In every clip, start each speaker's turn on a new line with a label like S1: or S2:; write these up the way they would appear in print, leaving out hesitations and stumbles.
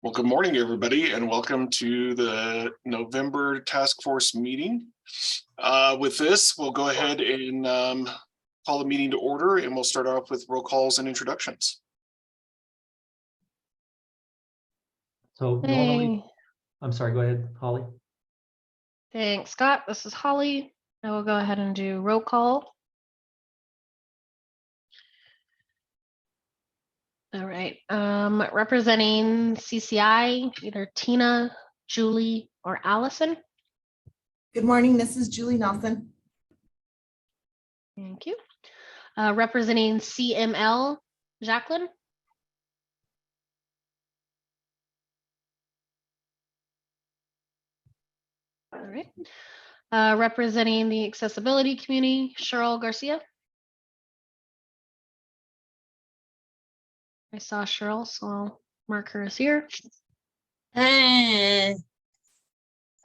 S1: Well, good morning, everybody, and welcome to the November Task Force meeting. With this, we'll go ahead and call the meeting to order, and we'll start off with roll calls and introductions.
S2: So normally, I'm sorry, go ahead, Holly.
S3: Thanks, Scott. This is Holly. I will go ahead and do roll call. All right. Representing CCI, either Tina, Julie, or Allison.
S4: Good morning, this is Julie Nelson.
S3: Thank you. Representing CML, Jacqueline. All right. Representing the accessibility community, Cheryl Garcia. I saw Cheryl, so I'll mark her as here. Thanks,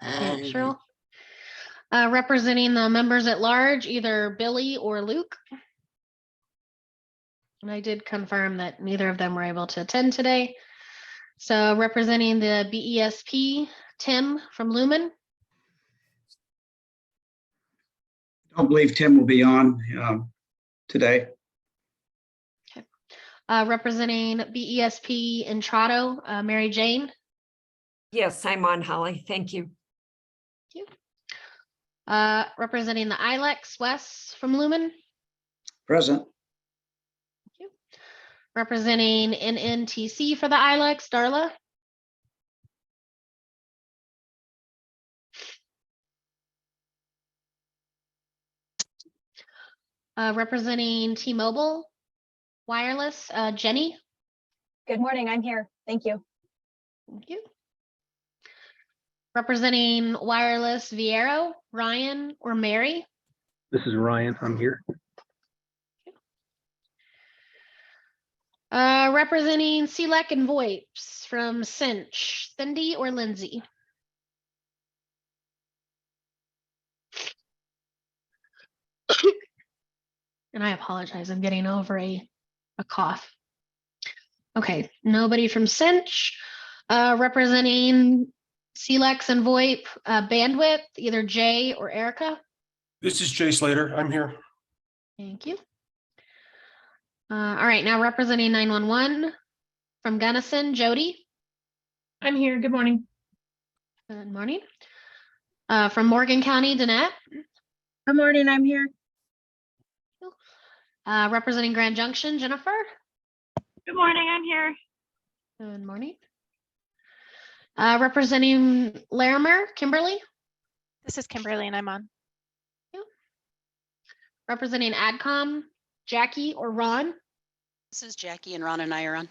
S3: Cheryl. Representing the members at large, either Billy or Luke. And I did confirm that neither of them were able to attend today. So representing the BESP, Tim from Lumen.
S5: I don't believe Tim will be on today.
S3: Representing BESP Entrado, Mary Jane.
S6: Yes, I'm on, Holly. Thank you.
S3: Thank you. Representing the ILEX, Wes from Lumen.
S5: Present.
S3: Thank you. Representing NNTC for the ILEX, Darla. Representing T-Mobile Wireless, Jenny.
S7: Good morning, I'm here. Thank you.
S3: Thank you. Representing Wireless Viero, Ryan or Mary.
S8: This is Ryan, I'm here.
S3: Representing CLEC and VoIPs from Cinch, Cindy or Lindsay. And I apologize, I'm getting over a cough. Okay, nobody from Cinch. Representing CLEX and VoIP, Bandwidth, either Jay or Erica.
S1: This is Jay Slater. I'm here.
S3: Thank you. All right, now representing 911 from Gunnison, Jody.
S7: I'm here. Good morning.
S3: Good morning. From Morgan County, Danette.
S7: Good morning, I'm here.
S3: Representing Grand Junction, Jennifer.
S7: Good morning, I'm here.
S3: Good morning. Representing Larimer, Kimberly.
S9: This is Kimberly and I'm on.
S3: Representing AdCom, Jackie or Ron.
S10: This is Jackie and Ron and I are on.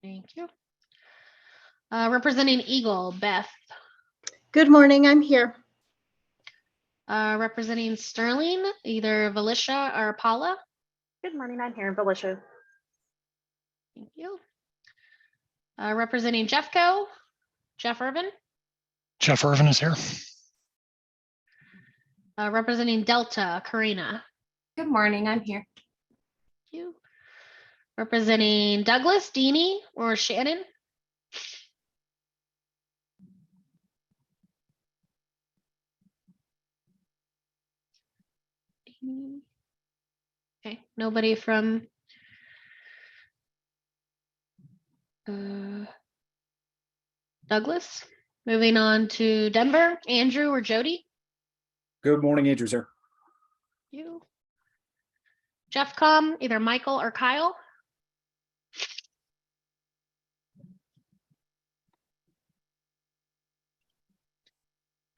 S3: Thank you. Representing Eagle, Beth.
S4: Good morning, I'm here.
S3: Representing Sterling, either Valicia or Paula.
S7: Good morning, I'm here. Valicia.
S3: Thank you. Representing Jeffco, Jeff Irvin.
S8: Jeff Irvin is here.
S3: Representing Delta, Karina.
S4: Good morning, I'm here.
S3: Thank you. Representing Douglas, Deanie, or Shannon. Okay, nobody from Douglas. Moving on to Denver, Andrew or Jody.
S11: Good morning, Andrew's here.
S3: You. Jeffcom, either Michael or Kyle.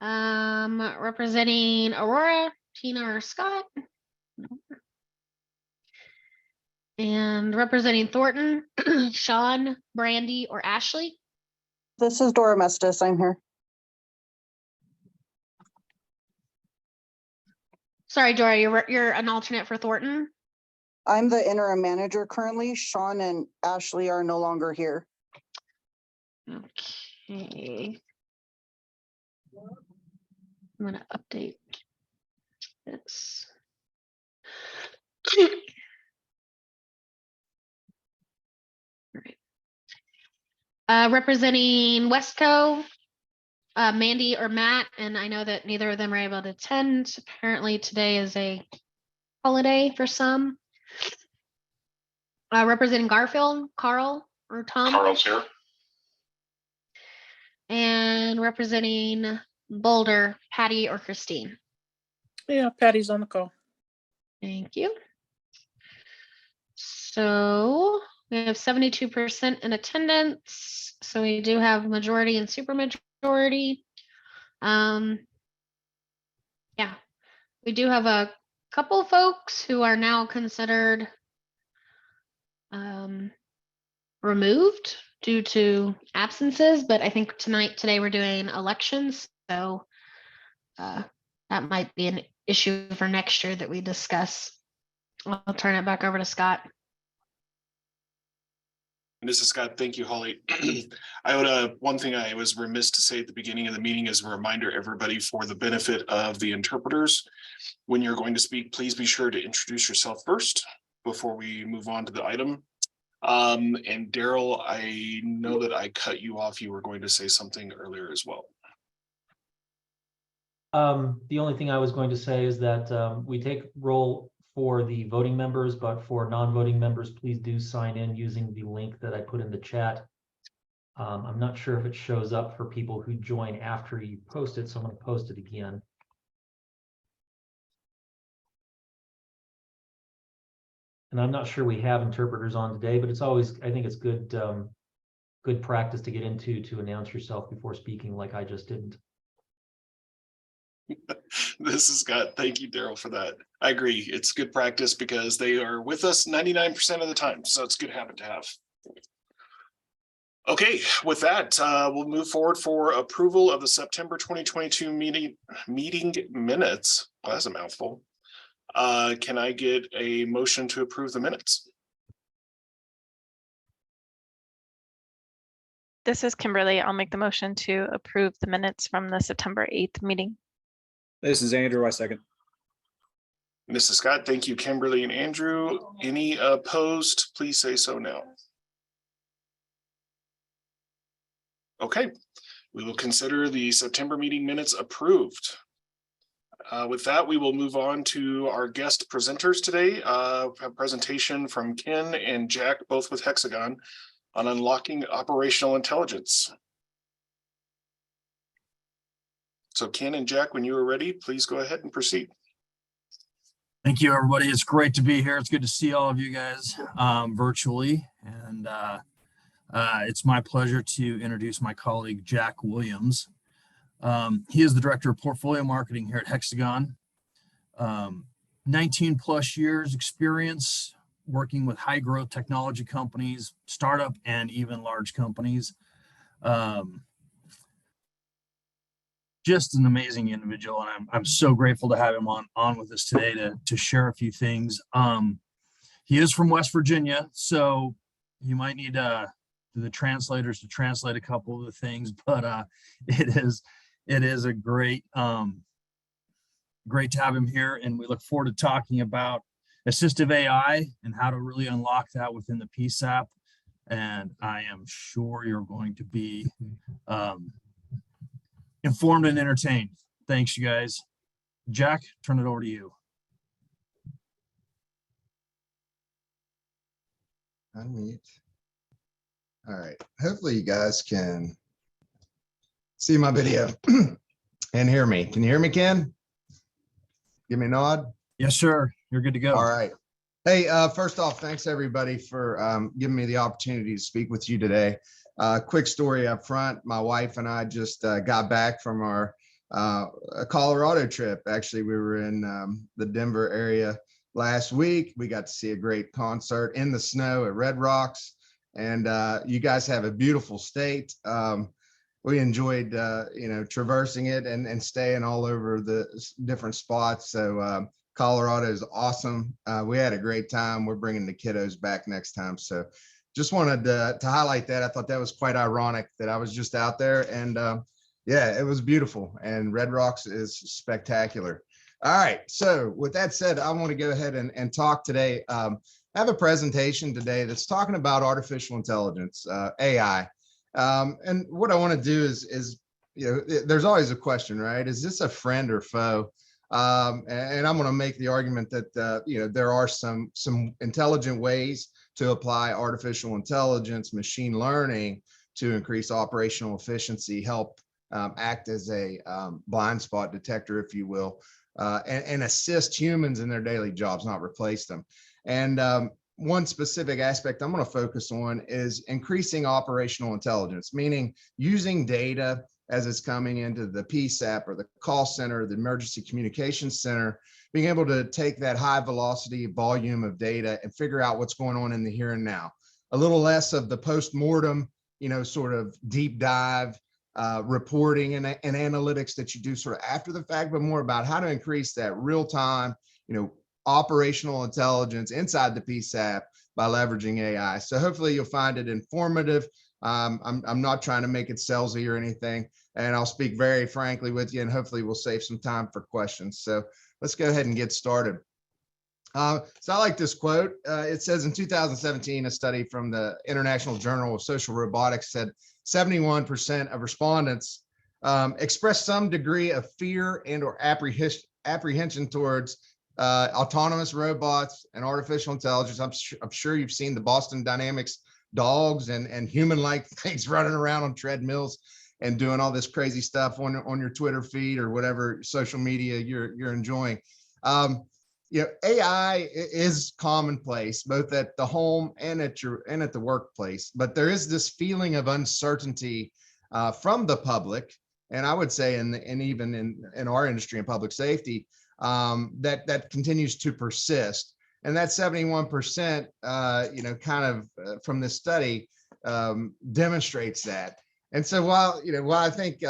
S3: Representing Aurora, Tina or Scott. And representing Thornton, Sean, Brandy, or Ashley.
S12: This is Dora Mestis. I'm here.
S3: Sorry, Dora, you're an alternate for Thornton.
S12: I'm the interim manager currently. Sean and Ashley are no longer here.
S3: Okay. I'm gonna update this. All Representing Westco, Mandy or Matt, and I know that neither of them are able to attend. Apparently today is a holiday for some. Representing Garfield, Carl or Tom.
S1: Carl's here.
S3: And representing Boulder, Patty or Christine.
S7: Yeah, Patty's on the call.
S3: Thank you. So we have 72% in attendance. So we do have majority and supermajority. Yeah, we do have a couple folks who are now considered removed due to absences, but I think today we're doing elections. So that might be an issue for next year that we discuss. I'll turn it back over to Scott.
S1: And this is Scott. Thank you, Holly. I would, one thing I was remiss to say at the beginning of the meeting is a reminder, everybody, for the benefit of the interpreters. When you're going to speak, please be sure to introduce yourself first before we move on to the item. And Daryl, I know that I cut you off. You were going to say something earlier as well.
S2: The only thing I was going to say is that we take roll for the voting members, but for non-voting members, please do sign in using the link that I put in the chat. I'm not sure if it shows up for people who join after you post it, so I'm going to post it again. And I'm not sure we have interpreters on today, but it's always, I think it's good, good practice to get into to announce yourself before speaking, like I just didn't.
S1: This is Scott. Thank you, Daryl, for that. I agree. It's good practice because they are with us 99% of the time. So it's a good habit to have. Okay, with that, we'll move forward for approval of the September 2022 meeting minutes. Well, that's a mouthful. Can I get a motion to approve the minutes?
S9: This is Kimberly. I'll make the motion to approve the minutes from the September 8th meeting.
S11: This is Andrew. I second.
S1: Mrs. Scott, thank you, Kimberly and Andrew. Any opposed? Please say so now. Okay, we will consider the September meeting minutes approved. With that, we will move on to our guest presenters today. A presentation from Ken and Jack, both with Hexagon, on unlocking operational intelligence. So Ken and Jack, when you are ready, please go ahead and proceed.
S13: Thank you, everybody. It's great to be here. It's good to see all of you guys virtually. And it's my pleasure to introduce my colleague, Jack Williams. He is the Director of Portfolio Marketing here at Hexagon. 19 plus years experience working with high growth technology companies, startup and even large companies. Just an amazing individual, and I'm so grateful to have him on with us today to share a few things. He is from West Virginia, so you might need the translators to translate a couple of the things, but it is a great to have him here, and we look forward to talking about assistive AI and how to really unlock that within the PSAP. And I am sure you're going to be informed and entertained. Thanks, you guys. Jack, turn it over to you.
S14: Unmute. All right. Hopefully you guys can see my video and hear me. Can you hear me, Ken? Give me a nod.
S13: Yes, sir. You're good to go.
S14: All right. Hey, first off, thanks everybody for giving me the opportunity to speak with you today. Quick story up front. My wife and I just got back from our Colorado trip. Actually, we were in the Denver area last week. We got to see a great concert in the snow at Red Rocks. And you guys have a beautiful state. We enjoyed, traversing it and staying all over the different spots. So Colorado is awesome. We had a great time. We're bringing the kiddos back next time. So just wanted to highlight that. I thought that was quite ironic that I was just out there, and yeah, it was beautiful, and Red Rocks is spectacular. All right, so with that said, I want to go ahead and talk today. I have a presentation today that's talking about artificial intelligence, AI, And what I want to do is, there's always a question, right? Is this a friend or foe? And I'm going to make the argument that, there are some intelligent ways to apply artificial intelligence, machine learning to increase operational efficiency, help act as a blind spot detector, if you will, and assist humans in their daily jobs, not replace them. And one specific aspect I'm going to focus on is increasing operational intelligence, meaning using data as it's coming into the PSAP or the call center, the emergency communications center, being able to take that high velocity volume of data and figure out what's going on in the here and now. A little less of the post-mortem, sort of deep dive reporting and analytics that you do sort of after the fact, but more about how to increase that real time, operational intelligence inside the PSAP by leveraging AI. So hopefully you'll find it informative. I'm not trying to make it salesy or anything, and I'll speak very frankly with you, and hopefully we'll save some time for questions. So let's go ahead and get started. So I like this quote. It says in 2017, a study from the International Journal of Social Robotics said 71% of respondents expressed some degree of fear and or apprehension towards autonomous robots and artificial intelligence. I'm sure you've seen the Boston Dynamics dogs and human-like things running around on treadmills and doing all this crazy stuff on your Twitter feed or whatever social media you're enjoying. AI is commonplace both at the home and at the workplace, but there is this feeling of uncertainty from the public, and I would say even in our industry in public safety, that continues to persist. And that 71%, from this study demonstrates that. And so while I think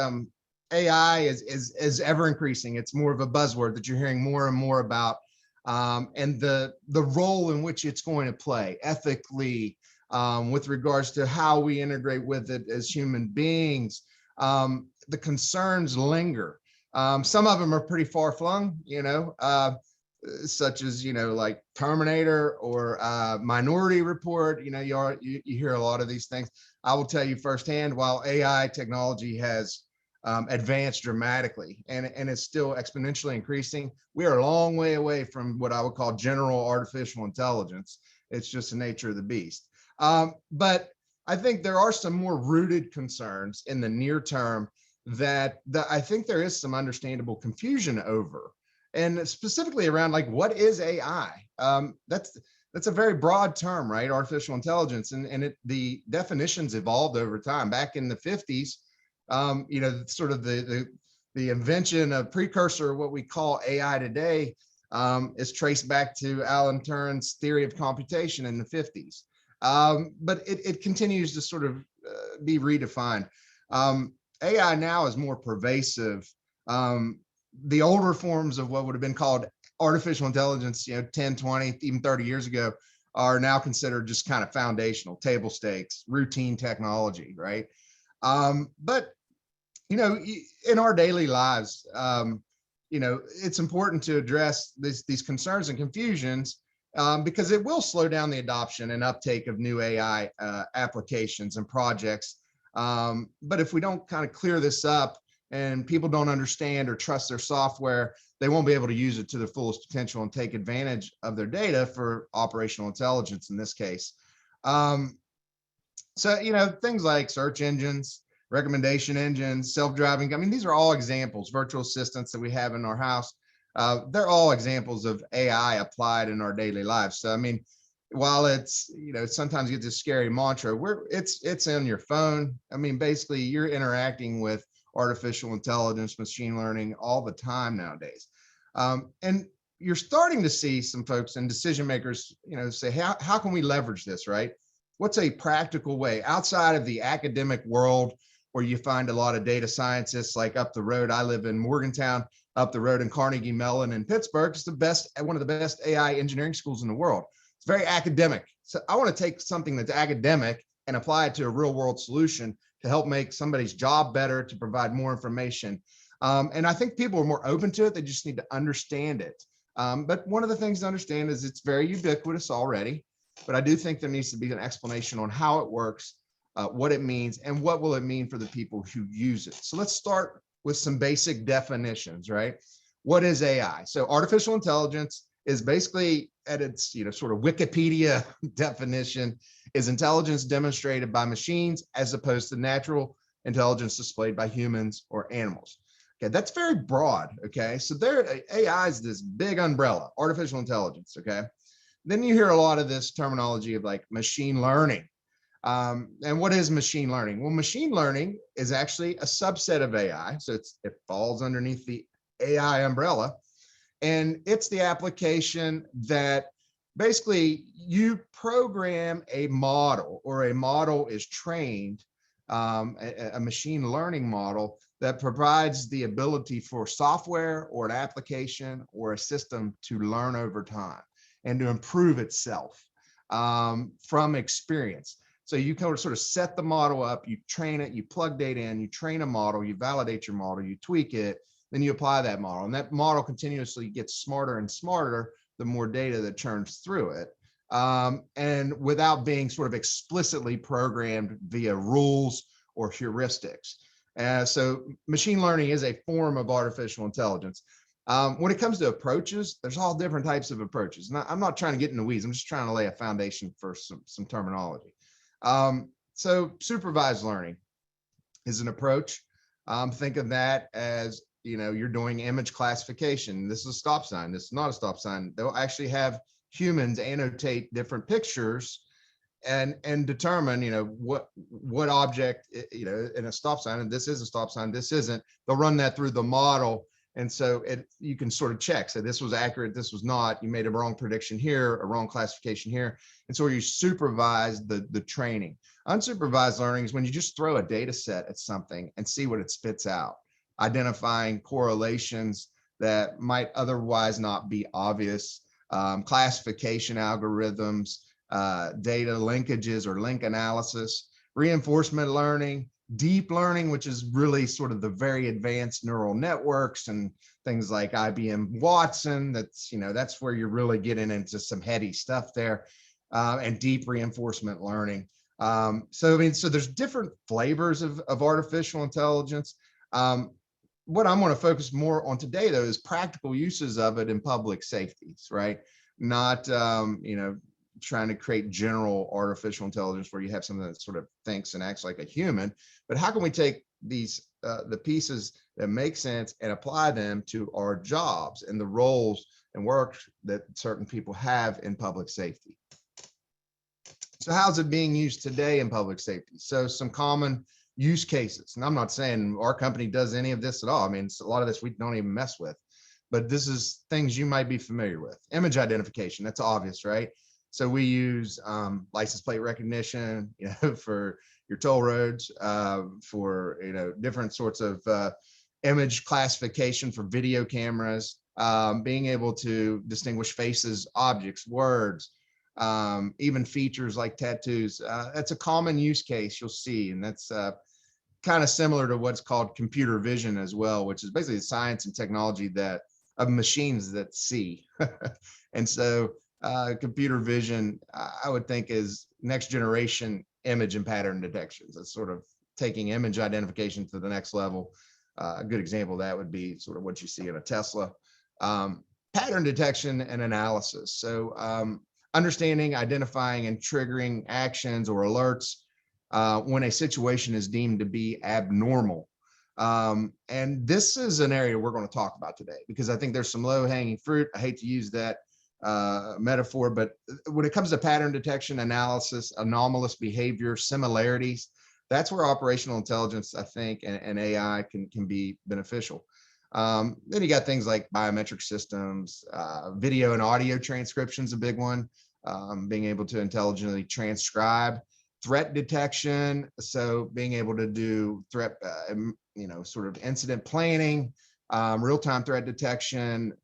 S14: AI is ever increasing, it's more of a buzzword that you're hearing more and more about, and the role in which it's going to play ethically with regards to how we integrate with it as human beings, the concerns linger. Some of them are pretty far flung, such as, like Terminator or Minority Report. You hear a lot of these things. I will tell you firsthand, while AI technology has advanced dramatically and is still exponentially increasing, we are a long way away from what I would call general artificial intelligence. It's just the nature of the beast. But I think there are some more rooted concerns in the near term that I think there is some understandable confusion over, and specifically around like, what is AI? That's a very broad term, right? Artificial intelligence, and the definitions evolved over time. Back in the 50s, sort of the invention of precursor, what we call AI today, is traced back to Alan Turing's theory of computation in the 50s. But it continues to sort of be redefined. AI now is more pervasive. The older forms of what would have been called artificial intelligence, 10, 20, even 30 years ago, are now considered just kind of foundational, table stakes, routine technology, right? But, in our daily lives, it's important to address these concerns and confusions because it will slow down the adoption and uptake of new AI applications and projects. But if we don't kind of clear this up and people don't understand or trust their software, they won't be able to use it to their fullest potential and take advantage of their data for operational intelligence in this case. So, things like search engines, recommendation engines, self-driving, these are all examples, virtual assistants that we have in our house. They're all examples of AI applied in our daily lives. So, while it's, sometimes you get this scary mantra, it's in your phone. Basically you're interacting with artificial intelligence, machine learning all the time nowadays. And you're starting to see some folks and decision makers, say, how can we leverage this, right? What's a practical way outside of the academic world where you find a lot of data scientists? Like up the road, I live in Morgantown, up the road in Carnegie Mellon in Pittsburgh. It's one of the best AI engineering schools in the world. It's very academic. So I want to take something that's academic and apply it to a real world solution to help make somebody's job better, to provide more information. And I think people are more open to it. They just need to understand it. But one of the things to understand is it's very ubiquitous already, but I do think there needs to be an explanation on how it works what it means, and what will it mean for the people who use it. So let's start with some basic definitions, right? What is AI? So artificial intelligence is basically at its, sort of Wikipedia definition, is intelligence demonstrated by machines as opposed to natural intelligence displayed by humans or animals. Okay, that's very broad. Okay, so AI is this big umbrella, artificial intelligence. Okay, then you hear a lot of this terminology of like machine learning. And what is machine learning? Well, machine learning is actually a subset of AI. So it falls underneath the AI umbrella. And it's the application that basically you program a model, or a model is trained, a machine learning model that provides the ability for software or an application or a system to learn over time and to improve itself from experience. So you can sort of set the model up, you train it, you plug data in, you train a model, you validate your model, you tweak it, then you apply that model. And that model continuously gets smarter and smarter the more data that churns through it. And without being sort of explicitly programmed via rules or heuristics. So machine learning is a form of artificial intelligence. When it comes to approaches, there's all different types of approaches. And I'm not trying to get in the weeds. I'm just trying to lay a foundation for some terminology. So supervised learning is an approach. Think of that as, you're doing image classification. This is a stop sign. This is not a stop sign. They'll actually have humans annotate different pictures and determine, what object, in a stop sign, and this is a stop sign, this isn't. They'll run that through the model. And so you can sort of check. So this was accurate, this was not. You made a wrong prediction here, a wrong classification here. And so you supervise the training. Unsupervised learning is when you just throw a data set at something and see what it spits out, identifying correlations that might otherwise not be obvious, classification algorithms, data linkages or link analysis, reinforcement learning, deep learning, which is really sort of the very advanced neural networks and things like IBM Watson. That's where you're really getting into some heady stuff there, and deep reinforcement learning. So there's different flavors of artificial intelligence. What I'm going to focus more on today, though, is practical uses of it in public safeties, right? Not, trying to create general artificial intelligence where you have something that sort of thinks and acts like a human, but how can we take these, the pieces that make sense and apply them to our jobs and the roles and work that certain people have in public safety? So how's it being used today in public safety? So some common use cases, and I'm not saying our company does any of this at all. I mean, a lot of this we don't even mess with, but this is things you might be familiar with. Image identification, that's obvious, right? So we use license plate recognition, for your toll roads, for different sorts of image classification for video cameras, being able to distinguish faces, objects, words, even features like tattoos. That's a common use case you'll see, and that's kind of similar to what's called computer vision as well, which is basically the science and technology of machines that see. And so computer vision, I would think, is next generation image and pattern detections. It's sort of taking image identification to the next level. A good example of that would be sort of what you see in a Tesla. Pattern detection and analysis. So understanding, identifying, and triggering actions or alerts when a situation is deemed to be abnormal. And this is an area we're going to talk about today, because I think there's some low-hanging fruit. I hate to use that metaphor, but when it comes to pattern detection, analysis, anomalous behavior, similarities, that's where operational intelligence, I think, and AI can be beneficial. Then you got things like biometric systems, video and audio transcription is a big one, being able to intelligently transcribe, threat detection. So being able to do threat, sort of incident planning, real-time threat detection,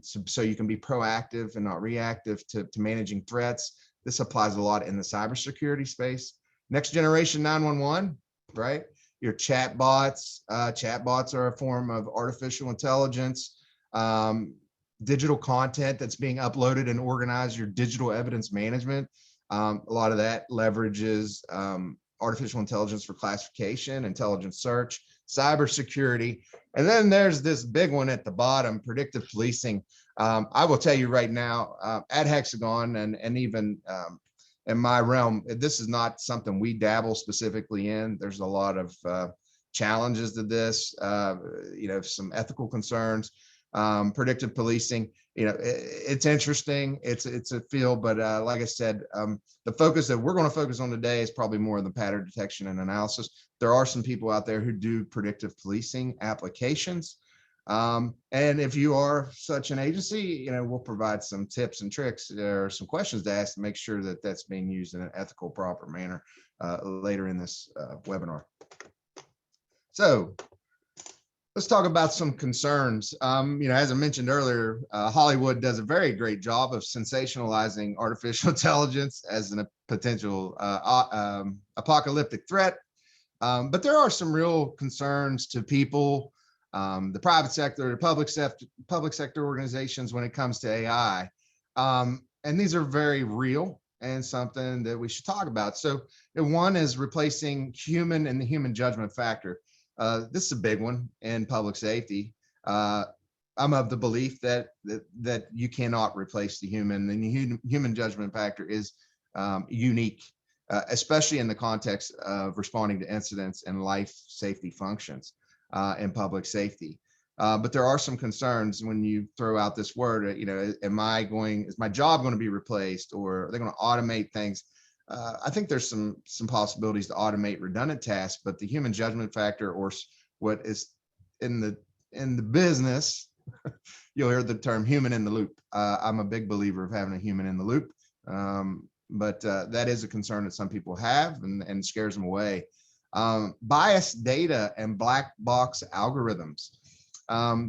S14: so you can be proactive and not reactive to managing threats. This applies a lot in the cybersecurity space. Next generation 911, right? Your chatbots. Chatbots are a form of artificial intelligence. Digital content that's being uploaded and organized, your digital evidence management. A lot of that leverages artificial intelligence for classification, intelligence search, cybersecurity. And then there's this big one at the bottom, predictive policing. I will tell you right now, at Hexagon and even in my realm, this is not something we dabble specifically in. There's a lot of challenges to this, some ethical concerns, predictive policing. It's interesting. It's a field, but like I said, the focus that we're going to focus on today is probably more of the pattern detection and analysis. There are some people out there who do predictive policing applications. And if you are such an agency, we'll provide some tips and tricks or some questions to ask to make sure that that's being used in an ethical, proper manner later in this webinar. So let's talk about some concerns. As I mentioned earlier, Hollywood does a very great job of sensationalizing artificial intelligence as a potential apocalyptic threat. But there are some real concerns to people, the private sector, the public sector organizations when it comes to AI. And these are very real and something that we should talk about. So one is replacing human and the human judgment factor. This is a big one in public safety. I'm of the belief that you cannot replace the human, and the human judgment factor is unique, especially in the context of responding to incidents and life safety functions in public safety. But there are some concerns when you throw out this word. Is my job going to be replaced, or are they going to automate things? I think there's some possibilities to automate redundant tasks, but the human judgment factor, or what is in the business, you'll hear the term human in the loop. I'm a big believer of having a human in the loop, but that is a concern that some people have and scares them away. Biased data and black box algorithms.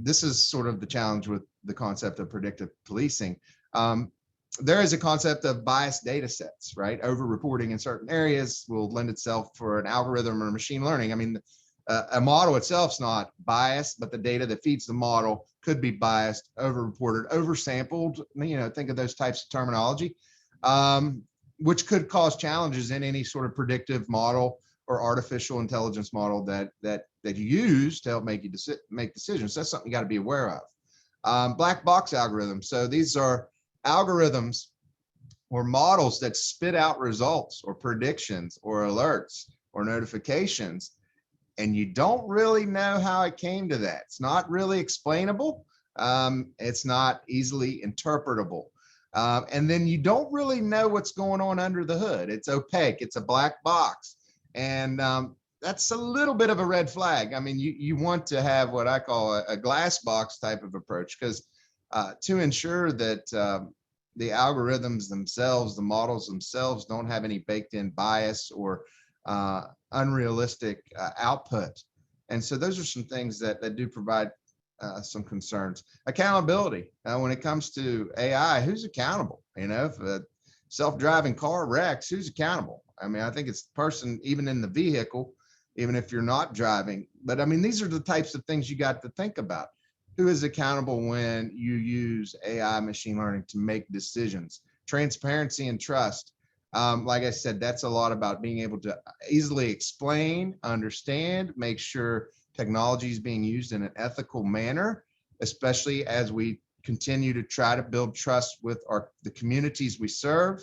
S14: This is sort of the challenge with the concept of predictive policing. There is a concept of biased data sets, right? Over reporting in certain areas will lend itself for an algorithm or machine learning. I mean, a model itself is not biased, but the data that feeds the model could be biased, over reported, oversampled. Think of those types of terminology, which could cause challenges in any sort of predictive model or artificial intelligence model that you use to help make decisions. That's something you got to be aware of. Black box algorithms. So these are algorithms or models that spit out results or predictions or alerts or notifications, and you don't really know how it came to that. It's not really explainable. It's not easily interpretable. And then you don't really know what's going on under the hood. It's opaque. It's a black box. And that's a little bit of a red flag. I mean, you want to have what I call a glass box type of approach, because to ensure that the algorithms themselves, the models themselves, don't have any baked in bias or unrealistic output. And so those are some things that do provide some concerns. Accountability. When it comes to AI, who's accountable? If a self-driving car wrecks, who's accountable? I mean, I think it's the person even in the vehicle, even if you're not driving. But I mean, these are the types of things you got to think about. Who is accountable when you use AI machine learning to make decisions? Transparency and trust. Like I said, that's a lot about being able to easily explain, understand, make sure technology is being used in an ethical manner, especially as we continue to try to build trust with the communities we serve,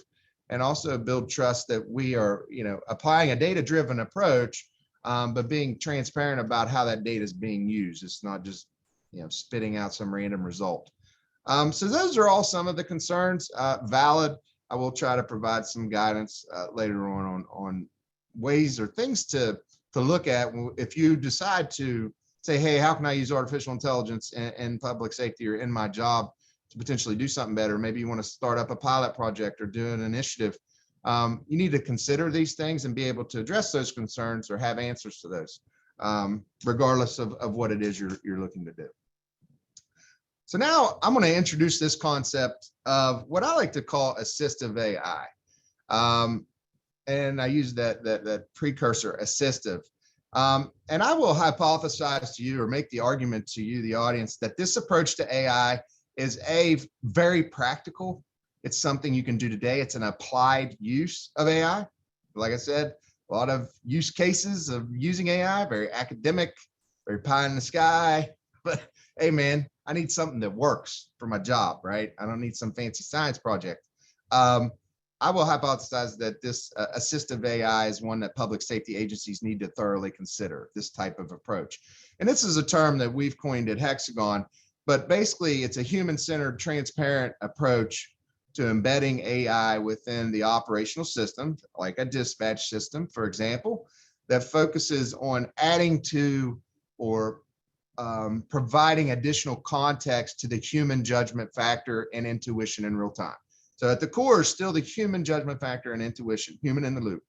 S14: and also build trust that we are, applying a data-driven approach, but being transparent about how that data is being used. It's not just spitting out some random result. So those are all some of the concerns, valid. I will try to provide some guidance later on ways or things to look at if you decide to say, hey, how can I use artificial intelligence in public safety or in my job to potentially do something better? Maybe you want to start up a pilot project or do an initiative. You need to consider these things and be able to address those concerns or have answers to those, regardless of what it is you're looking to do. So now I'm going to introduce this concept of what I like to call assistive AI. And I use that precursor, assistive. And I will hypothesize to you or make the argument to you, the audience, that this approach to AI is very practical. It's something you can do today. It's an applied use of AI. Like I said, a lot of use cases of using AI, very academic, very pie in the sky. But hey, man, I need something that works for my job, right? I don't need some fancy science project. I will hypothesize that this assistive AI is one that public safety agencies need to thoroughly consider, this type of approach. And this is a term that we've coined at Hexagon, but basically it's a human-centered, transparent approach to embedding AI within the operational system, like a dispatch system, for example, that focuses on adding to or providing additional context to the human judgment factor and intuition in real time. So at the core is still the human judgment factor and intuition, human in the loop,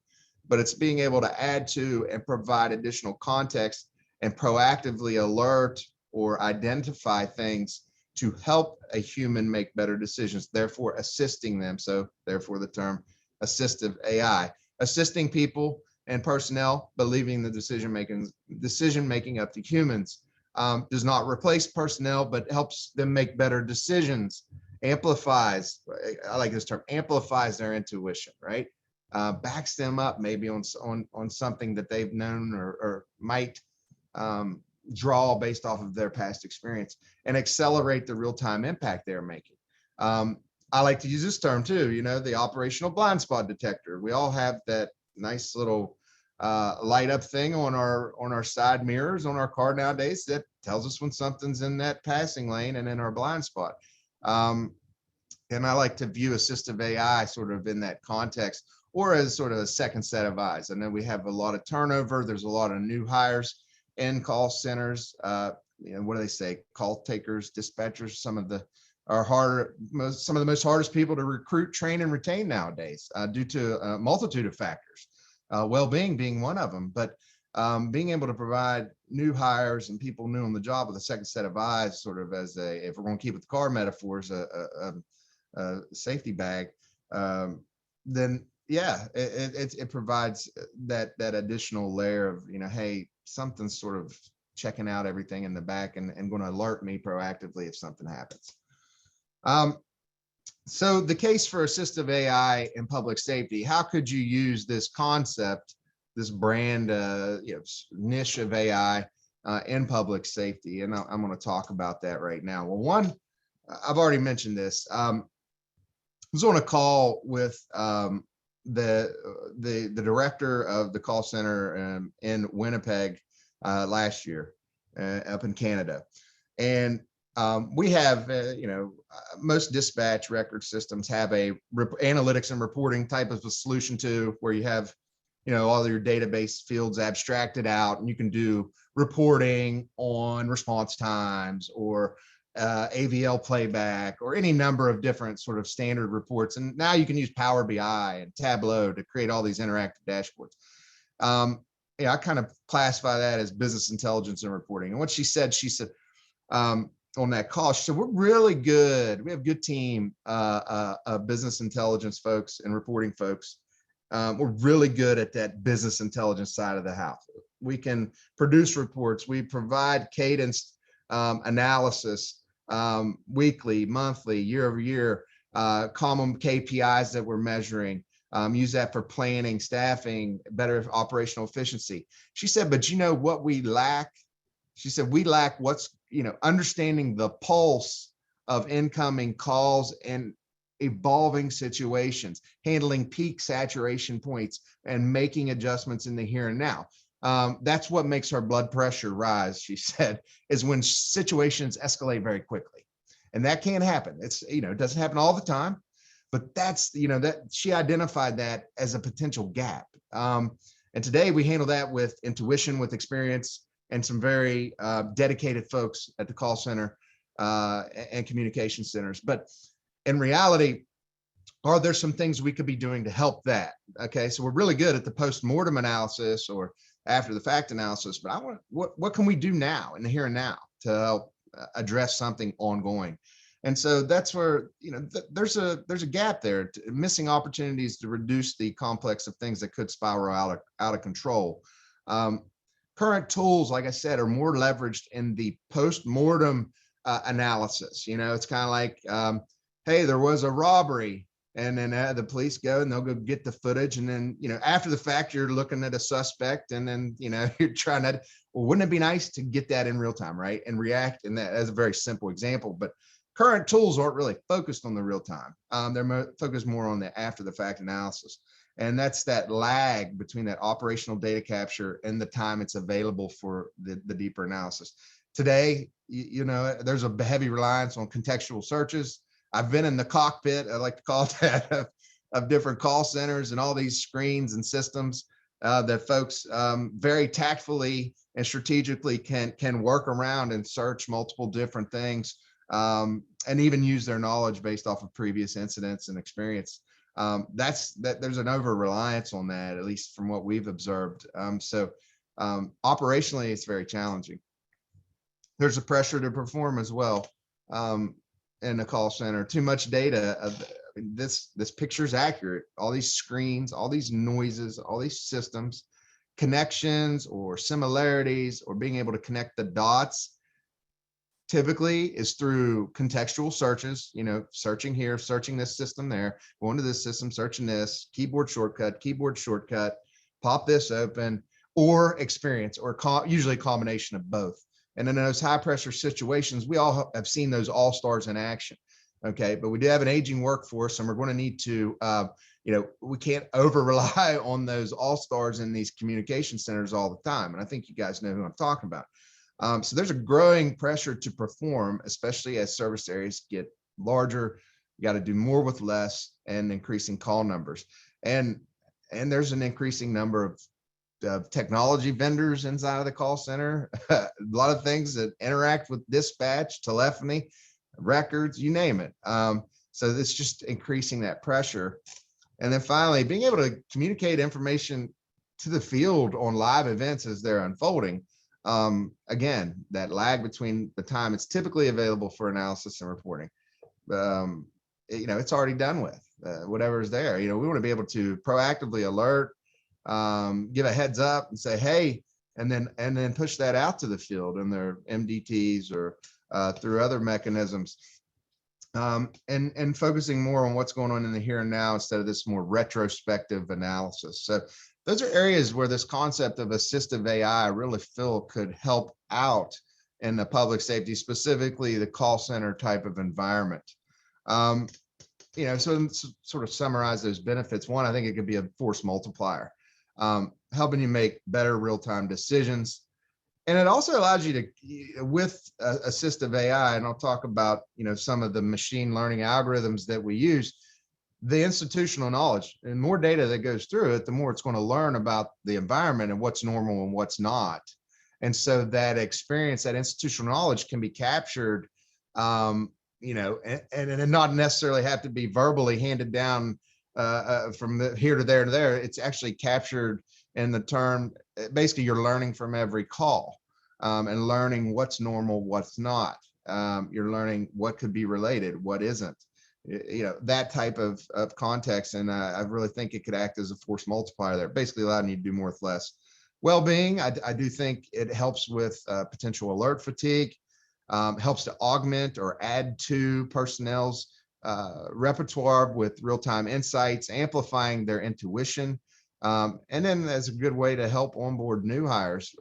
S14: but it's being able to add to and provide additional context and proactively alert or identify things to help a human make better decisions, therefore assisting them. So therefore the term assistive AI, assisting people and personnel, but leaving the decision making up to humans. Does not replace personnel, but helps them make better decisions, amplifies, I like this term, amplifies their intuition, right? Backs them up maybe on something that they've known or might draw based off of their past experience, and accelerate the real-time impact they're making. I like to use this term too, you know, the operational blind spot detector. We all have that nice little light up thing on our side mirrors on our car nowadays that tells us when something's in that passing lane and in our blind spot. And I like to view assistive AI sort of in that context, or as sort of a second set of eyes. I know we have a lot of turnover. There's a lot of new hires in call centers. You know, what do they say? Call takers, dispatchers, some of the most hardest people to recruit, train, and retain nowadays due to a multitude of factors. Well-being being one of them, but being able to provide new hires and people new on the job with a second set of eyes, sort of as a, if we're going to keep with the car metaphors, a safety bag, then yeah, it provides that additional layer of, you know, hey, something's sort of checking out everything in the back and going to alert me proactively if something happens. So the case for assistive AI in public safety, how could you use this concept, this brand niche of AI in public safety? And I'm going to talk about that right now. Well, one, I've already mentioned this. I was on a call with the director of the call center in Winnipeg last year up in Canada. And we have, most dispatch record systems have a analytics and reporting type of a solution to where you have, all your database fields abstracted out, and you can do reporting on response times or AVL playback or any number of different sort of standard reports. And now you can use Power BI and Tableau to create all these interactive dashboards. I kind of classify that as business intelligence and reporting. And what she said, on that call, she said, we're really good. We have a good team of business intelligence folks and reporting folks. We're really good at that business intelligence side of the house. We can produce reports. We provide cadenced analysis weekly, monthly, year over year, common KPIs that we're measuring. Use that for planning, staffing, better operational efficiency. She said, but you know what we lack? She said, we lack understanding the pulse of incoming calls and evolving situations, handling peak saturation points and making adjustments in the here and now. That's what makes our blood pressure rise, she said, is when situations escalate very quickly. And that can't happen. It's, it doesn't happen all the time, but that's, that she identified that as a potential gap. And today we handle that with intuition, with experience, and some very dedicated folks at the call center and communication centers. But in reality, are there some things we could be doing to help that? Okay, so we're really good at the post-mortem analysis or after the fact analysis, but what can we do now in the here and now to help address something ongoing? And so that's where, there's a gap there, missing opportunities to reduce the complex of things that could spiral out of control. Current tools, like I said, are more leveraged in the post-mortem analysis. It's kind of like, hey, there was a robbery And then the police go and they'll go get the footage. And then, after the fact, you're looking at a suspect and then, you're trying to, well, wouldn't it be nice to get that in real time, right? And react. And that as a very simple example, but current tools aren't really focused on the real time. They're focused more on the after the fact analysis. And that's that lag between that operational data capture and the time it's available for the deeper analysis. Today, there's a heavy reliance on contextual searches. I've been in the cockpit, I like to call it that, of different call centers and all these screens and systems that folks very tactfully and strategically can work around and search multiple different things, and even use their knowledge based off of previous incidents and experience. There's an over reliance on that, at least from what we've observed. So operationally, it's very challenging. There's a pressure to perform as well. In the call center, too much data. This picture is accurate. All these screens, all these noises, all these systems, connections or similarities, or being able to connect the dots, typically is through contextual searches. Searching here, searching this system there, going to this system, searching this, keyboard shortcut, pop this open, or experience, or usually a combination of both. And in those high pressure situations, we all have seen those all-stars in action. Okay. But we do have an aging workforce, and we're going to need to, we can't over rely on those all-stars in these communication centers all the time. And I think you guys know who I'm talking about. So there's a growing pressure to perform, especially as service areas get larger. You got to do more with less, and increasing call numbers. And there's an increasing number of technology vendors inside of the call center, a lot of things that interact with dispatch, telephony, records, you name it. So it's just increasing that pressure. And then finally, being able to communicate information to the field on live events as they're unfolding. Again, that lag between the time it's typically available for analysis and reporting. It's already done with whatever is there. We want to be able to proactively alert, give a heads up and say, hey, and then push that out to the field in their MDTs or through other mechanisms, and focusing more on what's going on in the here and now instead of this more retrospective analysis. So those are areas where this concept of assistive AI, I really feel could help out in the public safety, specifically the call center type of environment. So sort of summarize those benefits. One, I think it could be a force multiplier. Helping you make better real-time decisions. And it also allows you to, with assistive AI, and I'll talk about, some of the machine learning algorithms that we use, the institutional knowledge, and more data that goes through it, the more it's going to learn about the environment and what's normal and what's not. And so that experience, that institutional knowledge can be captured, and not necessarily have to be verbally handed down from here to there to there. It's actually captured in the term, basically you're learning from every call, and learning what's normal, what's not. You're learning what could be related, what isn't, that type of context. And I really think it could act as a force multiplier there, basically allowing you to do more with less. Well-being, I do think it helps with potential alert fatigue, helps to augment or add to personnel's repertoire with real-time insights, amplifying their intuition. And then that's a good way to help onboard new hires.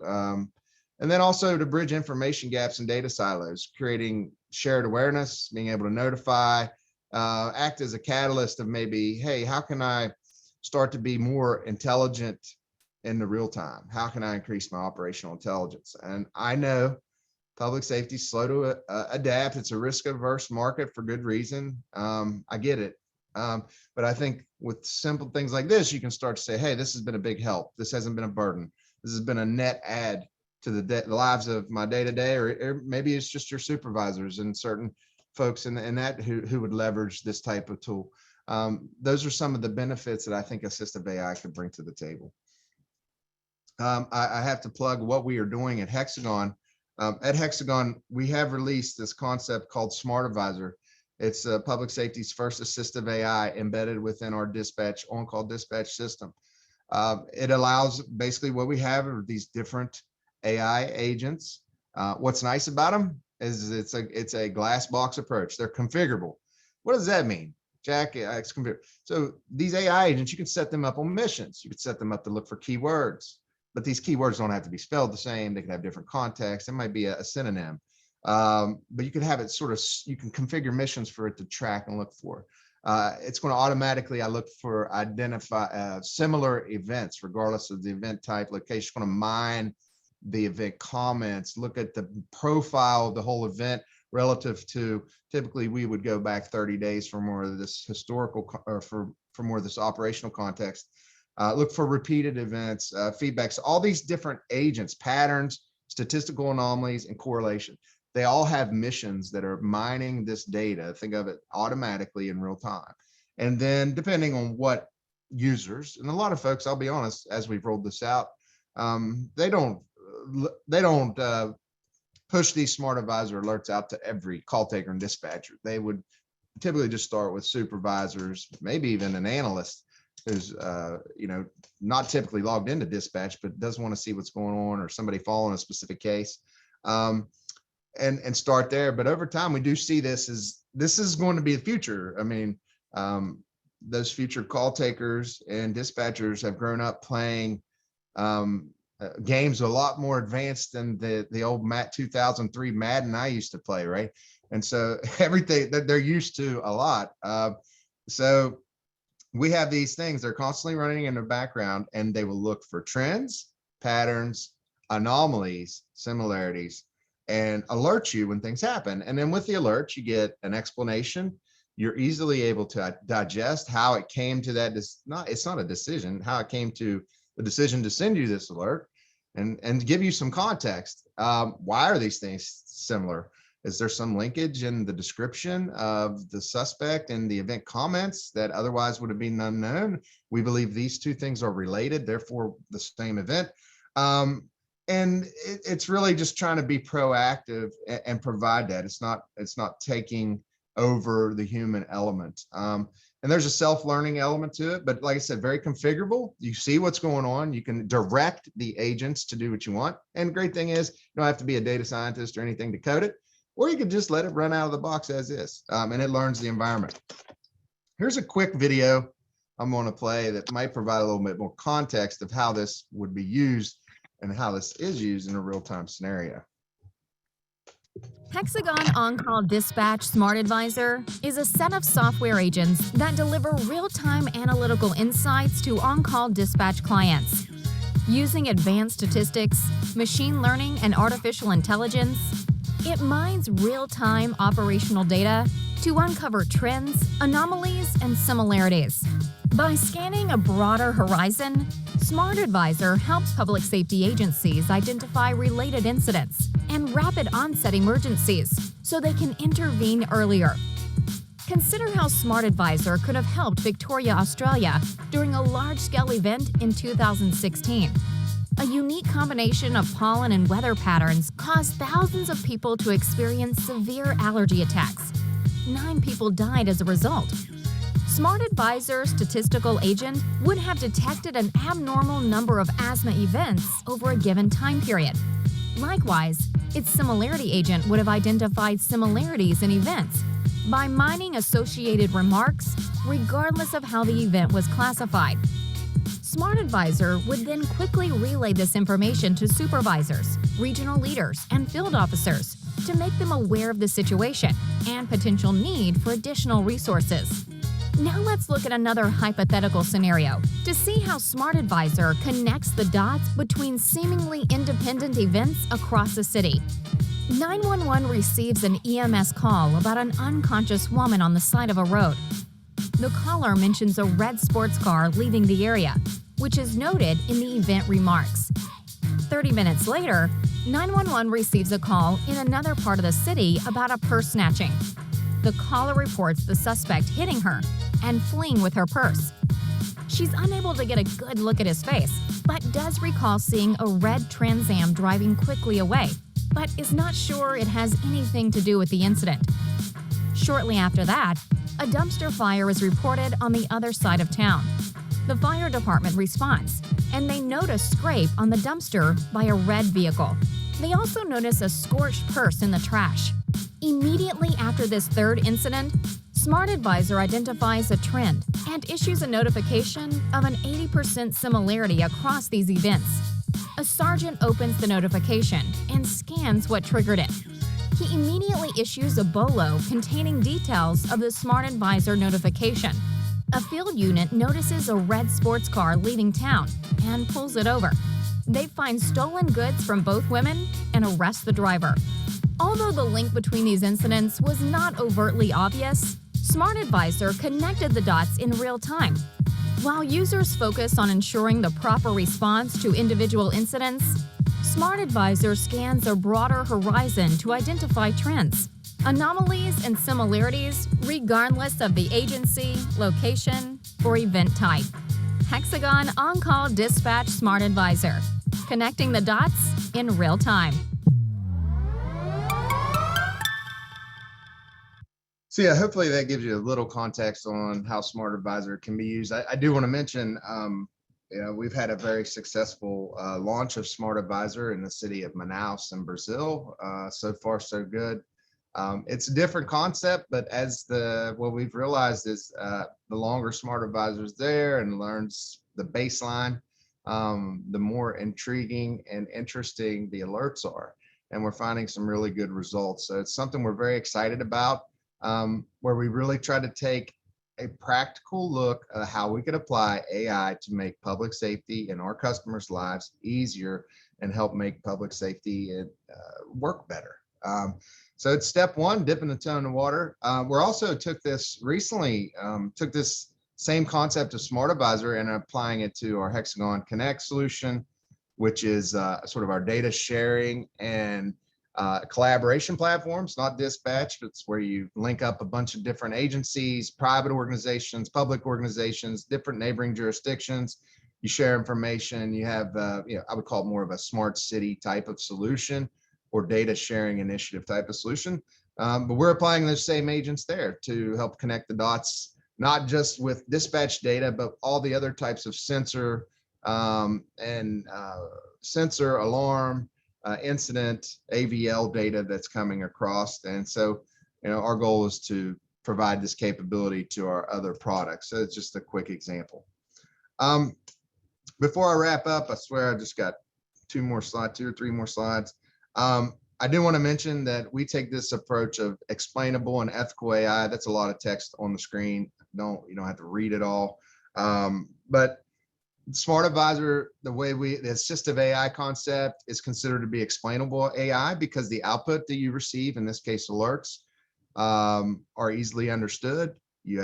S14: And then also to bridge information gaps and data silos, creating shared awareness, being able to notify, act as a catalyst of maybe, hey, how can I start to be more intelligent in the real time? How can I increase my operational intelligence? And I know public safety is slow to adapt. It's a risk-averse market for good reason. I get it. But I think with simple things like this, you can start to say, hey, this has been a big help. This hasn't been a burden. This has been a net add to the lives of my day-to-day, or maybe it's just your supervisors and certain folks in that who would leverage this type of tool. Those are some of the benefits that I think assistive AI could bring to the table. I have to plug what we are doing at Hexagon. At Hexagon, we have released this concept called Smart Advisor. It's public safety's first assistive AI embedded within our dispatch, on-call dispatch system. It allows, basically what we have are these different AI agents. What's nice about them is it's a glass box approach. They're configurable. What does that mean? Jack, ex-computer. So these AI agents, you can set them up on missions. You could set them up to look for keywords, but these keywords don't have to be spelled the same. They can have different context. It might be a synonym, but you can have it you can configure missions for it to track and look for. It's going to automatically, identify similar events, regardless of the event type, location. It's going to mine the event comments, look at the profile of the whole event relative to, typically we would go back 30 days for more of this historical or for more of this operational context. Look for repeated events, feedbacks, all these different agents, patterns, statistical anomalies, and correlation. They all have missions that are mining this data. Think of it automatically in real time. And then depending on what users, and a lot of folks, I'll be honest, as we've rolled this out, they don't push these smart advisor alerts out to every call taker and dispatcher. They would typically just start with supervisors, maybe even an analyst who's not typically logged into dispatch, but does want to see what's going on, or somebody following a specific case, and start there. But over time, we do see this is going to be the future. I mean, those future call takers and dispatchers have grown up playing games a lot more advanced than the old 2003 Madden I used to play, right? And so everything that they're used to a lot. So we have these things, they're constantly running in the background, and they will look for trends, patterns, anomalies, similarities, and alert you when things happen. And then with the alert, you get an explanation. You're easily able to digest how it came to that. It's not a decision, how it came to the decision to send you this alert, and give you some context. Why are these things similar? Is there some linkage in the description of the suspect and the event comments that otherwise would have been unknown? We believe these two things are related, therefore the same event. And it's really just trying to be proactive and provide that. It's not taking over the human element. And there's a self-learning element to it, but like I said, very configurable. You see what's going on. You can direct the agents to do what you want. And the great thing is, you don't have to be a data scientist or anything to code it, or you can just let it run out of the box as is, and it learns the environment. Here's a quick video I'm going to play that might provide a little bit more context of how this would be used and how this is used in a real-time scenario.
S15: Hexagon On-Call Dispatch Smart Advisor is a set of software agents that deliver real-time analytical insights to on-call dispatch clients. Using advanced statistics, machine learning, and artificial intelligence, it mines real-time operational data to uncover trends, anomalies, and similarities. By scanning a broader horizon, Smart Advisor helps public safety agencies identify related incidents and rapid onset emergencies so they can intervene earlier. Consider how Smart Advisor could have helped Victoria, Australia during a large-scale event in 2016. A unique combination of pollen and weather patterns caused thousands of people to experience severe allergy attacks. 9 people died as a result. Smart Advisor's statistical agent would have detected an abnormal number of asthma events over a given time period. Likewise, its similarity agent would have identified similarities in events by mining associated remarks, regardless of how the event was classified. Smart Advisor would then quickly relay this information to supervisors, regional leaders, and field officers to make them aware of the situation and potential need for additional resources. Now let's look at another hypothetical scenario to see how Smart Advisor connects the dots between seemingly independent events across a city. 911 receives an EMS call about an unconscious woman on the side of a road. The caller mentions a red sports car leaving the area, which is noted in the event remarks. 30 minutes later, 911 receives a call in another part of the city about a purse snatching. The caller reports the suspect hitting her and fleeing with her purse. She's unable to get a good look at his face, but does recall seeing a red Trans Am driving quickly away, but is not sure it has anything to do with the incident. Shortly after that, a dumpster fire is reported on the other side of town. The fire department responds, and they note a scrape on the dumpster by a red vehicle. They also notice a scorched purse in the trash. Immediately after this third incident, Smart Advisor identifies a trend and issues a notification of an 80% similarity across these events. A sergeant opens the notification and scans what triggered it. He immediately issues a BOLO containing details of the Smart Advisor notification. A field unit notices a red sports car leaving town and pulls it over. They find stolen goods from both women and arrest the driver. Although the link between these incidents was not overtly obvious, Smart Advisor connected the dots in real time. While users focus on ensuring the proper response to individual incidents, Smart Advisor scans a broader horizon to identify trends, anomalies, and similarities regardless of the agency, location, or event type. Hexagon On-Call Dispatch Smart Advisor, connecting the dots in real time.
S14: So yeah, hopefully that gives you a little context on how Smart Advisor can be used. I do want to mention, we've had a very successful launch of Smart Advisor in the city of Manaus in Brazil. So far, so good. It's a different concept, but what we've realized is the longer Smart Advisor's there and learns the baseline, the more intriguing and interesting the alerts are. And we're finding some really good results. So it's something we're very excited about, where we really try to take a practical look at how we could apply AI to make public safety in our customers' lives easier and help make public safety work better. So it's step one, dipping the toe in the water. We're also took this same concept of Smart Advisor and applying it to our Hexagon Connect solution, which is sort of our data sharing and collaboration platforms, not dispatch, but it's where you link up a bunch of different agencies, private organizations, public organizations, different neighboring jurisdictions. You share information. You have, I would call it more of a smart city type of solution or data sharing initiative type of solution. But we're applying those same agents there to help connect the dots, not just with dispatch data, but all the other types of sensor sensor alarm, incident, AVL data that's coming across. And so, our goal is to provide this capability to our other products. So it's just a quick example. Before I wrap up, I swear I just got two or three more slides. I do want to mention that we take this approach of explainable and ethical AI. That's a lot of text on the screen. You don't have to read it all. But Smart Advisor, the assistive AI concept is considered to be explainable AI because the output that you receive, in this case alerts, are easily understood. You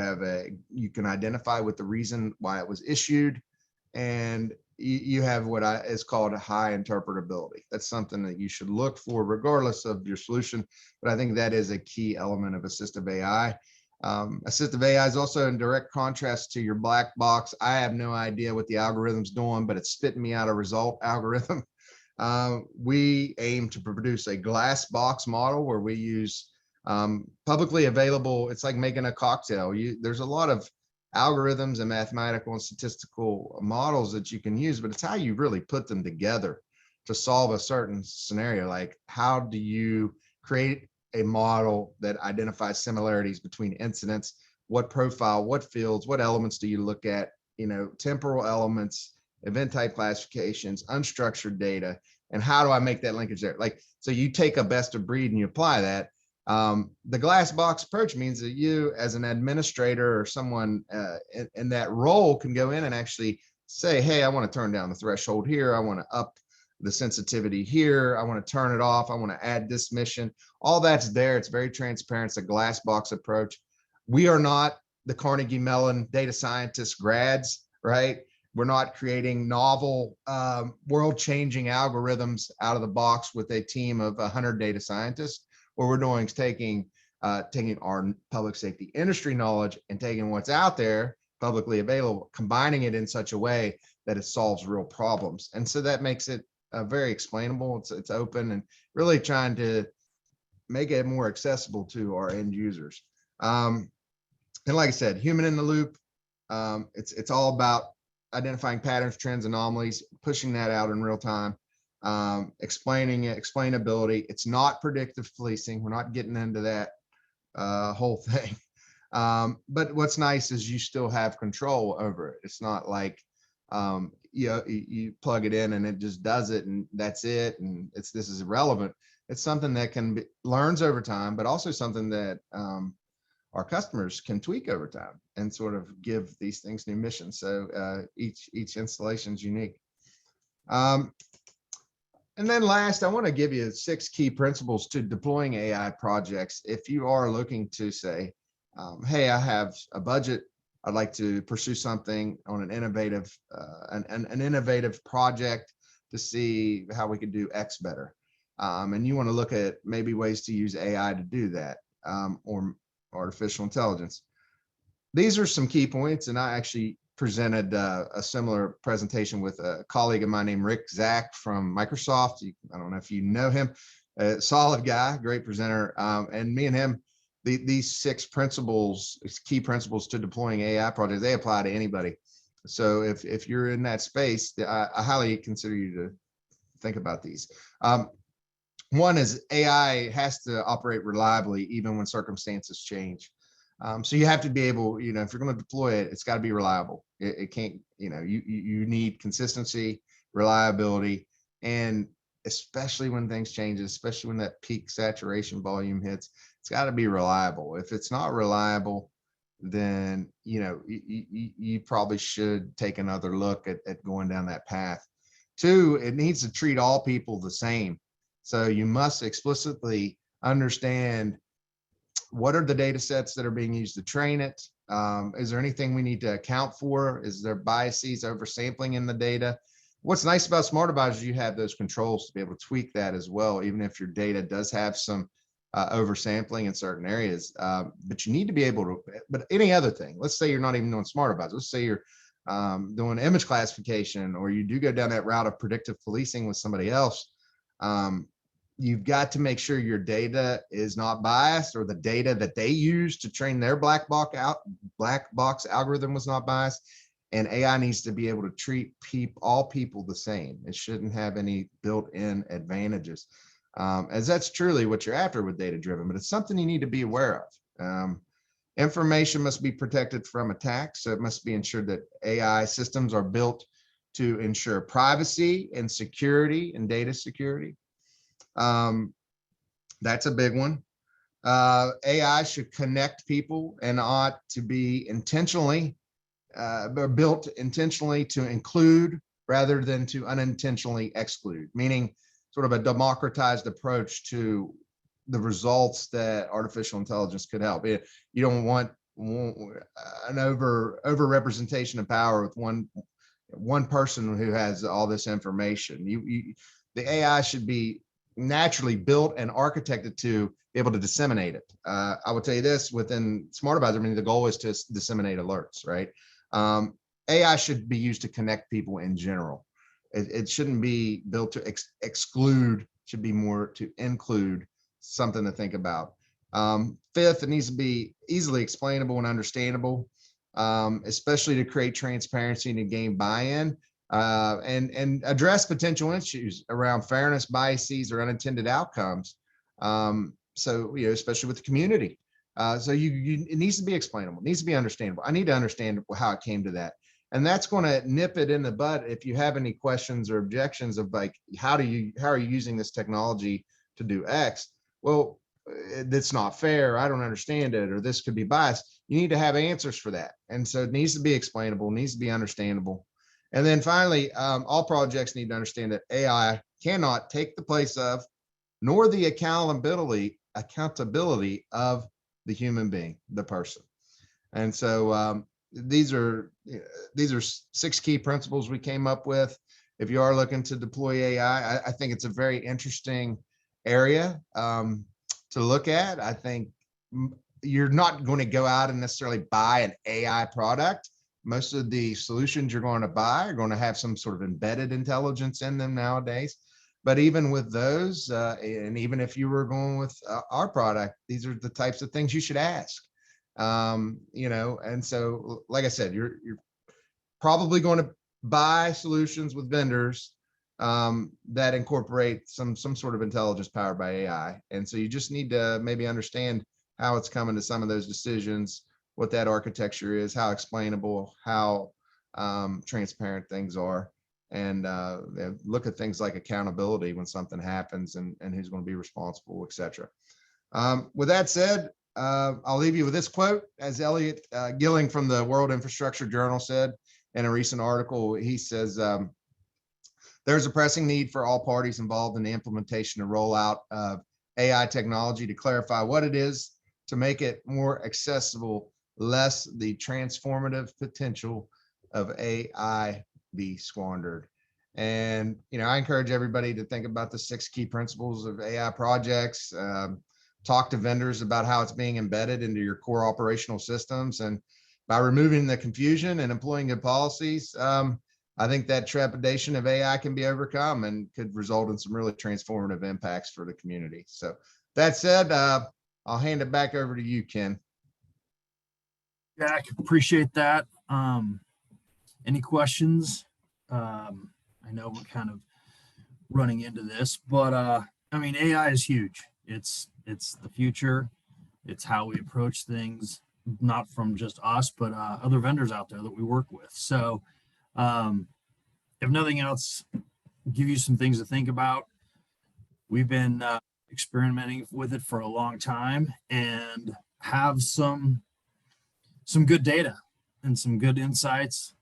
S14: can identify with the reason why it was issued, and you have what is called a high interpretability. That's something that you should look for regardless of your solution, but I think that is a key element of assistive AI. Assistive AI is also in direct contrast to your black box. I have no idea what the algorithm's doing, but it's spitting me out a result algorithm. We aim to produce a glass box model where we use publicly available. It's like making a cocktail. There's a lot of algorithms and mathematical and statistical models that you can use, but it's how you really put them together to solve a certain scenario. Like, how do you create a model that identifies similarities between incidents? What profile, what fields, what elements do you look at? Temporal elements, event type classifications, unstructured data, and how do I make that linkage there? So you take a best of breed and you apply that. The glass box approach means that you, as an administrator or someone in that role, can go in and actually say, hey, I want to turn down the threshold here. I want to up the sensitivity here. I want to turn it off. I want to add this mission. All that's there. It's very transparent. It's a glass box approach. We are not the Carnegie Mellon data scientist grads, right? We're not creating novel, world-changing algorithms out of the box with a team of 100 data scientists. What we're doing is taking our public safety industry knowledge and taking what's out there publicly available, combining it in such a way that it solves real problems. And so that makes it very explainable. It's open and really trying to make it more accessible to our end users. And like I said, human in the loop. It's all about identifying patterns, trends, anomalies, pushing that out in real time. Explaining it, explainability. It's not predictive policing. We're not getting into that whole thing. But what's nice is you still have control over it. It's not like, you plug it in and it just does it and that's it. And this is irrelevant. It's something that learns over time, but also something that our customers can tweak over time and sort of give these things new missions. So each installation is unique. And then last, I want to give you 6 key principles to deploying AI projects. If you are looking to say, hey, I have a budget, I'd like to pursue something on an innovative project to see how we could do X better. And you want to look at maybe ways to use AI to do that, or artificial intelligence. These are some key points, and I actually presented a similar presentation with a colleague of mine named Rick Zach from Microsoft. I don't know if you know him, solid guy, great presenter. And me and him, these 6 principles, key principles to deploying AI projects, they apply to anybody. So if you're in that space, I highly consider you to think about these. One is AI has to operate reliably even when circumstances change. So you have to be able, if you're going to deploy it, it's got to be reliable. It can't, you need consistency, reliability, and especially when things change, especially when that peak saturation volume hits, it's got to be reliable. If it's not reliable, then, you probably should take another look at going down that path. 2, it needs to treat all people the same. So you must explicitly understand what are the data sets that are being used to train it. Is there anything we need to account for? Is there biases, oversampling in the data? What's nice about Smart Advisor, you have those controls to be able to tweak that as well, even if your data does have some oversampling in certain areas. But you need to be able to, but any other thing, let's say you're not even doing Smart Advisor. Let's say you're doing image classification, or you do go down that route of predictive policing with somebody else. You've got to make sure your data is not biased, or the data that they use to train their black box algorithm was not biased. And AI needs to be able to treat all people the same. It shouldn't have any built-in advantages, as that's truly what you're after with data-driven, but it's something you need to be aware of. Information must be protected from attacks, so it must be ensured that AI systems are built to ensure privacy and security and data security. That's a big one. AI should connect people and ought to be intentionally built intentionally to include rather than to unintentionally exclude, meaning sort of a democratized approach to the results that artificial intelligence could help. You don't want an over representation of power with one person who has all this information. The AI should be naturally built and architected to be able to disseminate it. I would tell you this, within Smart Advisor, the goal is to disseminate alerts, right? AI should be used to connect people in general. It shouldn't be built to exclude, should be more to include, something to think about. 5th, it needs to be easily explainable and understandable, especially to create transparency and to gain buy-in. And address potential issues around fairness, biases, or unintended outcomes. So, especially with the community. So it needs to be explainable, it needs to be understandable. I need to understand how it came to that. And that's going to nip it in the bud if you have any questions or objections of like, how are you using this technology to do X? Well, that's not fair, I don't understand it, or this could be biased. You need to have answers for that. And so it needs to be explainable, needs to be understandable. And then finally, all projects need to understand that AI cannot take the place of, nor the accountability of the human being, the person. And so these are 6 key principles we came up with. If you are looking to deploy AI, I think it's a very interesting area to look at. I think you're not going to go out and necessarily buy an AI product. Most of the solutions you're going to buy are going to have some sort of embedded intelligence in them nowadays. But even with those, and even if you were going with our product, these are the types of things you should ask. And so, like I said, you're probably going to buy solutions with vendors that incorporate some sort of intelligence powered by AI. And so you just need to maybe understand how it's coming to some of those decisions, what that architecture is, how explainable, how transparent things are, and look at things like accountability when something happens and who's going to be responsible, etc. With that said, I'll leave you with this quote. As Elliot Gilling from the World Infrastructure Journal said in a recent article, he says, there's a pressing need for all parties involved in the implementation and rollout of AI technology to clarify what it is, to make it more accessible, lest the transformative potential of AI be squandered. And, I encourage everybody to think about the 6 key principles of AI projects, talk to vendors about how it's being embedded into your core operational systems. And by removing the confusion and employing good policies, I think that trepidation of AI can be overcome and could result in some really transformative impacts for the community. So that said, I'll hand it back over to you, Ken.
S13: Jack, appreciate that. Any questions? I know we're kind of running into this, but I mean, AI is huge. It's the future. It's how we approach things, not from just us, but other vendors out there that we work with. So if nothing else, give you some things to think about. We've been experimenting with it for a long time and have some good data and some good insights.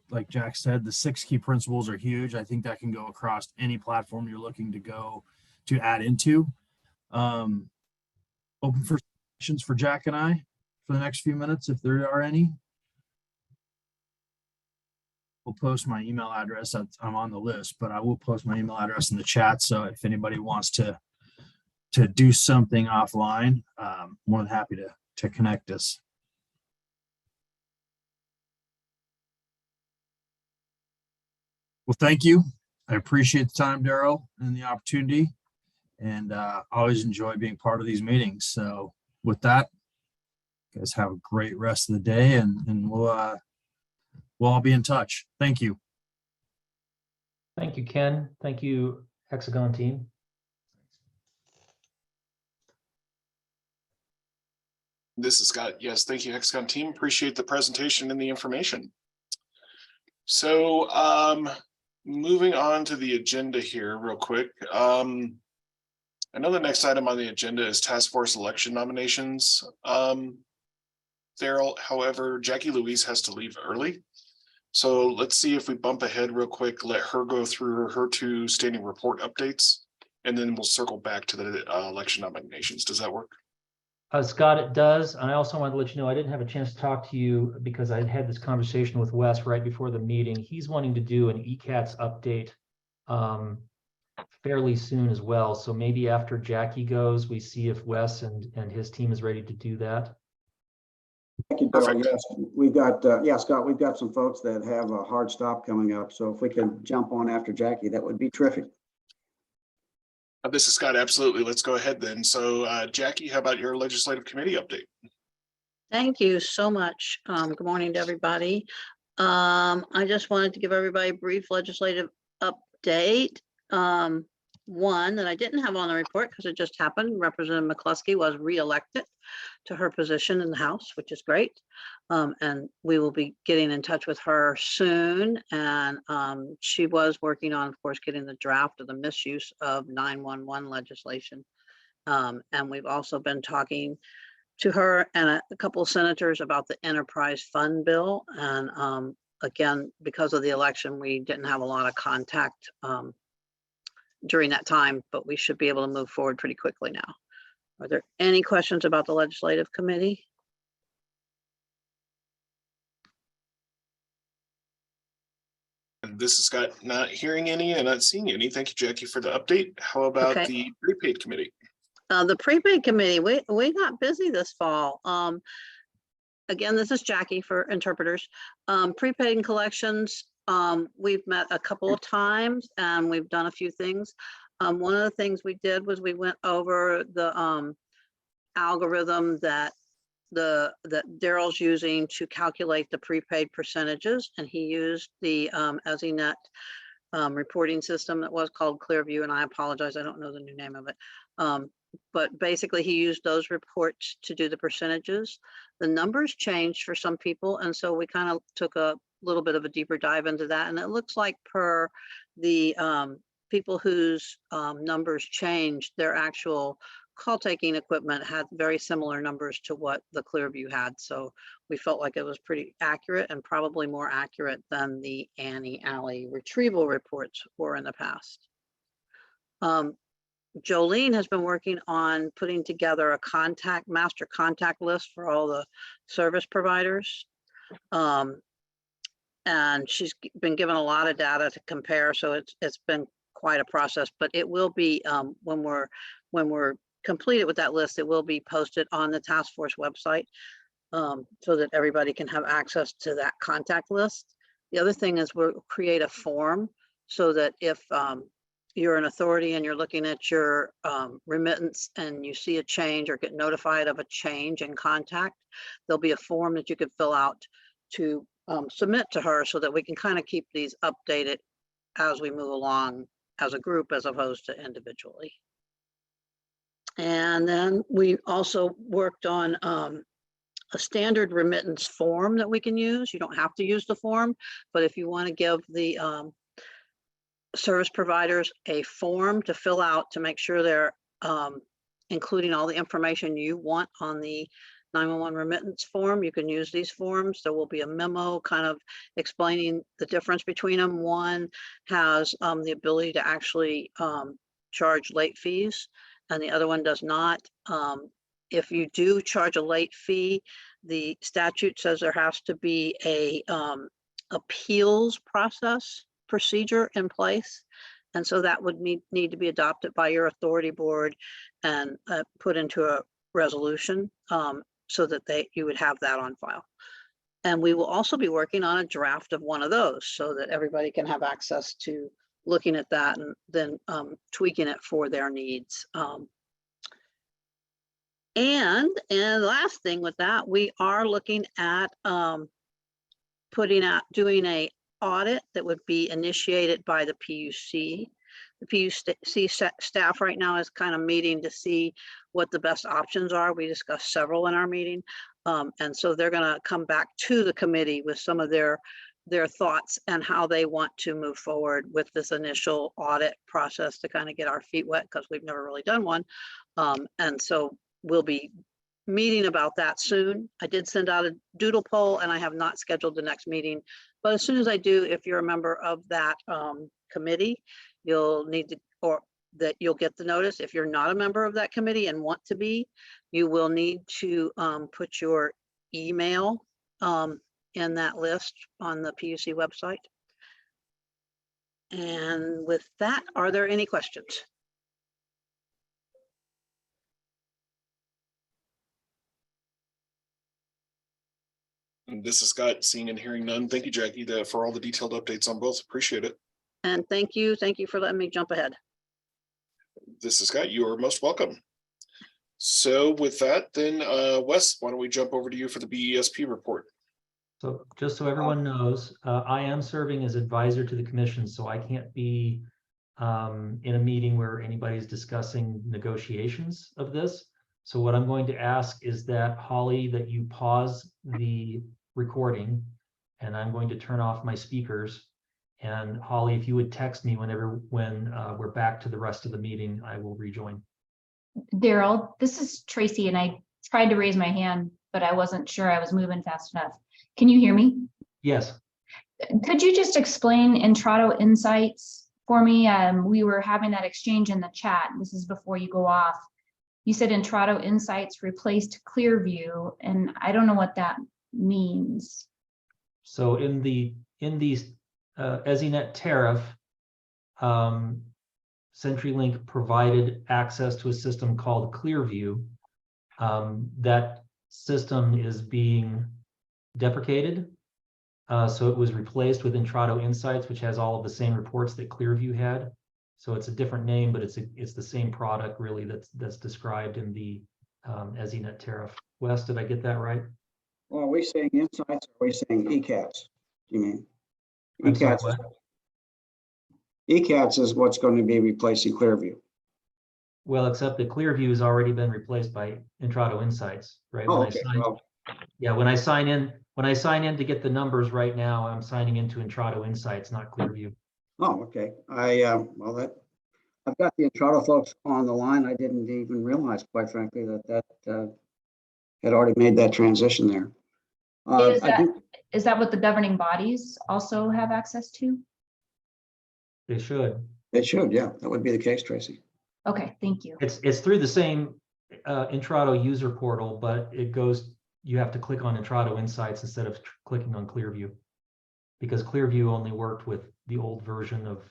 S13: Like Jack said, the 6 key principles are huge. I think that can go across any platform you're looking to add into. Open for questions for Jack and I for the next few minutes, if there are any. We'll post my email address. I'm on the list, but I will post my email address in the chat. So if anybody wants to do something offline, more than happy to connect us. Well, thank you. I appreciate the time, Daryl, and the opportunity, and always enjoy being part of these meetings. So with that, you guys have a great rest of the day, and we'll all be in touch. Thank you.
S2: Thank you, Ken. Thank you, Hexagon team.
S1: This is Scott. Yes, thank you, Hexagon team. Appreciate the presentation and the information. So moving on to the agenda here real quick. I know the next item on the agenda is task force election nominations. Daryl, however, Jackie Louise has to leave early. So let's see if we bump ahead real quick, let her go through her 2 standing report updates, and then we'll circle back to the election nominations. Does that work?
S2: Scott, it does. And I also wanted to let you know, I didn't have a chance to talk to you because I had this conversation with Wes right before the meeting. He's wanting to do an ECATS update fairly soon as well. So maybe after Jackie goes, we see if Wes and his team is ready to do that.
S16: Thank you, Daryl. Yes, we've got, Scott, we've got some folks that have a hard stop coming up. So if we can jump on after Jackie, that would be terrific.
S1: This is Scott. Absolutely. Let's go ahead then. So Jackie, how about your legislative committee update?
S17: Thank you so much. Good morning to everybody. I just wanted to give everybody a brief legislative update. One that I didn't have on the report because it just happened. Representative McCluskey was reelected to her position in the House, which is great. And we will be getting in touch with her soon. And she was working on, of course, getting the draft of the misuse of 911 legislation. And we've also been talking to her and a couple of senators about the enterprise fund bill. And again, because of the election, we didn't have a lot of contact during that time, but we should be able to move forward pretty quickly now. Are there any questions about the legislative committee?
S1: And this is Scott. Not hearing any and not seeing any. Thank you, Jackie, for the update. How about the prepaid committee?
S17: The prepaid committee, we got busy this fall. Again, this is Jackie for interpreters. Prepaid and collections, we've met a couple of times and we've done a few things. One of the things we did was we went over the algorithm that Daryl's using to calculate the prepaid percentages, and he used the EZNet reporting system that was called Clearview, and I apologize, I don't know the new name of it. but basically he used those reports to do the percentages. The numbers changed for some people, and so we kind of took a little bit of a deeper dive into that. And it looks like per the people whose numbers changed, their actual call taking equipment had very similar numbers to what the Clearview had. So we felt like it was pretty accurate and probably more accurate than the Annie Alley retrieval reports were in the past. Jolene has been working on putting together a master contact list for all the service providers. And she's been given a lot of data to compare. So it's been quite a process, but it will be when we're completed with that list, it will be posted on the task force website so that everybody can have access to that contact list. The other thing is we'll create a form so that if you're an authority and you're looking at your remittance and you see a change or get notified of a change in contact, there'll be a form that you can fill out to submit to her so that we can kind of keep these updated as we move along as a group as opposed to individually. And then we also worked on a standard remittance form that we can use. You don't have to use the form, but if you want to give the service providers a form to fill out to make sure they're including all the information you want on the 911 remittance form, you can use these forms. There will be a memo kind of explaining the difference between them. One has the ability to actually charge late fees, and the other one does not. If you do charge a late fee, the statute says there has to be a appeals procedure in place. And so that would need to be adopted by your authority board and put into a resolution so that you would have that on file. And we will also be working on a draft of one of those so that everybody can have access to looking at that and then tweaking it for their needs. And the last thing with that, we are looking at doing a audit that would be initiated by the PUC. The PUC staff right now is kind of meeting to see what the best options are. We discussed several in our meeting. And so they're going to come back to the committee with some of their thoughts and how they want to move forward with this initial audit process to kind of get our feet wet because we've never really done one. And so we'll be meeting about that soon. I did send out a doodle poll and I have not scheduled the next meeting, but as soon as I do, if you're a member of that committee, you'll need to, or that you'll get the notice. If you're not a member of that committee and want to be, you will need to put your email in that list on the PUC website. And with that, are there any questions?
S1: And this is Scott, seeing and hearing none. Thank you, Jackie, for all the detailed updates on both. Appreciate it.
S17: And thank you for letting me jump ahead.
S1: This is Scott. You are most welcome. So with that, then Wes, why don't we jump over to you for the BESP report?
S2: So just so everyone knows, I am serving as advisor to the commission, so I can't be in a meeting where anybody's discussing negotiations of this. So what I'm going to ask is that, Holly, that you pause the recording, and I'm going to turn off my speakers. And Holly, if you would text me when we're back to the rest of the meeting, I will rejoin.
S18: Daryl, this is Tracy, and I tried to raise my hand, but I wasn't sure I was moving fast enough. Can you hear me?
S2: Yes.
S18: Could you just explain Intrado Insights for me? We were having that exchange in the chat. This is before you go off. You said Intrado Insights replaced Clearview, and I don't know what that means.
S2: So in the EZNet tariff, CenturyLink provided access to a system called Clearview. That system is being deprecated. So it was replaced with Intrado Insights, which has all of the same reports that Clearview had. So it's a different name, but it's the same product really that's described in the EZNet tariff. Wes, did I get that right?
S16: Well, are we saying Insights or are we saying ECATS? You mean?
S2: I'm sorry,
S16: ECATS is what's going to be replacing Clearview.
S2: Well, except that Clearview has already been replaced by Intrado Insights, right?
S16: Oh,
S2: When I
S16: okay,
S2: sign-
S16: well,
S2: Yeah, when I sign in to get the numbers right now, I'm signing into Intrado Insights, not Clearview.
S16: oh, okay. Well, I've got the Entrado folks on the line. I didn't even realize, quite frankly, that had already made that transition there.
S18: Is that what the governing bodies also have access to?
S2: They should.
S16: It should, yeah, that would be the case, Tracy.
S18: Okay, thank you.
S2: It's through the same Intrado user portal, but you have to click on Intrado Insights instead of clicking on Clearview. Because Clearview only worked with the old version of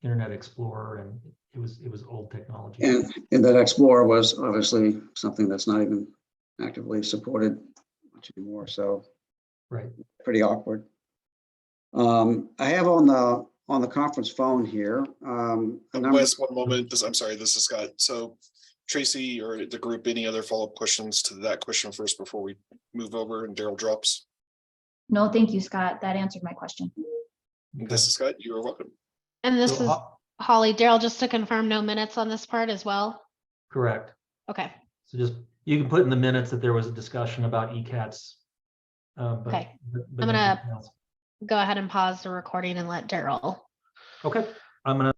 S2: Internet Explorer, and it was old technology.
S16: And that Explorer was obviously something that's not even actively supported much anymore, so.
S2: Right.
S16: Pretty awkward. I have on the conference phone here.
S1: Wes, one moment. I'm sorry, this is Scott. So Tracy or the group, any other follow-up questions to that question first before we move over and Daryl drops?
S18: No, thank you, Scott. That answered my question.
S1: This is Scott. You are welcome.
S3: And this
S2: So,
S3: is Holly. Daryl, just to confirm, no minutes on this part as well?
S2: Correct.
S3: Okay.
S2: So just, you can put in the minutes that there was a discussion about ECATs.
S3: Okay.
S2: But
S3: I'm
S2: no
S3: gonna
S2: details.
S3: go ahead and pause the recording and let Daryl.
S2: Okay, I'm gonna.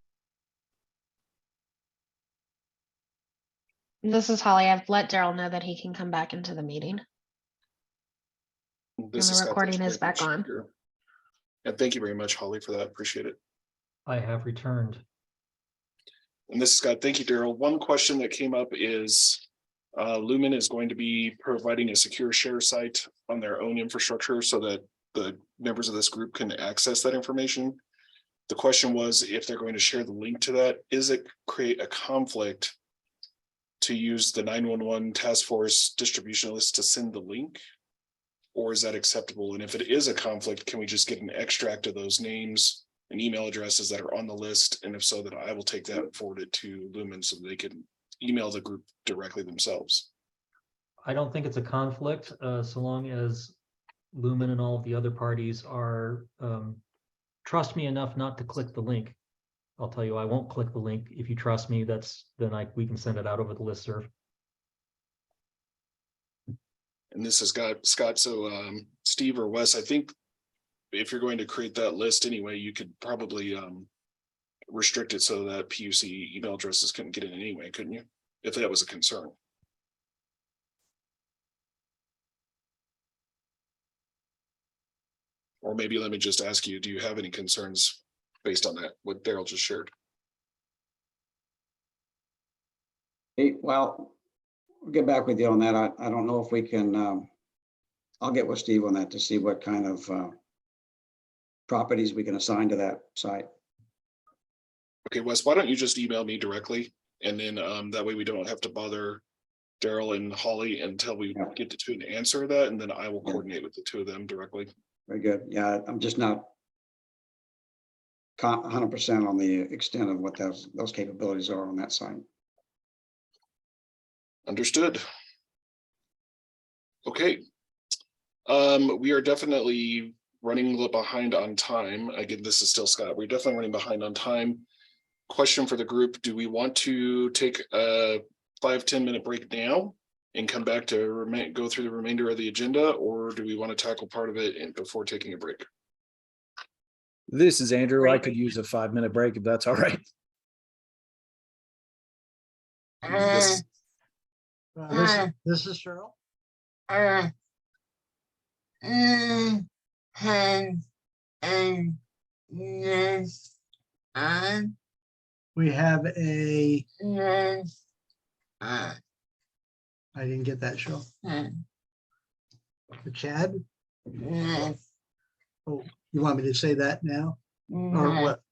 S3: This is Holly. I've let Daryl know that he can come back into the meeting. And
S1: This
S3: the
S1: is Scott.
S3: recording
S1: Thank you
S3: is
S1: very
S3: back
S1: much.
S3: on.
S1: And thank you very much, Holly, for that. Appreciate it.
S2: I have returned.
S1: And this is Scott. Thank you, Daryl. One question that came up is Lumen is going to be providing a secure share site on their own infrastructure so that the members of this group can access that information. The question was if they're going to share the link to that, is it create a conflict to use the 911 task force distribution list to send the link? Or is that acceptable? And if it is a conflict, can we just get an extract of those names and email addresses that are on the list? And if so, then I will take that and forward it to Lumen so they can email the group directly themselves.
S2: I don't think it's a conflict, so long as Lumen and all of the other parties are trust me enough not to click the link. I'll tell you, I won't click the link. If you trust me, then we can send it out over the listserv.
S1: And this has got Scott. So Steve or Wes, I think if you're going to create that list anyway, you could probably restrict it so that PUC email addresses couldn't get in anyway, couldn't you? If that was a concern. Or maybe let me just ask you, do you have any concerns based on that, what Daryl just shared?
S16: Hey, well, we'll get back with you on that. I don't know if we can, I'll get with Steve on that to see what kind of properties we can assign to that site.
S1: Okay, Wes, why don't you just email me directly? And then that way we don't have to bother Daryl and Holly until we get to an answer to that. And then I will coordinate with the two of them directly.
S16: Very good. Yeah, I'm just not 100% on the extent of what those capabilities are on that site.
S1: Understood. Okay. We are definitely running a little behind on time. Again, this is still Scott. We're definitely running behind on time. Question for the group. Do we want to take a 5-10 minute break now and come back to go through the remainder of the agenda, or do we want to tackle part of it before taking a break?
S11: This is Andrew. I could use a 5-minute break if that's all right.
S19: This is Cheryl. We have a. I didn't get that, Cheryl. The Chad. Oh, you want me to say that now? Or what?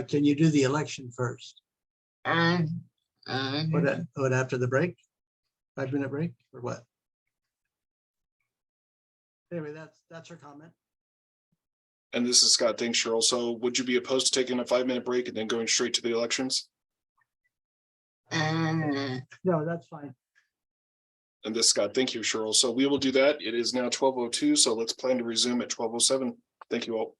S19: Can you do the election first? What after the break? 5-minute break or what? Anyway, that's her comment.
S1: And this is Scott. Thanks, Cheryl. So would you be opposed to taking a 5-minute break and then going straight to the elections?
S19: No, that's fine.
S1: And this, Scott, thank you, Cheryl. So we will do that. It is now 12:02, so let's plan to resume at 12:07. Thank you all.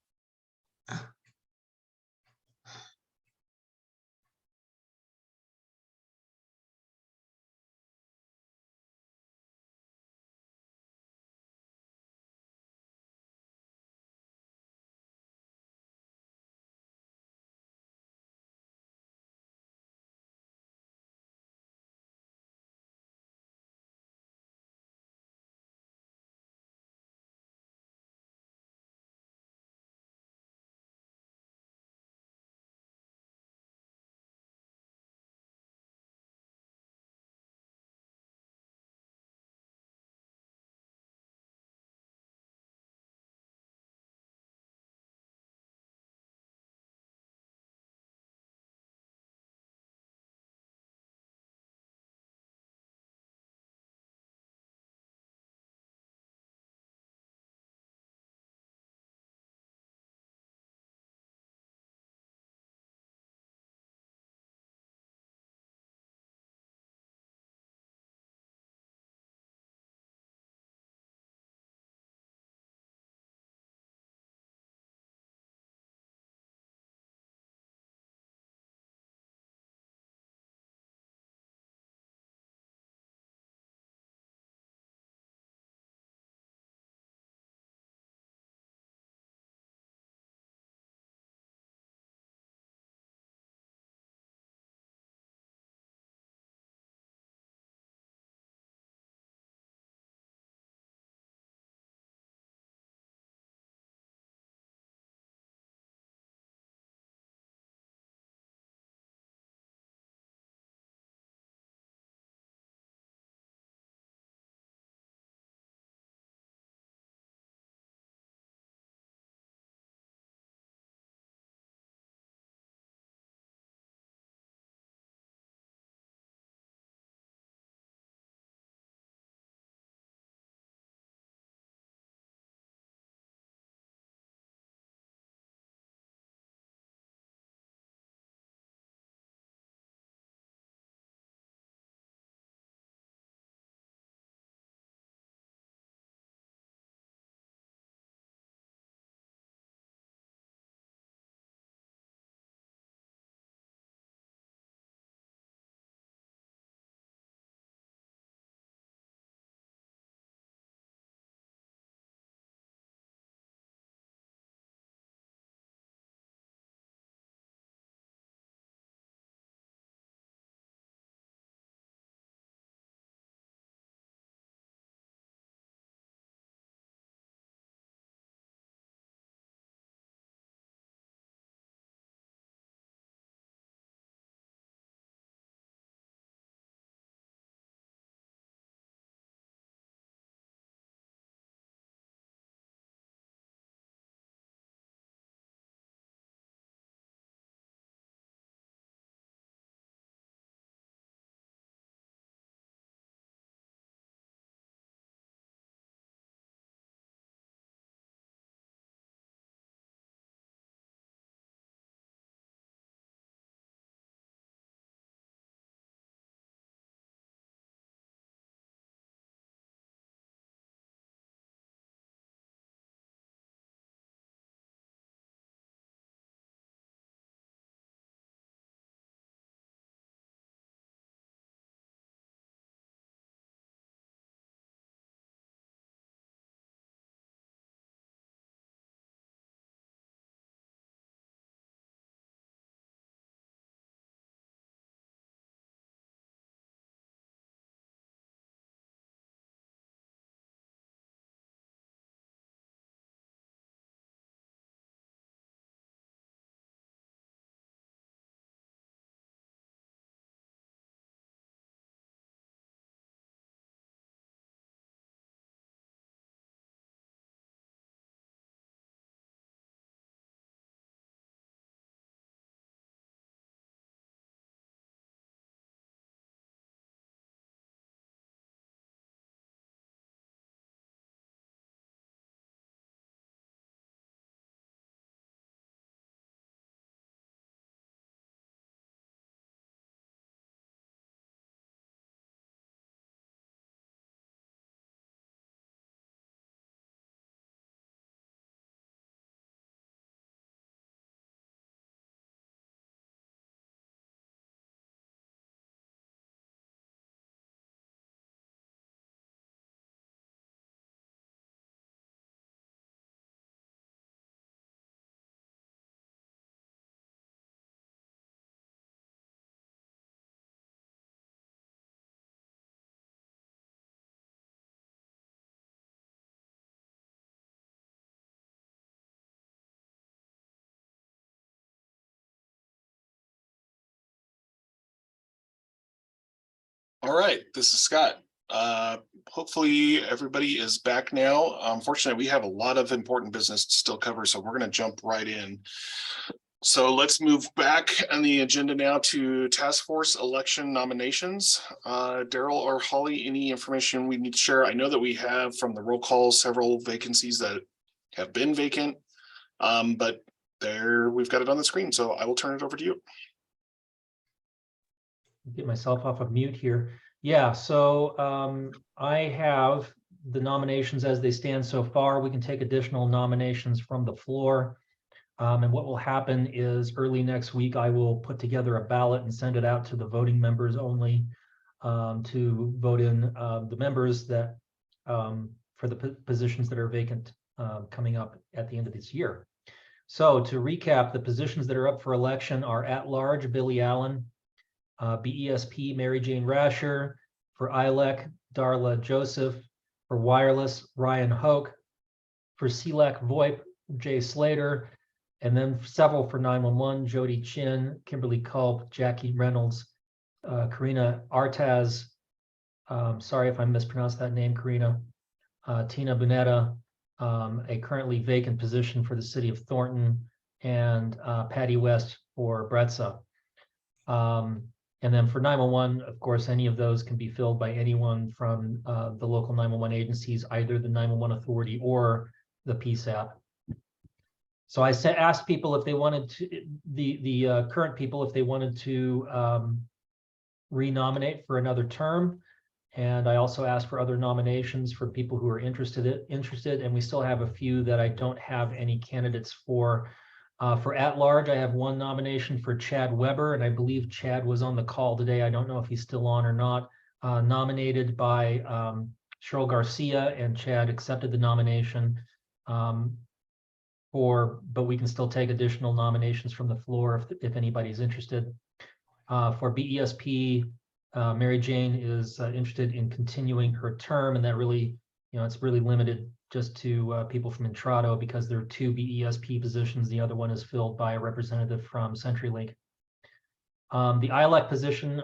S1: All right, this is Scott. Hopefully everybody is back now. Unfortunately, we have a lot of important business to still cover, so we're going to jump right in. So let's move back on the agenda now to task force election nominations. Daryl or Holly, any information we need to share? I know that we have from the roll call several vacancies that have been vacant, but there we've got it on the screen. So I will turn it over to you.
S2: Get myself off of mute here. Yeah, so I have the nominations as they stand so far. We can take additional nominations from the floor. And what will happen is early next week, I will put together a ballot and send it out to the voting members only to vote in the members that for the positions that are vacant coming up at the end of this year. So to recap, the positions that are up for election are at large, Billy Allen, BESP, Mary Jane Rasher, for ILEC, Darla Joseph, for wireless, Ryan Hoke, for CLEC VoIP, Jay Slater, and then several for 911, Jody Chin, Kimberly Culp, Jackie Reynolds, Karina Artaz, sorry if I mispronounced that name, Karina, Tina Bunetta, a currently vacant position for the city of Thornton, and Patty West for Bretza. And then for 911, of course, any of those can be filled by anyone from the local 911 agencies, either the 911 authority or the PSAP. So I asked people if they wanted to, the current people, if they wanted to renominate for another term. And I also asked for other nominations for people who are interested, and we still have a few that I don't have any candidates for. For at-large, I have one nomination for Chad Weber, and I believe Chad was on the call today. I don't know if he's still on or not. Nominated by Cheryl Garcia, and Chad accepted the nomination. But we can still take additional nominations from the floor if anybody's interested. For BESP, Mary Jane is interested in continuing her term, and that really, it's really limited just to people from Entrado because there are 2 BESP positions. The other one is filled by a representative from CenturyLink. The ILEC position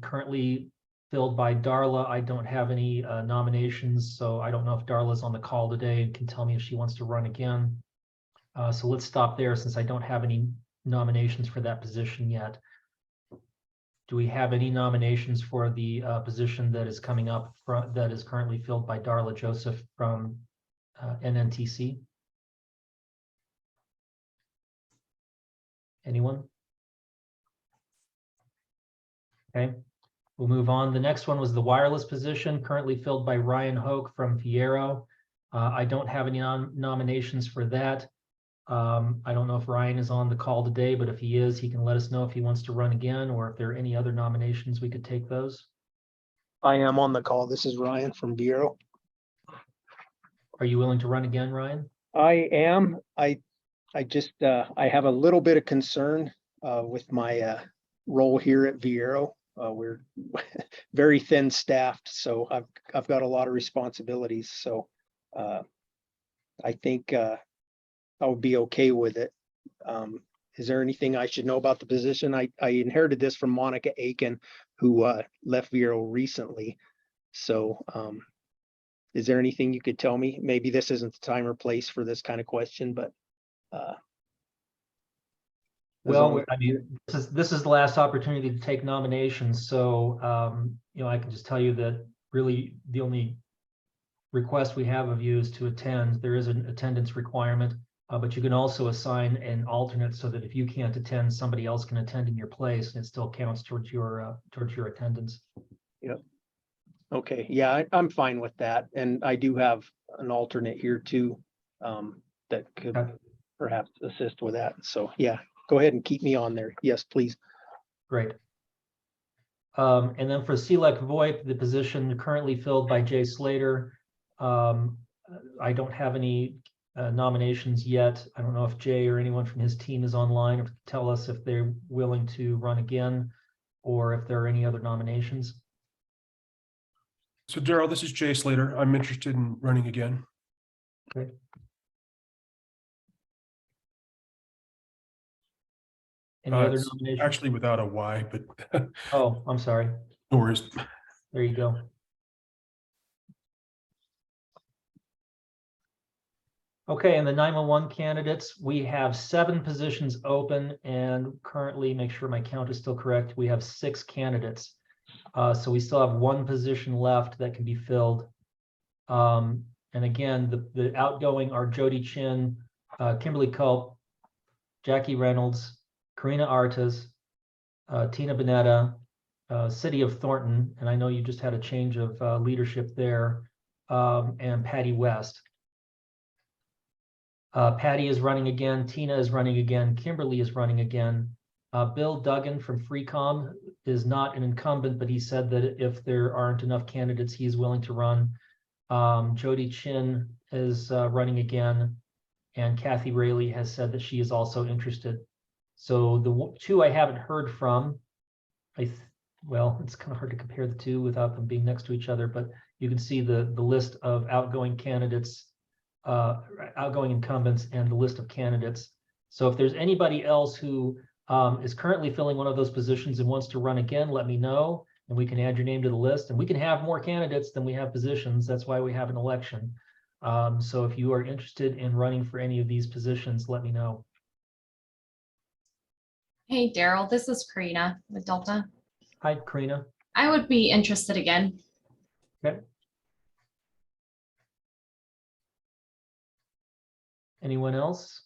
S2: currently filled by Darla. I don't have any nominations, so I don't know if Darla's on the call today and can tell me if she wants to run again. So let's stop there since I don't have any nominations for that position yet. Do we have any nominations for the position that is coming up that is currently filled by Darla Joseph from NNTC? Anyone? Okay, we'll move on. The next one was the wireless position currently filled by Ryan Hoke from Fiero. I don't have any nominations for that. I don't know if Ryan is on the call today, but if he is, he can let us know if he wants to run again, or if there are any other nominations, we could take those.
S8: I am on the call. This is Ryan from Bureau.
S2: Are you willing to run again, Ryan?
S8: I am. I just I have a little bit of concern with my role here at Viero. We're very thin staffed, so I've got a lot of responsibilities. So I think I would be okay with it. Is there anything I should know about the position? I inherited this from Monica Aiken, who left Vero recently. So is there anything you could tell me? Maybe this isn't the time or place for this kind of question, but
S2: well, I mean, this is the last opportunity to take nominations. So I can just tell you that really the only request we have of you is to attend. There is an attendance requirement. But you can also assign an alternate so that if you can't attend, somebody else can attend in your place, and it still counts towards your attendance.
S8: Yep. Okay. Yeah, I'm fine with that, and I do have an alternate here too that could perhaps assist with that. So yeah, go ahead and keep me on there. Yes, please.
S2: Great. And then for CLEC VoIP, the position currently filled by Jay Slater. I don't have any nominations yet. I don't know if Jay or anyone from his team is online, or tell us if they're willing to run again, or if there are any other nominations.
S20: So Daryl, this is Jay Slater. I'm interested in running again.
S2: Okay. Any other nominations?
S20: Actually without a Y, but
S2: oh, I'm sorry.
S20: No worries.
S2: There you go. Okay, and the 911 candidates, we have 7 positions open, and currently, make sure my count is still correct, we have 6 candidates. So we still have 1 position left that can be filled. And again, the outgoing are Jody Chin, Kimberly Culp, Jackie Reynolds, Karina Artas, Tina Bonetta, City of Thornton, and I know you just had a change of leadership there, and Patty West. Patty is running again, Tina is running again, Kimberly is running again. Bill Duggan from Freecom is not an incumbent, but he said that if there aren't enough candidates, he's willing to run. Jody Chin is running again, and Kathy Rayleigh has said that she is also interested. So the 2 I haven't heard from, well, it's kind of hard to compare the 2 without them being next to each other, but you can see the list of outgoing candidates, outgoing incumbents, and the list of candidates. So if there's anybody else who is currently filling one of those positions and wants to run again, let me know, and we can add your name to the list. And we can have more candidates than we have positions. That's why we have an election. So if you are interested in running for any of these positions, let me know.
S21: Hey, Daryl, this is Karina with Delta.
S2: Hi, Karina.
S21: I would be interested again.
S2: Okay. Anyone else?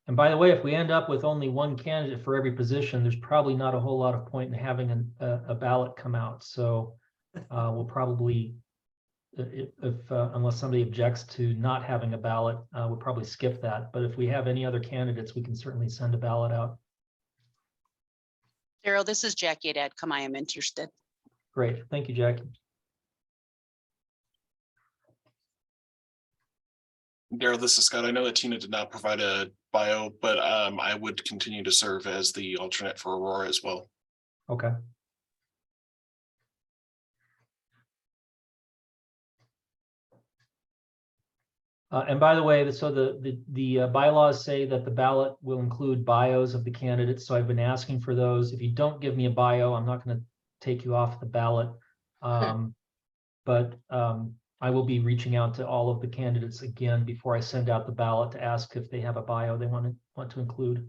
S2: And by the way, if we end up with only 1 candidate for every position, there's probably not a whole lot of point in having a ballot come out. So we'll probably, unless somebody objects to not having a ballot, we'll probably skip that. But if we have any other candidates, we can certainly send a ballot out.
S10: Daryl, this is Jackie at AdCom. I am interested.
S2: Great. Thank you, Jackie.
S1: Daryl, this is Scott. I know that Tina did not provide a bio, but I would continue to serve as the alternate for Aurora as well.
S2: Okay. And by the way, so the bylaws say that the ballot will include bios of the candidates. So I've been asking for those. If you don't give me a bio, I'm not going to take you off the ballot. But I will be reaching out to all of the candidates again before I send out the ballot to ask if they have a bio they want to include.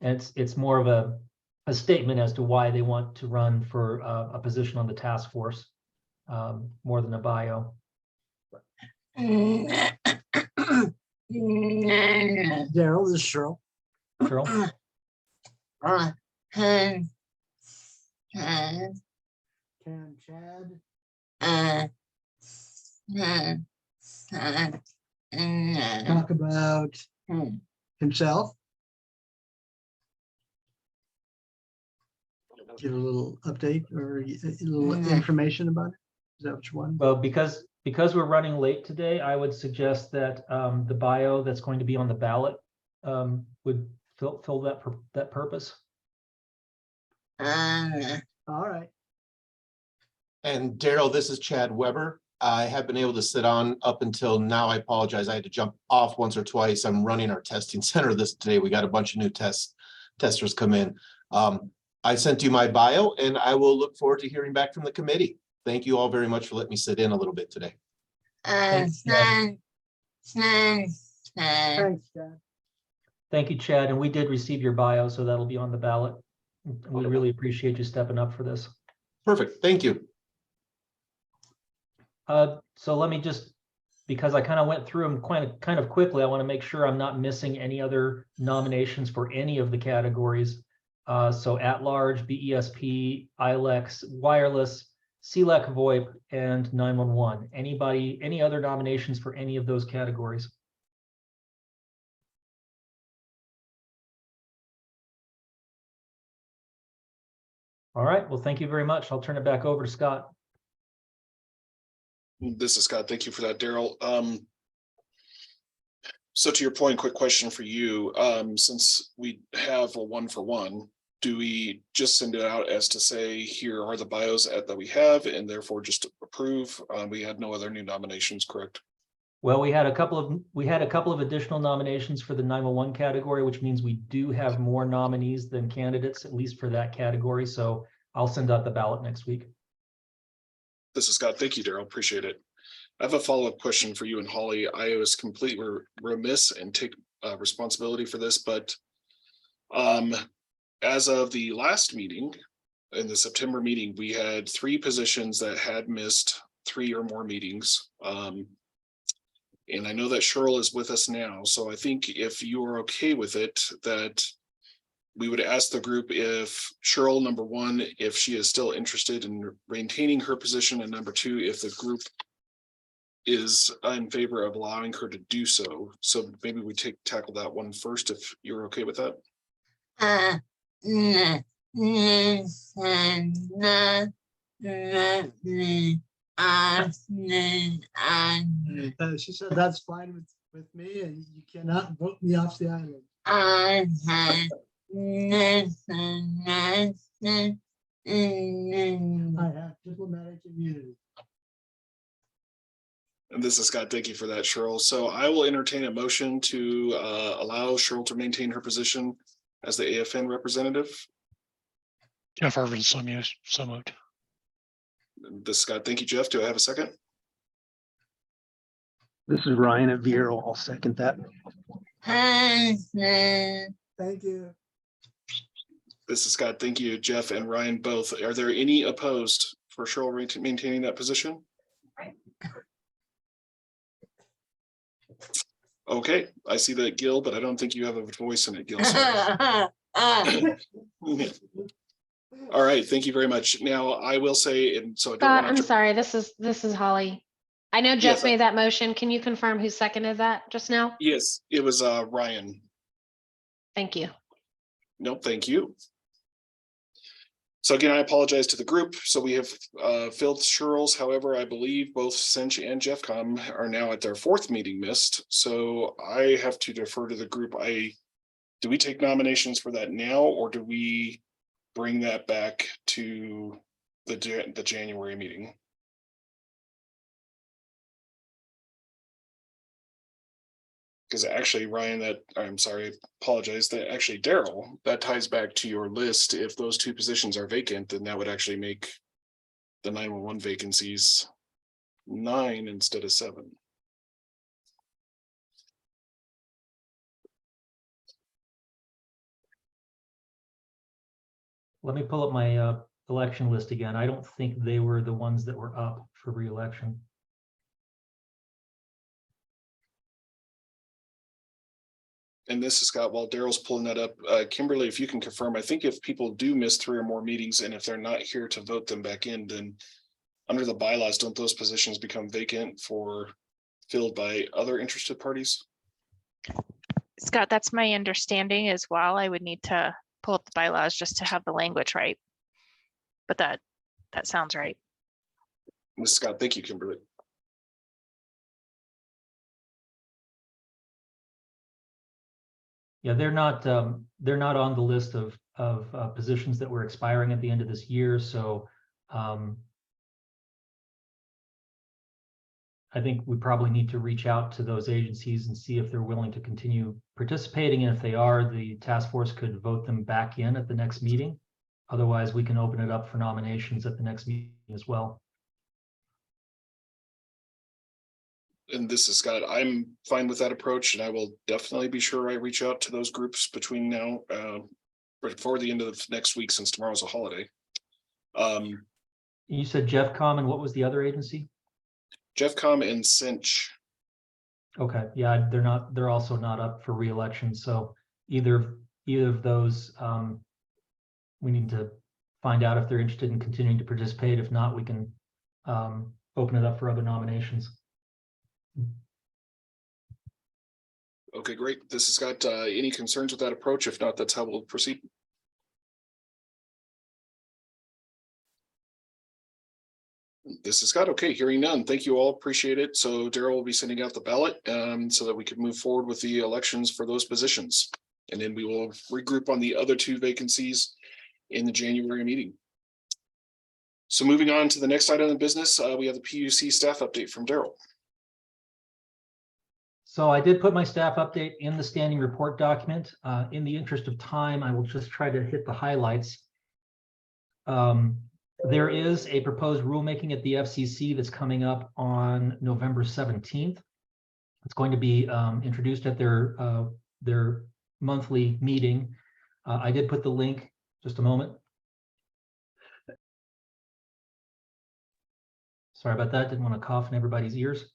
S2: And it's more of a statement as to why they want to run for a position on the task force, more than a bio.
S19: Daryl, this is Cheryl.
S2: Cheryl?
S19: Can Chad talk about himself? Give a little update or a little information about it? Is that what you want?
S2: Well, because we're running late today, I would suggest that the bio that's going to be on the ballot would fill that purpose.
S19: All right.
S22: And Daryl, this is Chad Weber. I have been able to sit on up until now. I apologize. I had to jump off once or twice. I'm running our testing center today. We got a bunch of new testers come in. I sent you my bio and I will look forward to hearing back from the committee. Thank you all very much for letting me sit in a little bit today.
S2: Thanks, Chad.
S19: Thanks, Chad.
S2: Thank you, Chad. And we did receive your bio, so that'll be on the ballot. We really appreciate you stepping up for this.
S22: Perfect. Thank you.
S2: So let me just, because I kind of went through them kind of quickly, I want to make sure I'm not missing any other nominations for any of the categories. So at large, BESP, ILEX, wireless, CLEC, VoIP, and 911. Any other nominations for any of those categories? All right, well, thank you very much. I'll turn it back over to Scott.
S1: This is Scott. Thank you for that, Daryl. So to your point, quick question for you. Since we have a 1-for-1, do we just send it out as to say, here are the bios that we have, and therefore just approve? We had no other new nominations, correct?
S2: Well, we had a couple of additional nominations for the 911 category, which means we do have more nominees than candidates, at least for that category. So I'll send out the ballot next week.
S1: This is Scott. Thank you, Daryl. Appreciate it. I have a follow-up question for you and Holly. I was completely remiss and take responsibility for this, but as of the last meeting, in the September meeting, we had 3 positions that had missed 3 or more meetings. And I know that Cheryl is with us now, so I think if you are okay with it, that we would ask the group if Cheryl, number 1, if she is still interested in maintaining her position, and number 2, if the group is in favor of allowing her to do so. So maybe we tackle that one first, if you're okay with that.
S19: She said that's fine with me, and you cannot vote me off the island. I have diplomatic immunity.
S1: And this is Scott. Thank you for that, Cheryl. So I will entertain a motion to allow Cheryl to maintain her position as the AFN representative.
S5: Jeff Irvin, so moved.
S1: This is Scott. Thank you, Jeff. Do I have a second?
S8: This is Ryan at Vero. I'll second that.
S19: Thank you.
S1: This is Scott. Thank you, Jeff and Ryan both. Are there any opposed for Cheryl maintaining that position? Okay, I see that, Gil, but I don't think you have a voice in it, Gil. All right, thank you very much. Now, I will say, and so I don't
S3: Scott,
S1: want
S3: I'm
S1: to.
S3: sorry, this is Holly. I know Jeff
S1: Yes,
S3: made that motion. Can you confirm who seconded that just now?
S1: Yes, it was Ryan.
S3: Thank you.
S1: Nope, thank you. So again, I apologize to the group. So we have filled Cheryl's. However, I believe both Cinch and Jeffcom are now at their 4th meeting missed. So I have to defer to the group. Do we take nominations for that now, or do we bring that back to the January meeting? Because actually, Ryan, apologize, that actually, Daryl, that ties back to your list. If those 2 positions are vacant, then that would actually make the 911 vacancies 9 instead of 7.
S2: Let me pull up my election list again. I don't think they were the ones that were up for re-election.
S1: And this is Scott, while Daryl's pulling that up, Kimberly, if you can confirm, I think if people do miss 3 or more meetings, and if they're not here to vote them back in, then under the bylaws, don't those positions become vacant for filled by other interested parties?
S9: Scott, that's my understanding as well. I would need to pull up the bylaws just to have the language right. But that sounds right.
S1: Ms. Scott, thank you, Kimberly.
S2: Yeah, they're not on the list of positions that were expiring at the end of this year. So I think we probably need to reach out to those agencies and see if they're willing to continue participating. And if they are, the task force could vote them back in at the next meeting. Otherwise, we can open it up for nominations at the next meeting as well.
S1: And this is Scott. I'm fine with that approach, and I will definitely be sure I reach out to those groups between now, before the end of next week, since tomorrow's a holiday.
S2: You said Jeffcom, and what was the other agency?
S1: Jeffcom and Cinch.
S2: Okay, yeah, they're also not up for re-election. So either of those, we need to find out if they're interested in continuing to participate. If not, we can open it up for other nominations.
S1: Okay, great. This has got any concerns with that approach? If not, that's how we'll proceed. This is Scott. Okay, hearing none. Thank you all. Appreciate it. So Daryl will be sending out the ballot so that we can move forward with the elections for those positions. And then we will regroup on the other 2 vacancies in the January meeting. So moving on to the next item of business, we have the PUC staff update from Daryl.
S2: So I did put my staff update in the standing report document. In the interest of time, I will just try to hit the highlights. There is a proposed rulemaking at the FCC that's coming up on November 17th. It's going to be introduced at their monthly meeting. I did put the link, just a moment. Sorry about that, didn't want to cough in everybody's ears.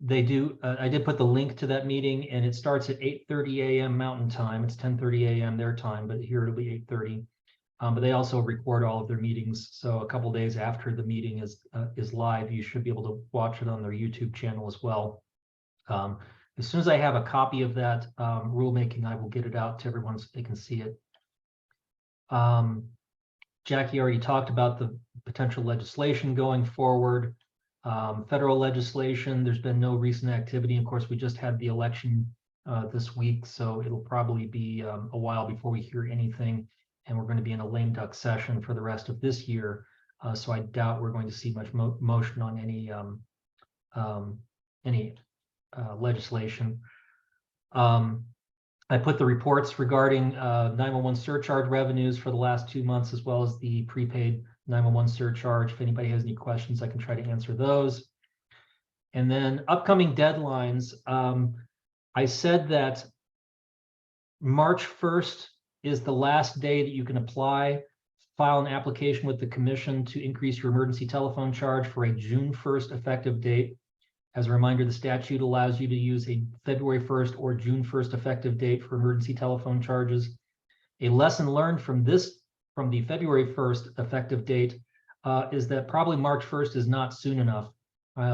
S2: I did put the link to that meeting, and it starts at 8:30 a.m. Mountain Time. It's 10:30 a.m. their time, but here it'll be 8:30. But they also record all of their meetings. So a couple days after the meeting is live, you should be able to watch it on their YouTube channel as well. As soon as I have a copy of that rulemaking, I will get it out to everyone so they can see it. Jackie already talked about the potential legislation going forward. Federal legislation, there's been no recent activity. Of course, we just had the election this week, so it'll probably be a while before we hear anything. And we're going to be in a lame duck session for the rest of this year. So I doubt we're going to see much motion on any legislation. I put the reports regarding 911 surcharge revenues for the last 2 months, as well as the prepaid 911 surcharge. If anybody has any questions, I can try to answer those. And then upcoming deadlines. I said that March 1st is the last day that you can file an application with the commission to increase your emergency telephone charge for a June 1st effective date. As a reminder, the statute allows you to use a February 1st or June 1st effective date for emergency telephone charges. A lesson learned from the February 1st effective date is that probably March 1st is not soon enough.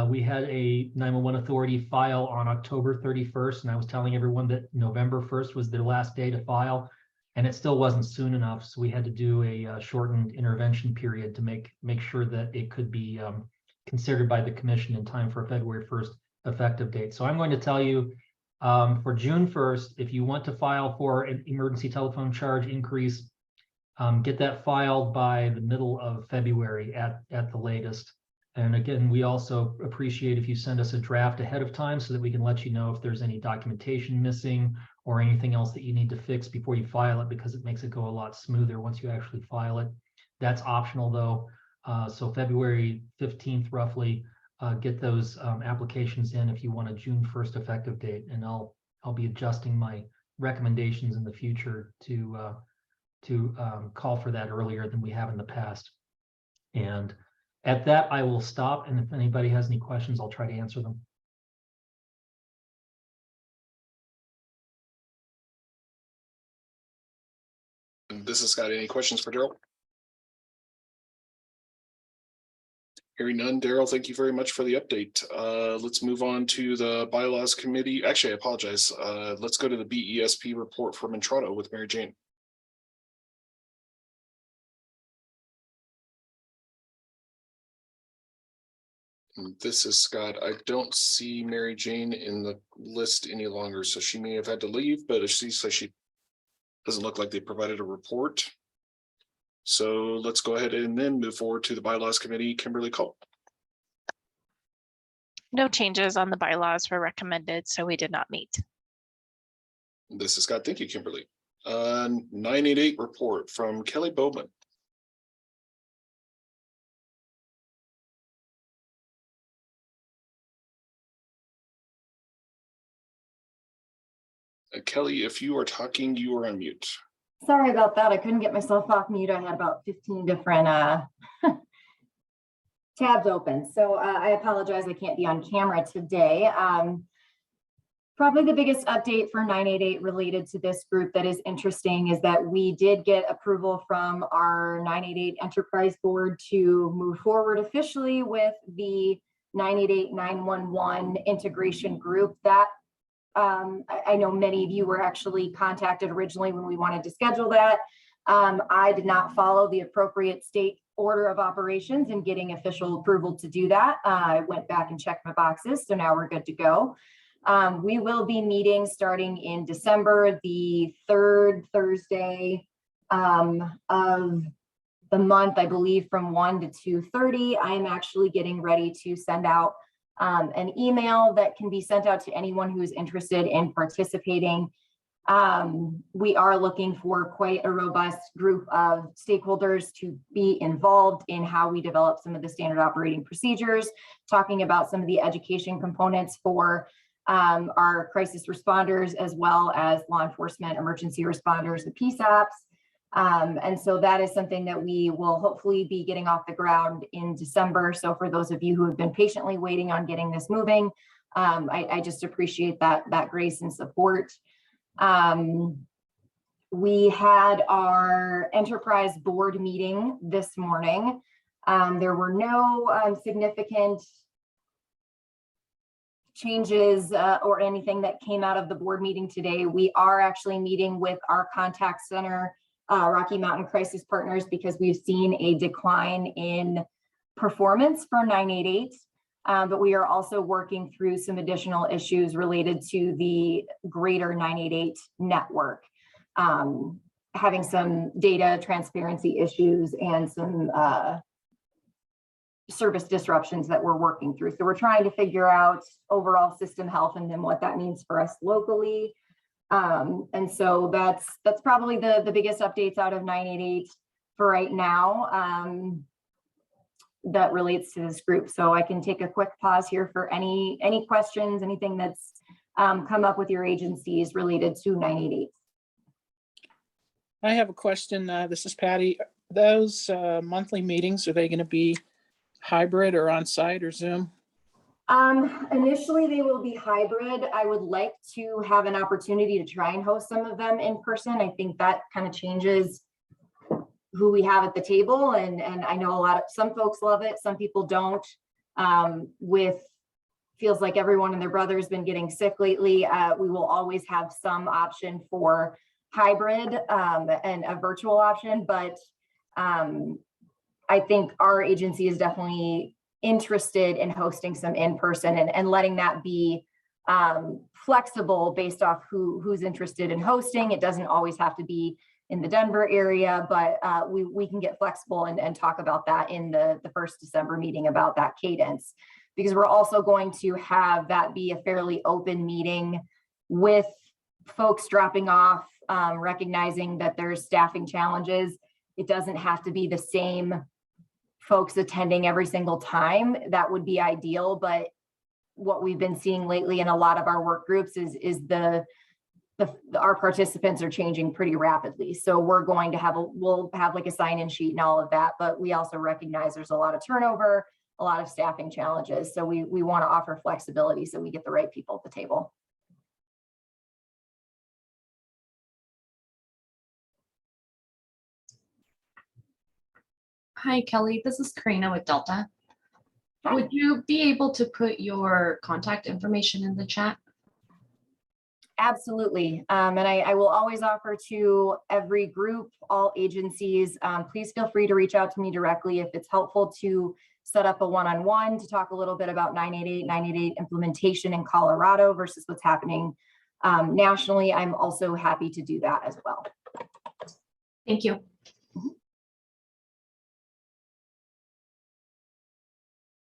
S2: We had a 911 authority file on October 31st, and I was telling everyone that November 1st was their last day to file, and it still wasn't soon enough. So we had to do a shortened intervention period to make sure that it could be considered by the commission in time for a February 1st effective date. So I'm going to tell you for June 1st, if you want to file for an emergency telephone charge increase, get that filed by the middle of February at the latest. And again, we also appreciate if you send us a draft ahead of time so that we can let you know if there's any documentation missing or anything else that you need to fix before you file it, because it makes it go a lot smoother once you actually file it. That's optional though. So February 15th, roughly, get those applications in if you want a June 1st effective date, and I'll be adjusting my recommendations in the future to call for that earlier than we have in the past. And at that, I will stop, and if anybody has any questions, I'll try to answer them.
S1: This is Scott. Any questions for Daryl? Hearing none, Daryl, thank you very much for the update. Let's move on to the bylaws committee. Actually, I apologize. Let's go to the BESP report from Entrado with Mary Jane. This is Scott. I don't see Mary Jane in the list any longer, so she may have had to leave, but she says she doesn't look like they provided a report. So let's go ahead and then move forward to the bylaws committee. Kimberly Cole.
S9: No changes on the bylaws were recommended, so we did not meet.
S1: This is Scott. Thank you, Kimberly. 988 report from Kelly Bowman. Kelly, if you are talking, you are on mute.
S4: Sorry about that. I couldn't get myself off mute. I had about 15 different tabs open. So I apologize. I can't be on camera today. Probably the biggest update for 988 related to this group that is interesting is that we did get approval from our 988 Enterprise Board to move forward officially with the 988 911 integration group. That I know many of you were actually contacted originally when we wanted to schedule that. I did not follow the appropriate state order of operations in getting official approval to do that. I went back and checked my boxes, so now we're good to go. We will be meeting starting in December, the third Thursday of the month, I believe from 1 to 2:30. I'm actually getting ready to send out an email that can be sent out to anyone who is interested in participating. We are looking for quite a robust group of stakeholders to be involved in how we develop some of the standard operating procedures, talking about some of the education components for our crisis responders, as well as law enforcement, emergency responders, the PSAPs. And so that is something that we will hopefully be getting off the ground in December. So for those of you who have been patiently waiting on getting this moving, I just appreciate that grace and support. We had our enterprise board meeting this morning. There were no significant changes or anything that came out of the board meeting today. We are actually meeting with our contact center, Rocky Mountain Crisis Partners, because we've seen a decline in performance for 988. But we are also working through some additional issues related to the greater 988 network, having some data transparency issues and some service disruptions that we're working through. So we're trying to figure out overall system health and then what that means for us locally. And so that's probably the biggest updates out of 988 for right now. That relates to this group. So I can take a quick pause here for any questions, anything that's come up with your agencies related to 988.
S7: I have a question. This is Patty. Those monthly meetings, are they going to be hybrid or on-site or Zoom?
S4: Initially, they will be hybrid. I would like to have an opportunity to try and host some of them in person. I think that kind of changes who we have at the table. And I know some folks love it. Some people don't. Feels like everyone and their brother has been getting sick lately. We will always have some option for hybrid and a virtual option, but I think our agency is definitely interested in hosting some in-person and letting that be flexible based off who's interested in hosting. It doesn't always have to be in the Denver area, but we can get flexible and talk about that in the first December meeting about that cadence, because we're also going to have that be a fairly open meeting with folks dropping off, recognizing that there's staffing challenges. It doesn't have to be the same folks attending every single time. That would be ideal, but what we've been seeing lately in a lot of our work groups is our participants are changing pretty rapidly. So we're going to we'll have like a sign-in sheet and all of that, but we also recognize there's a lot of turnover, a lot of staffing challenges. So we want to offer flexibility so we get the right people at the table.
S21: Hi, Kelly. This is Karina with Delta. Would you be able to put your contact information in the chat?
S4: Absolutely. And I will always offer to every group, all agencies, please feel free to reach out to me directly if it's helpful to set up a one-on-one to talk a little bit about 988 implementation in Colorado versus what's happening nationally. I'm also happy to do that as well.
S21: Thank you.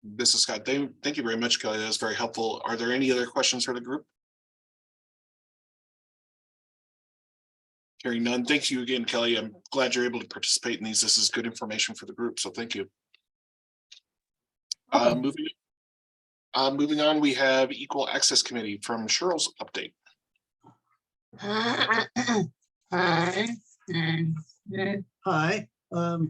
S1: This is Scott. Thank you very much, Kelly. That was very helpful. Are there any other questions for the group? Hearing none. Thank you again, Kelly. I'm glad you're able to participate in these. This is good information for the group, so thank you. Moving on, we have Equal Access Committee from Cheryl's update.
S19: Hi. The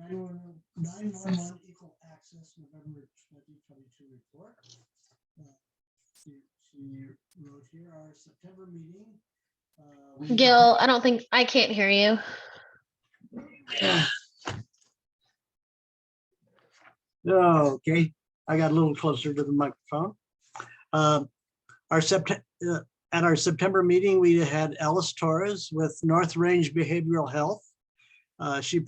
S19: 911 Equal Access November 2022 report. She wrote here our September meeting.
S3: Gil, I can't hear you.
S19: Okay, I got a little closer to the microphone. At our September meeting, we had Alice Torres with North Range Behavioral Health. She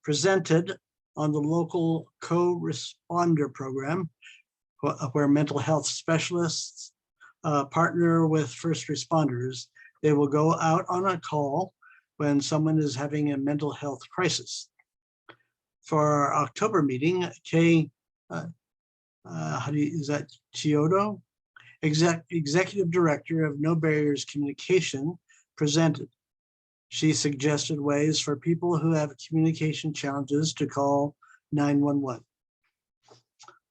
S19: presented on the local co-responder program where mental health specialists partner with first responders. They will go out on a call when someone is having a mental health crisis. for our October meeting, Kay, is that Chiodo? Executive Director of No Barriers Communication presented. She suggested ways for people who have communication challenges to call 911.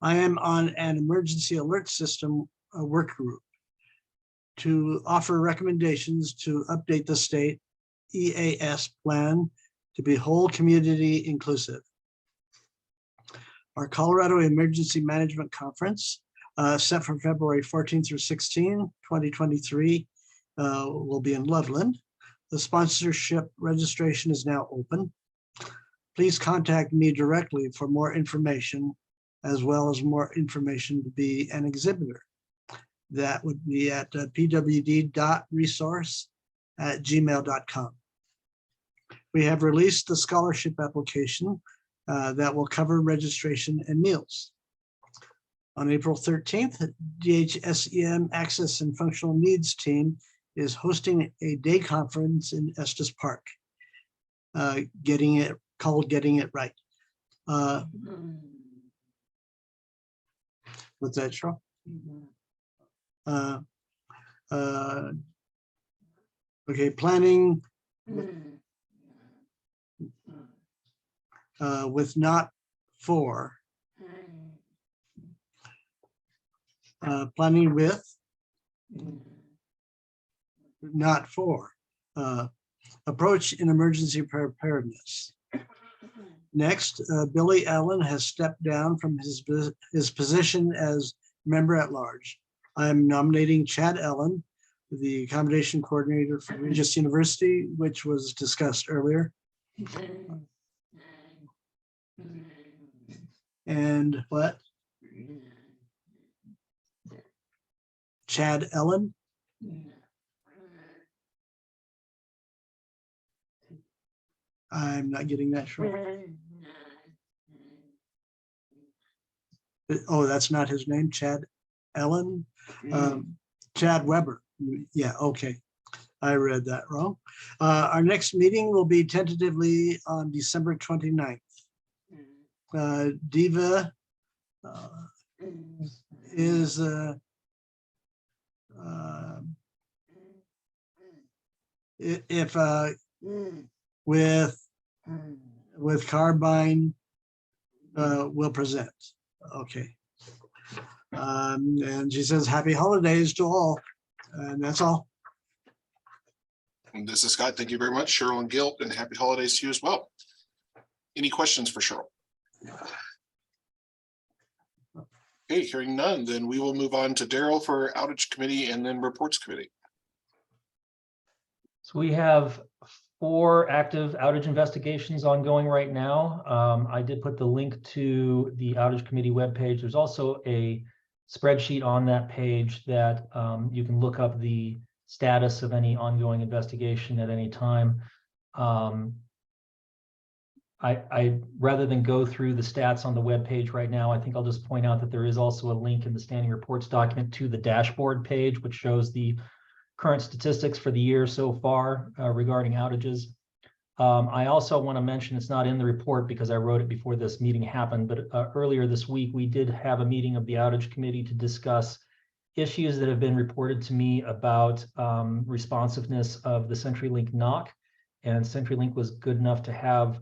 S19: I am on an emergency alert system work group to offer recommendations to update the state EAS plan to be whole community inclusive. Our Colorado Emergency Management Conference set for February 14 through 16, 2023 will be in Loveland. The sponsorship registration is now open. Please contact me directly for more information, as well as more information to be an exhibitor. That would be at pwd.resource@gmail.com. We have released the scholarship application that will cover registration and meals. On April 13th, DHSEM Access and Functional Needs team is hosting a day conference in Estes Park. Getting it right. What's that, Cheryl? Okay, planning with not for. Planning with not for. Approach in emergency preparedness. Next, Billy Allen has stepped down from his position as member at large. I'm nominating Chad Allen, the accommodation coordinator for Regis University, which was discussed earlier. And what? Chad Allen? I'm not getting that sure. Oh, that's not his name, Chad Allen? Chad Weber. Yeah, okay. I read that wrong. Our next meeting will be tentatively on December 29th. Diva is if with Carbine will present. Okay. And she says happy holidays to all, and that's all.
S1: And this is Scott. Thank you very much, Cheryl and Gil, and happy holidays to you as well. Any questions for Cheryl? Okay, hearing none, then we will move on to Daryl for outage committee and then reports committee.
S2: So we have 4 active outage investigations ongoing right now. I did put the link to the outage committee webpage. There's also a spreadsheet on that page that you can look up the status of any ongoing investigation at any time. I rather than go through the stats on the webpage right now, I think I'll just point out that there is also a link in the standing reports document to the dashboard page, which shows the current statistics for the year so far regarding outages. I also want to mention, it's not in the report because I wrote it before this meeting happened, but earlier this week, we did have a meeting of the outage committee to discuss issues that have been reported to me about responsiveness of the CenturyLink NOC. And CenturyLink was good enough to have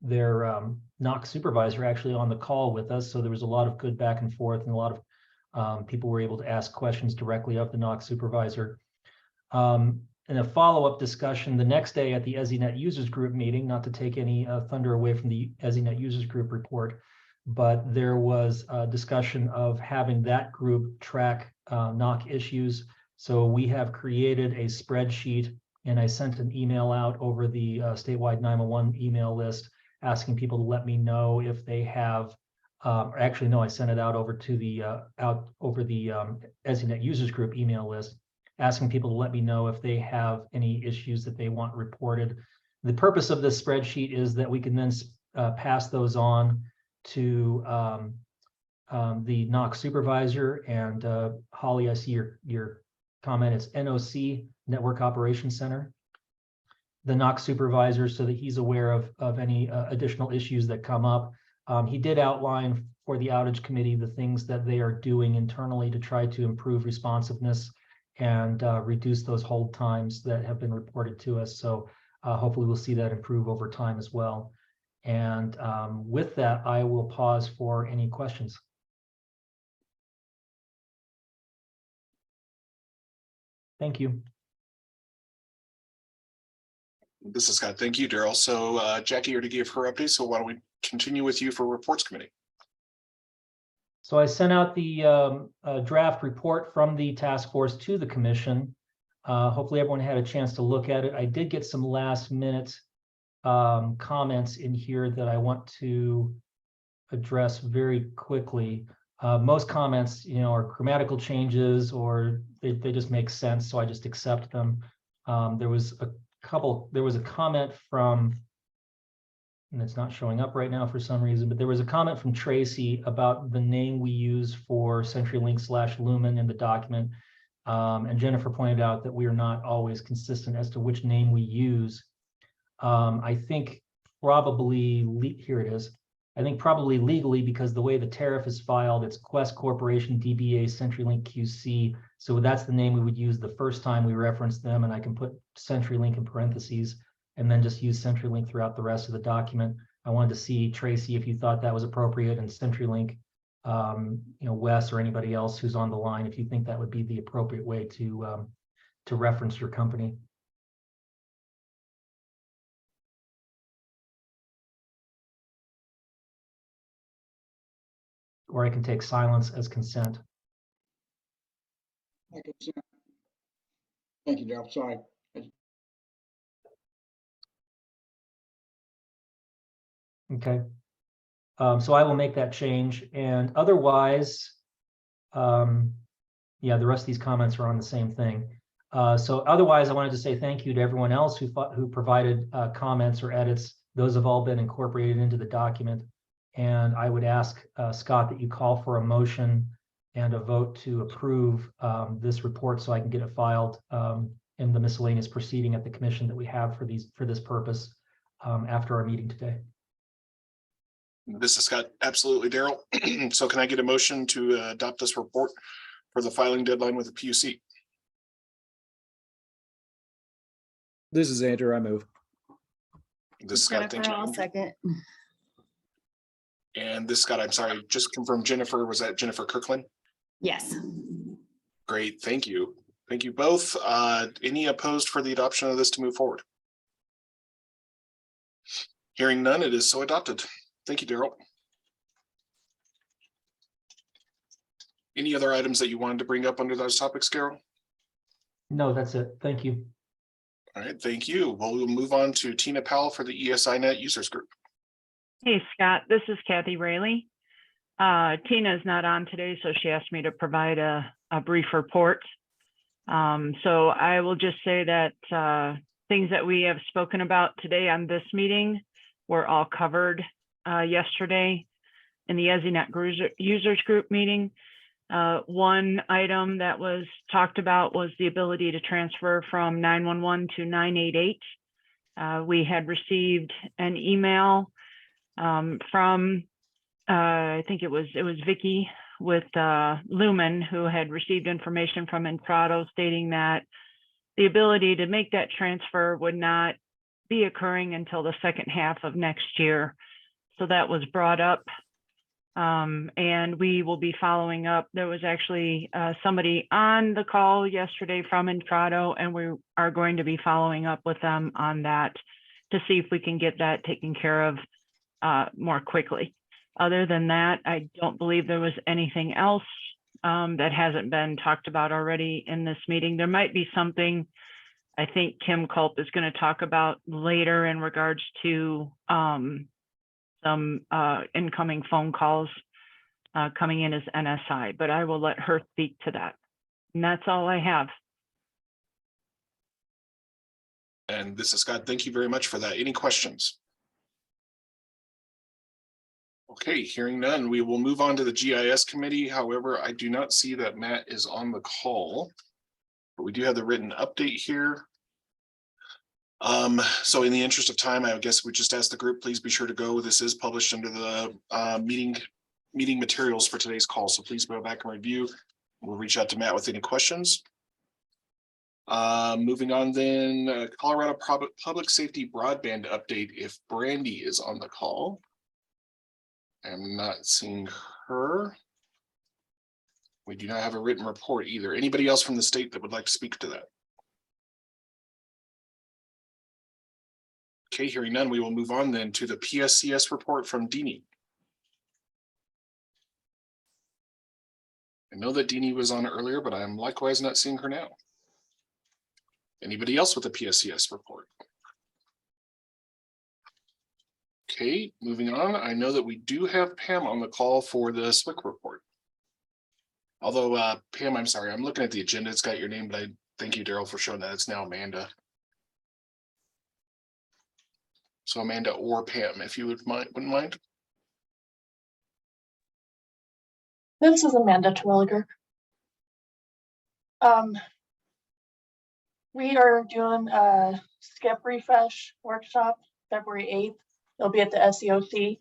S2: their NOC supervisor actually on the call with us. So there was a lot of good back and forth, and a lot of people were able to ask questions directly of the NOC supervisor. In a follow-up discussion the next day at the EZNet users group meeting, not to take any thunder away from the EZNet users group report, but there was a discussion of having that group track NOC issues. So we have created a spreadsheet, and I sent an email out over the statewide 911 email list asking people to let me know if they have actually, no, I sent it out over to the EZNet users group email list, asking people to let me know if they have any issues that they want reported. The purpose of this spreadsheet is that we can then pass those on to the NOC supervisor. And Holly, I see your comment. It's NOC, Network Operations Center. the Knox supervisor so that he's aware of any additional issues that come up. He did outline for the outage committee the things that they are doing internally to try to improve responsiveness and reduce those hold times that have been reported to us. So hopefully we'll see that improve over time as well. And with that, I will pause for any questions. Thank you.
S1: This is Scott. Thank you, Daryl. So Jackie already gave her update. So why don't we continue with you for reports committee?
S2: So I sent out the draft report from the task force to the commission. Hopefully everyone had a chance to look at it. I did get some last minute comments in here that I want to address very quickly. Most comments, are grammatical changes or they just make sense, so I just accept them. There was a comment from, and it's not showing up right now for some reason, but there was a comment from Tracy about the name we use for CenturyLink/Lumen in the document. And Jennifer pointed out that we are not always consistent as to which name we use. I think probably, here it is. I think probably legally, because the way the tariff is filed, it's Quest Corporation, DBA, CenturyLink QC. So that's the name we would use the first time we reference them, and I can put CenturyLink in parentheses and then just use CenturyLink throughout the rest of the document. I wanted to see, Tracy, if you thought that was appropriate, and CenturyLink, Wes or anybody else who's on the line, if you think that would be the appropriate way to reference your company. Or I can take silence as consent.
S16: Thank you, Daryl. Sorry.
S2: Okay. So I will make that change, and otherwise, yeah, the rest of these comments are on the same thing. So otherwise, I wanted to say thank you to everyone else who provided comments or edits. Those have all been incorporated into the document. And I would ask Scott that you call for a motion and a vote to approve this report so I can get it filed in the miscellaneous proceeding at the commission that we have for this purpose after our meeting today.
S1: This is Scott. Absolutely, Daryl. So can I get a motion to adopt this report for the filing deadline with the PUC?
S11: This is Andrew. I move.
S1: This is Scott. Thank you.
S6: I'll second.
S1: And this, Scott, I'm sorry, just confirm Jennifer, was that Jennifer Kirkland?
S6: Yes.
S1: Great, thank you. Thank you both. Any opposed for the adoption of this to move forward? Hearing none, it is so adopted. Thank you, Daryl. Any other items that you wanted to bring up under those topics, Carol?
S2: No, that's it. Thank you.
S1: All right, thank you. Well, we'll move on to Tina Powell for the ESINet users group.
S12: Hey, Scott, this is Kathy Rayleigh. Tina is not on today, so she asked me to provide a brief report. So I will just say that things that we have spoken about today on this meeting were all covered yesterday in the ESINet users group meeting. One item that was talked about was the ability to transfer from 911 to 988. We had received an email from I think it was Vicky with Lumen, who had received information from Entrado stating that the ability to make that transfer would not be occurring until the second half of next year. So that was brought up, and we will be following up. There was actually somebody on the call yesterday from Entrado, and we are going to be following up with them on that to see if we can get that taken care of more quickly. Other than that, I don't believe there was anything else that hasn't been talked about already in this meeting. There might be something I think Kim Culp is going to talk about later in regards to some incoming phone calls coming in as NSI, but I will let her speak to that. And that's all I have.
S1: And this is Scott. Thank you very much for that. Any questions? Okay, hearing none, we will move on to the GIS committee. However, I do not see that Matt is on the call, but we do have the written update here. So in the interest of time, I guess we just ask the group, please be sure to go. This is published under the meeting materials for today's call. So please go back and review. We'll reach out to Matt with any questions. Moving on then, Colorado Public Safety Broadband update if Brandy is on the call. I'm not seeing her. We do not have a written report either. Anybody else from the state that would like to speak to that? Okay, hearing none, we will move on then to the PSCS report from Deanie. I know that Deanie was on earlier, but I am likewise not seeing her now. Anybody else with a PSCS report? Okay, moving on. I know that we do have Pam on the call for the SWIC report. Although, Pam, I'm sorry, I'm looking at the agenda. It's got your name, but I thank you, Daryl, for showing that. It's now Amanda. So Amanda or Pam, if you wouldn't mind.
S6: This is Amanda Terwilliger. We are doing a skip refresh workshop February 8th. It'll be at the SEOC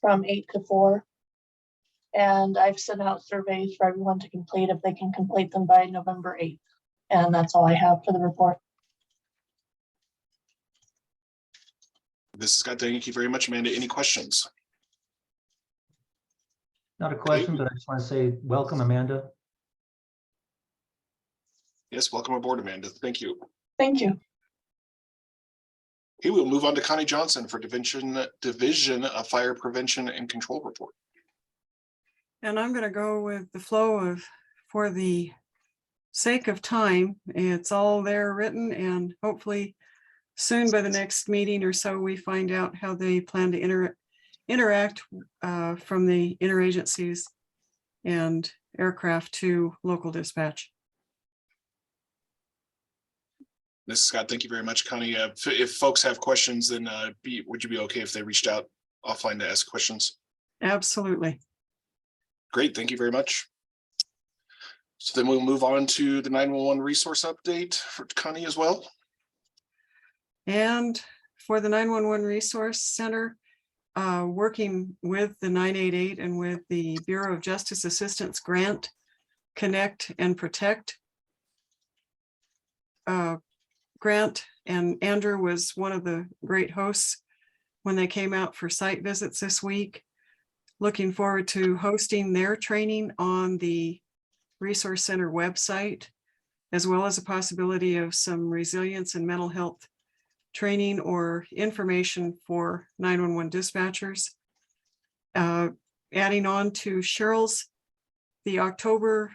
S6: from 8 to 4. And I've sent out surveys for everyone to complete if they can complete them by November 8th. And that's all I have for the report.
S1: This is Scott. Thank you very much, Amanda. Any questions?
S2: Not a question, but I just want to say welcome, Amanda.
S1: Yes, welcome aboard, Amanda. Thank you.
S6: Thank you.
S1: Okay, we'll move on to Connie Johnson for Division of Fire Prevention and Control report.
S15: And I'm going to go with the flow of, for the sake of time, it's all there written, and hopefully soon by the next meeting or so, we find out how they plan to interact from the interagencies and aircraft to local dispatch.
S1: This is Scott. Thank you very much, Connie. If folks have questions, then would you be okay if they reached out offline to ask questions?
S15: Absolutely.
S1: Great. Thank you very much. So then we'll move on to the 911 resource update for Connie as well.
S15: And for the 911 Resource Center, working with the 988 and with the Bureau of Justice Assistance grant, Connect and Protect grant, and Andrew was one of the great hosts when they came out for site visits this week. Looking forward to hosting their training on the Resource Center website, as well as a possibility of some resilience and mental health training or information for 911 dispatchers. Adding on to Cheryl's, the October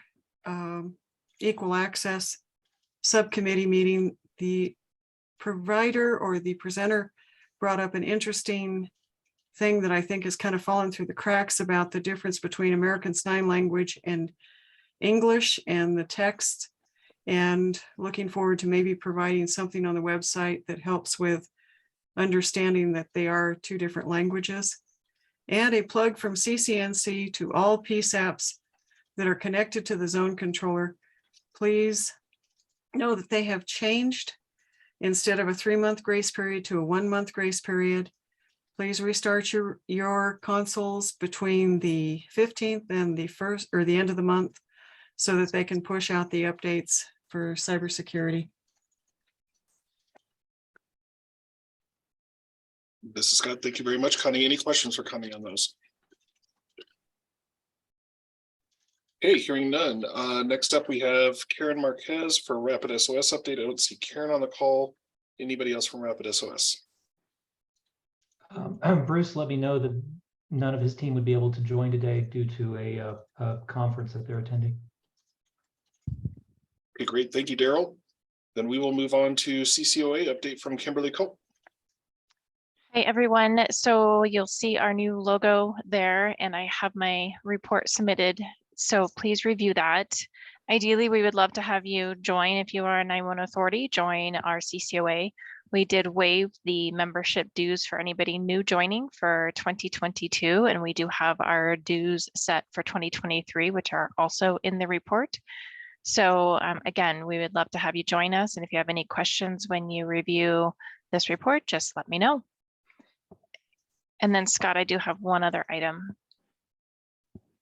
S15: Equal Access Subcommittee meeting, the provider or the presenter brought up an interesting thing that I think has kind of fallen through the cracks about the difference between American Sign Language and English and the text, and looking forward to maybe providing something on the website that helps with understanding that they are two different languages. And a plug from CCNC to all PSAPs that are connected to the zone controller. Please know that they have changed. Instead of a 3-month grace period to a 1-month grace period. Please restart your consoles between the 15th and the 1st or the end of the month so that they can push out the updates for cybersecurity.
S1: This is Scott. Thank you very much, Connie. Any questions for Connie on those? Okay, hearing none. Next up, we have Karen Marquez for Rapid SOS update. I don't see Karen on the call. Anybody else from Rapid SOS?
S2: Bruce let me know that none of his team would be able to join today due to a conference that they're attending.
S1: Okay, great. Thank you, Daryl. Then we will move on to CCOA update from Kimberly Cole.
S9: Hi, everyone. So you'll see our new logo there, and I have my report submitted. So please review that. Ideally, we would love to have you join. If you are a 911 authority, join our CCOA. We did waive the membership dues for anybody new joining for 2022, and we do have our dues set for 2023, which are also in the report. So again, we would love to have you join us. And if you have any questions when you review this report, just let me know. And then Scott, I do have one other item.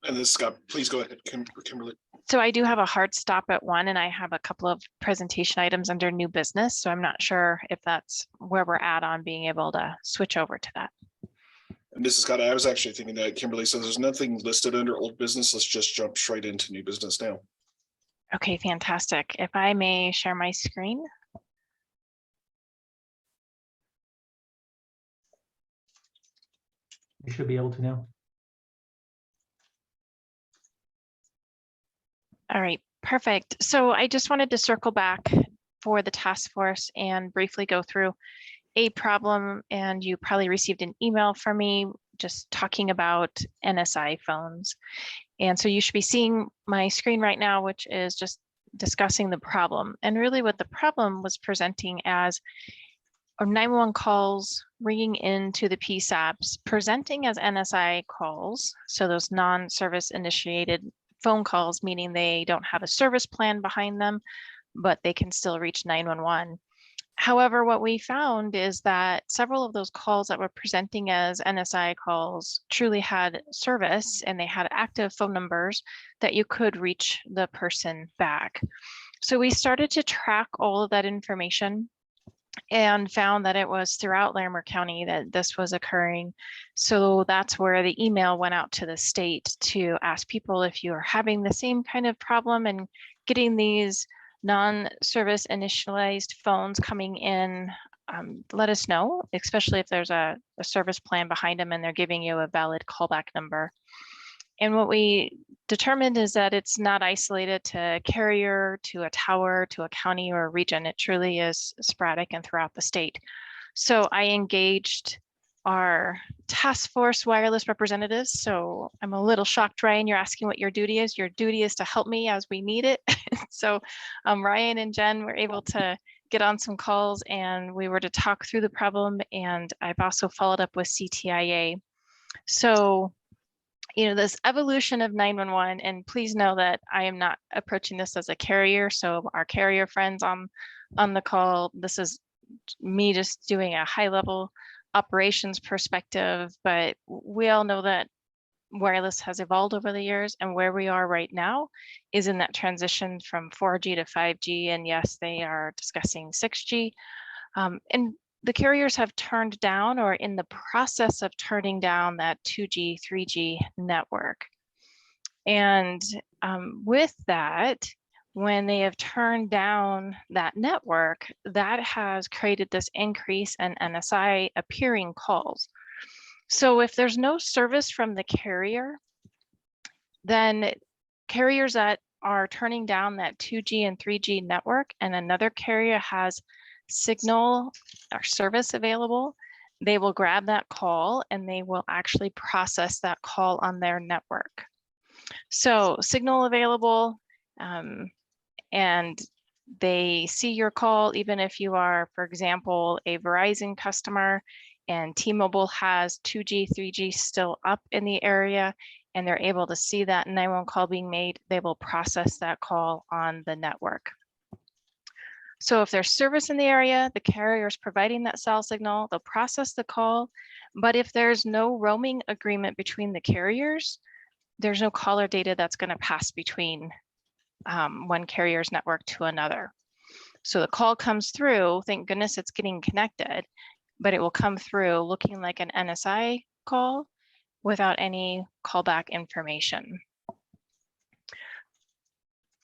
S1: And then Scott, please go ahead, Kimberly.
S9: So I do have a hard stop at 1 and I have a couple of presentation items under new business. So I'm not sure if that's where we're at on being able to switch over to that.
S1: And this is Scott. I was actually thinking that Kimberly says there's nothing listed under old business. Let's just jump straight into new business now.
S9: Okay, fantastic. If I may share my screen.
S2: You should be able to now.
S9: All right, perfect. So I just wanted to circle back for the task force and briefly go through a problem. And you probably received an email from me just talking about NSI phones. And so you should be seeing my screen right now, which is just discussing the problem. And really what the problem was presenting as 911 calls ringing into the PSAPs, presenting as NSI calls. So those non-service initiated phone calls, meaning they don't have a service plan behind them, but they can still reach 911. However, what we found is that several of those calls that were presenting as NSI calls truly had service and they had active phone numbers that you could reach the person back. So we started to track all of that information and found that it was throughout Larimer County that this was occurring. So that's where the email went out to the state to ask people if you are having the same kind of problem and getting these non-service initialized phones coming in, let us know, especially if there's a service plan behind them and they're giving you a valid callback number. And what we determined is that it's not isolated to a carrier, to a tower, to a county or a region. It truly is sporadic and throughout the state. So I engaged our task force wireless representatives. So I'm a little shocked, Ryan, you're asking what your duty is. Your duty is to help me as we need it. So Ryan and Jen were able to get on some calls and we were to talk through the problem. And I've also followed up with CTIA. So you know, this evolution of 911, and please know that I am not approaching this as a carrier. So our carrier friends on the call, this is me just doing a high level operations perspective, but we all know that wireless has evolved over the years and where we are right now is in that transition from 4G to 5G. And yes, they are discussing 6G. And the carriers have turned down or in the process of turning down that 2G, 3G network. And with that, when they have turned down that network, that has created this increase in NSI appearing calls. So if there's no service from the carrier, then carriers that are turning down that 2G and 3G network and another carrier has signal or service available, they will grab that call and they will actually process that call on their network. So signal available, and they see your call, even if you are, for example, a Verizon customer and T-Mobile has 2G, 3G still up in the area, and they're able to see that 911 call being made, they will process that call on the network. So if there's service in the area, the carrier is providing that cell signal, they'll process the call. But if there's no roaming agreement between the carriers, there's no caller data that's going to pass between one carrier's network to another. So the call comes through, thank goodness it's getting connected, but it will come through looking like an NSI call without any callback information.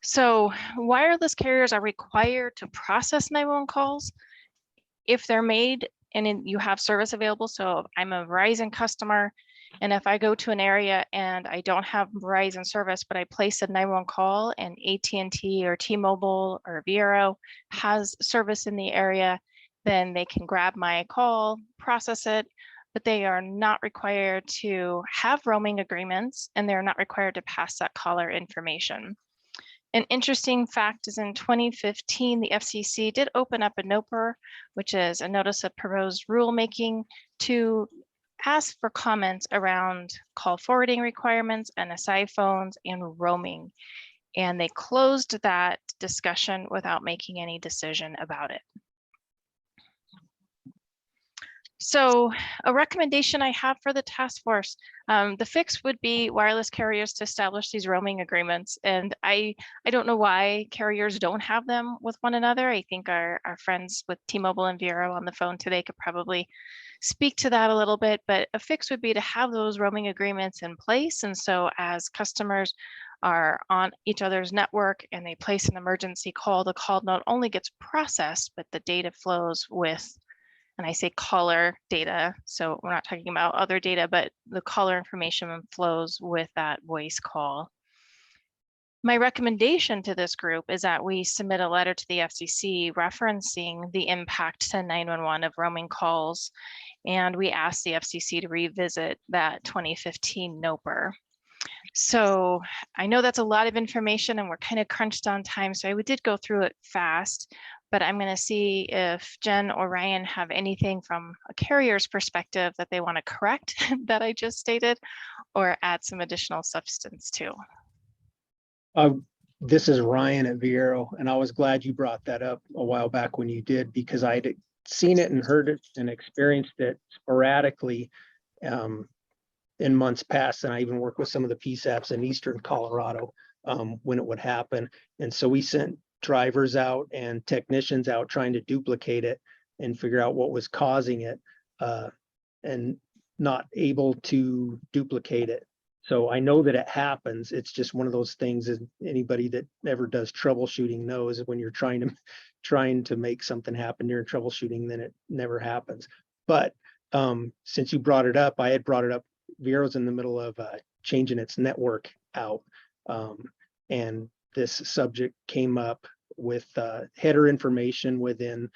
S9: So wireless carriers are required to process 911 calls if they're made and you have service available. So I'm a Verizon customer, and if I go to an area and I don't have Verizon service, but I place a 911 call and AT&T or T-Mobile or Vero has service in the area, then they can grab my call, process it, but they are not required to have roaming agreements and they're not required to pass that caller information. An interesting fact is in 2015, the FCC did open up a NOPR, which is a notice of proposed rulemaking, to ask for comments around call forwarding requirements, NSI phones, and roaming. And they closed that discussion without making any decision about it. So a recommendation I have for the task force, the fix would be wireless carriers to establish these roaming agreements. And I don't know why carriers don't have them with one another. I think our friends with T-Mobile and Vero on the phone today could probably speak to that a little bit, but a fix would be to have those roaming agreements in place. And so as customers are on each other's network and they place an emergency call, the call not only gets processed, but the data flows with, and I say caller data, so we're not talking about other data, but the caller information flows with that voice call. My recommendation to this group is that we submit a letter to the FCC referencing the impact to 911 of roaming calls, and we ask the FCC to revisit that 2015 NOPR. So I know that's a lot of information and we're kind of crunched on time, so we did go through it fast, but I'm going to see if Jen or Ryan have anything from a carrier's perspective that they want to correct that I just stated, or add some additional substance to.
S8: This is Ryan at Vero, and I was glad you brought that up a while back when you did, because I'd seen it and heard it and experienced it sporadically in months past. And I even worked with some of the PSAPs in Eastern Colorado when it would happen. And so we sent drivers out and technicians out trying to duplicate it and figure out what was causing it, and not able to duplicate it. So I know that it happens. It's just one of those things that anybody that ever does troubleshooting knows that when you're trying to make something happen during troubleshooting, then it never happens. But since you brought it up, I had brought it up. Vero's in the middle of changing its network out, and this subject came up with header information within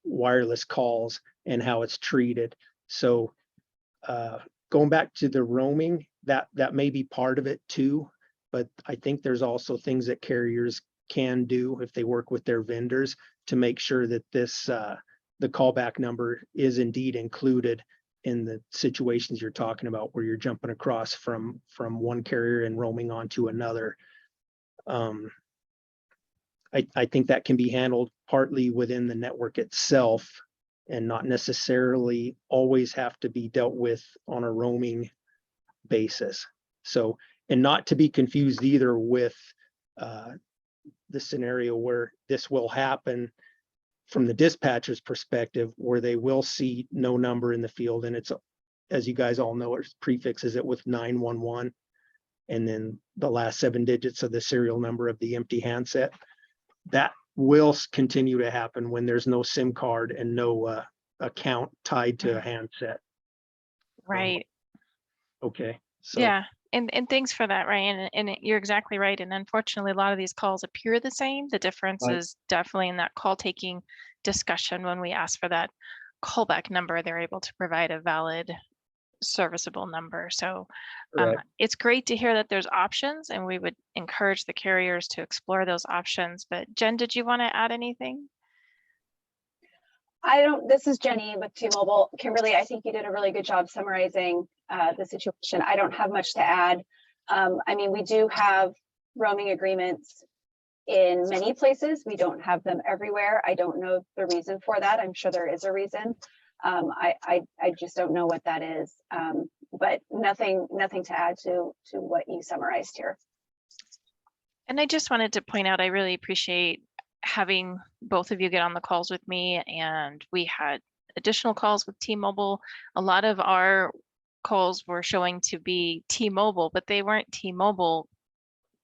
S8: wireless calls and how it's treated. So going back to the roaming, that may be part of it too, but I think there's also things that carriers can do if they work with their vendors to make sure that this the callback number is indeed included in the situations you're talking about, where you're jumping across from one carrier and roaming onto another. I think that can be handled partly within the network itself and not necessarily always have to be dealt with on a roaming basis. So, and not to be confused either with the scenario where this will happen from the dispatcher's perspective, where they will see no number in the field, and it's, as you guys all know, it prefixes it with 911 and then the last 7 digits of the serial number of the empty handset. That will continue to happen when there's no SIM card and no account tied to a handset.
S9: Right.
S8: Okay. So
S9: Yeah. And thanks for that, Ryan. And you're exactly right. And unfortunately, a lot of these calls appear the same. The difference
S8: Right.
S9: is definitely in that call taking discussion. When we ask for that callback number, they're able to provide a valid serviceable number. So
S8: Correct.
S9: it's great to hear that there's options, and we would encourage the carriers to explore those options. But Jen, did you want to add anything?
S13: This is Jenny with T-Mobile. Kimberly, I think you did a really good job summarizing the situation. I don't have much to add. I mean, we do have roaming agreements in many places. We don't have them everywhere. I don't know the reason for that. I'm sure there is a reason. I just don't know what that is. But nothing to add to what you summarized here.
S9: And I just wanted to point out, I really appreciate having both of you get on the calls with me, and we had additional calls with T-Mobile. A lot of our calls were showing to be T-Mobile, but they weren't T-Mobile.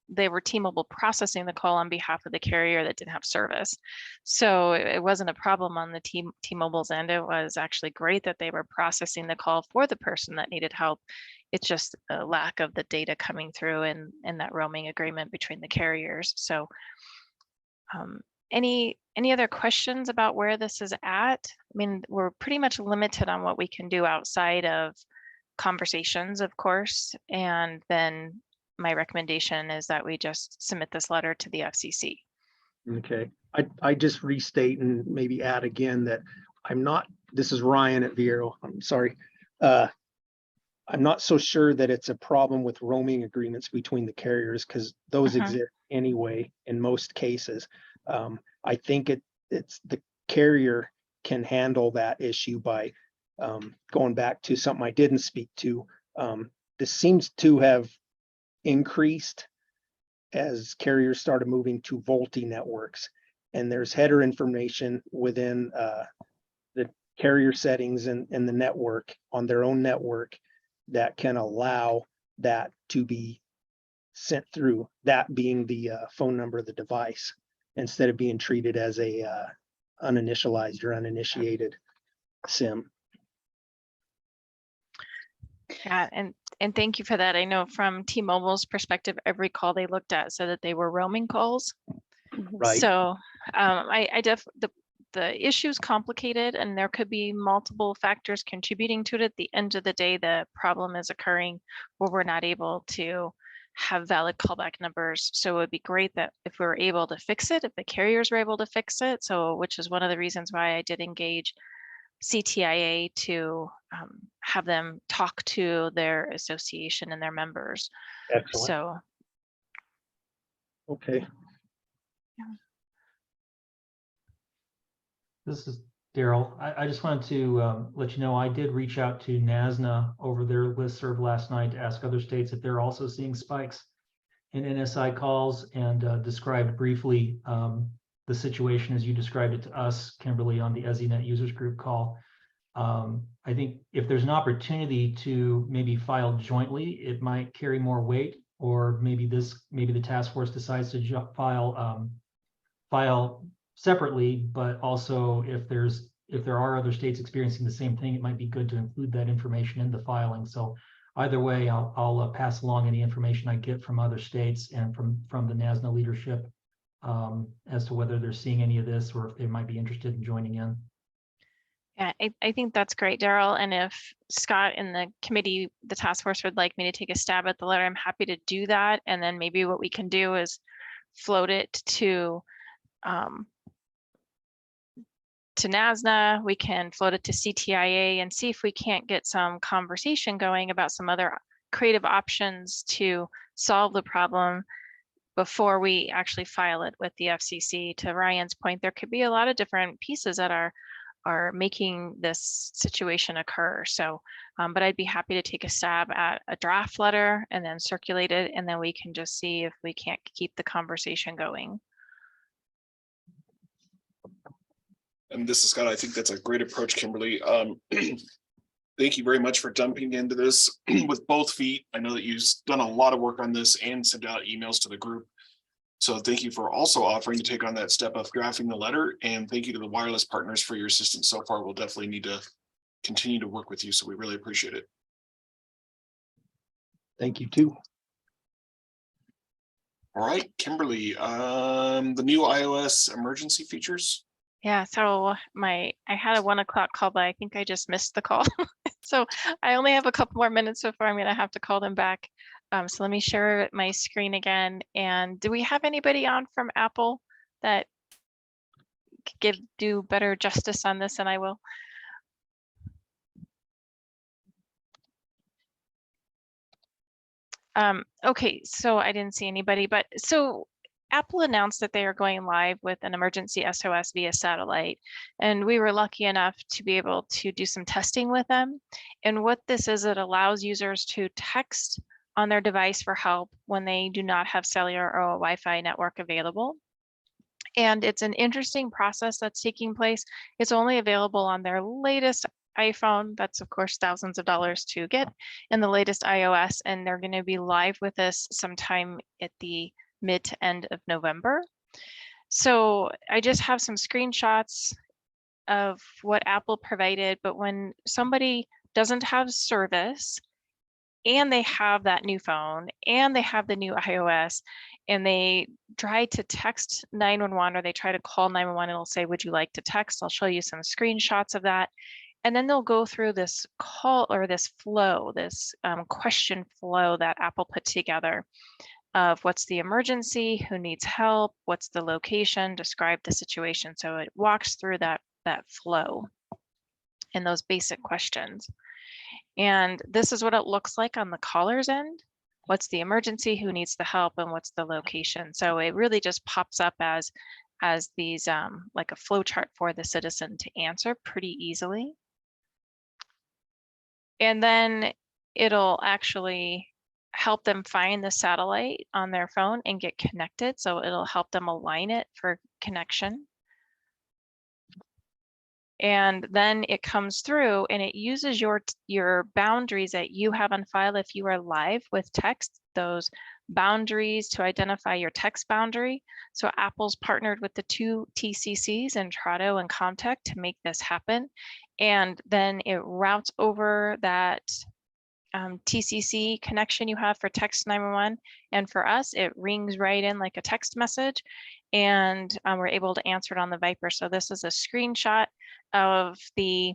S9: They were T-Mobile processing the call on behalf of the carrier that didn't have service. So it wasn't a problem on the T-Mobile's end. It was actually great that they were processing the call for the person that needed help. It's just a lack of the data coming through in that roaming agreement between the carriers. So any other questions about where this is at? I mean, we're pretty much limited on what we can do outside of conversations, of course, and then my recommendation is that we just submit this letter to the FCC.
S8: okay, I just restate and maybe add again that this is Ryan at Vero. I'm sorry. I'm not so sure that it's a problem with roaming agreements between the carriers, because those exist anyway in most cases. I think it's the carrier can handle that issue by going back to something I didn't speak to. This seems to have increased as carriers started moving to VoLTE networks. And there's header information within the carrier settings and the network on their own network that can allow that to be sent through, that being the phone number of the device, instead of being treated as a uninitialized or uninitiated SIM.
S9: Yeah, and thank you for that. I know from T-Mobile's perspective, every call they looked at said that they were roaming calls.
S8: Right.
S9: So the issue is complicated and there could be multiple factors contributing to it. At the end of the day, the problem is occurring where we're not able to have valid callback numbers. So it would be great that if we were able to fix it, if the carriers were able to fix it. So which is one of the reasons why I did engage CTIA to have them talk to their association and their members.
S8: Excellent.
S9: So,
S8: okay.
S2: This is Daryl. I just wanted to let you know, I did reach out to NASNA over their listserv last night to ask other states if they're also seeing spikes in NSI calls, and described briefly the situation as you described it to us, Kimberly, on the EZNet users group call. I think if there's an opportunity to maybe file jointly, it might carry more weight, or maybe the task force decides to file separately, but also if there are other states experiencing the same thing, it might be good to include that information in the filing. So either way, I'll pass along any information I get from other states and from the NASNA leadership as to whether they're seeing any of this or if they might be interested in joining in.
S9: yeah, I think that's great, Daryl. And if Scott and the committee, the task force would like me to take a stab at the letter, I'm happy to do that. And then maybe what we can do is float it to NASNA, we can float it to CTIA and see if we can't get some conversation going about some other creative options to solve the problem before we actually file it with the FCC. To Ryan's point, there could be a lot of different pieces that are making this situation occur. So, but I'd be happy to take a stab at a draft letter and then circulate it, and then we can just see if we can't keep the conversation going.
S1: And this is Scott. I think that's a great approach, Kimberly. Thank you very much for jumping into this with both feet. I know that you've done a lot of work on this and sent out emails to the group. So thank you for also offering to take on that step of drafting the letter. And thank you to the wireless partners for your assistance so far. We'll definitely need to continue to work with you. So we really appreciate it.
S8: Thank you too.
S1: All right, Kimberly, the new iOS emergency features.
S9: Yeah, so I had a 1 o'clock call, but I think I just missed the call. So I only have a couple more minutes before I'm gonna have to call them back. So let me share my screen again. And do we have anybody on from Apple that could do better justice on this than I will? Okay, so I didn't see anybody, but so Apple announced that they are going live with an emergency SOS via satellite, and we were lucky enough to be able to do some testing with them. And what this is, it allows users to text on their device for help when they do not have cellular or a Wi-Fi network available. And it's an interesting process that's taking place. It's only available on their latest iPhone. That's of course thousands of dollars to get, and the latest iOS, and they're going to be live with us sometime at the mid to end of November. So I just have some screenshots of what Apple provided, but when somebody doesn't have service and they have that new phone and they have the new iOS and they try to text 911 or they try to call 911, it'll say, would you like to text? I'll show you some screenshots of that. And then they'll go through this call or this flow, this question flow that Apple put together of what's the emergency, who needs help, what's the location, describe the situation. So it walks through that flow and those basic questions. And this is what it looks like on the caller's end. What's the emergency, who needs the help, and what's the location? So it really just pops up as as these like a flow chart for the citizen to answer pretty easily. And then it'll actually help them find the satellite on their phone and get connected. So it'll help them align it for connection. And then it comes through and it uses your boundaries that you have on file if you are live with text, those boundaries to identify your text boundary. So Apple's partnered with the two TCCs, Intrado and Comtech, to make this happen. And then it routes over that TCC connection you have for text 911. And for us, it rings right in like a text message, and we're able to answer it on the Viper. So this is a screenshot of the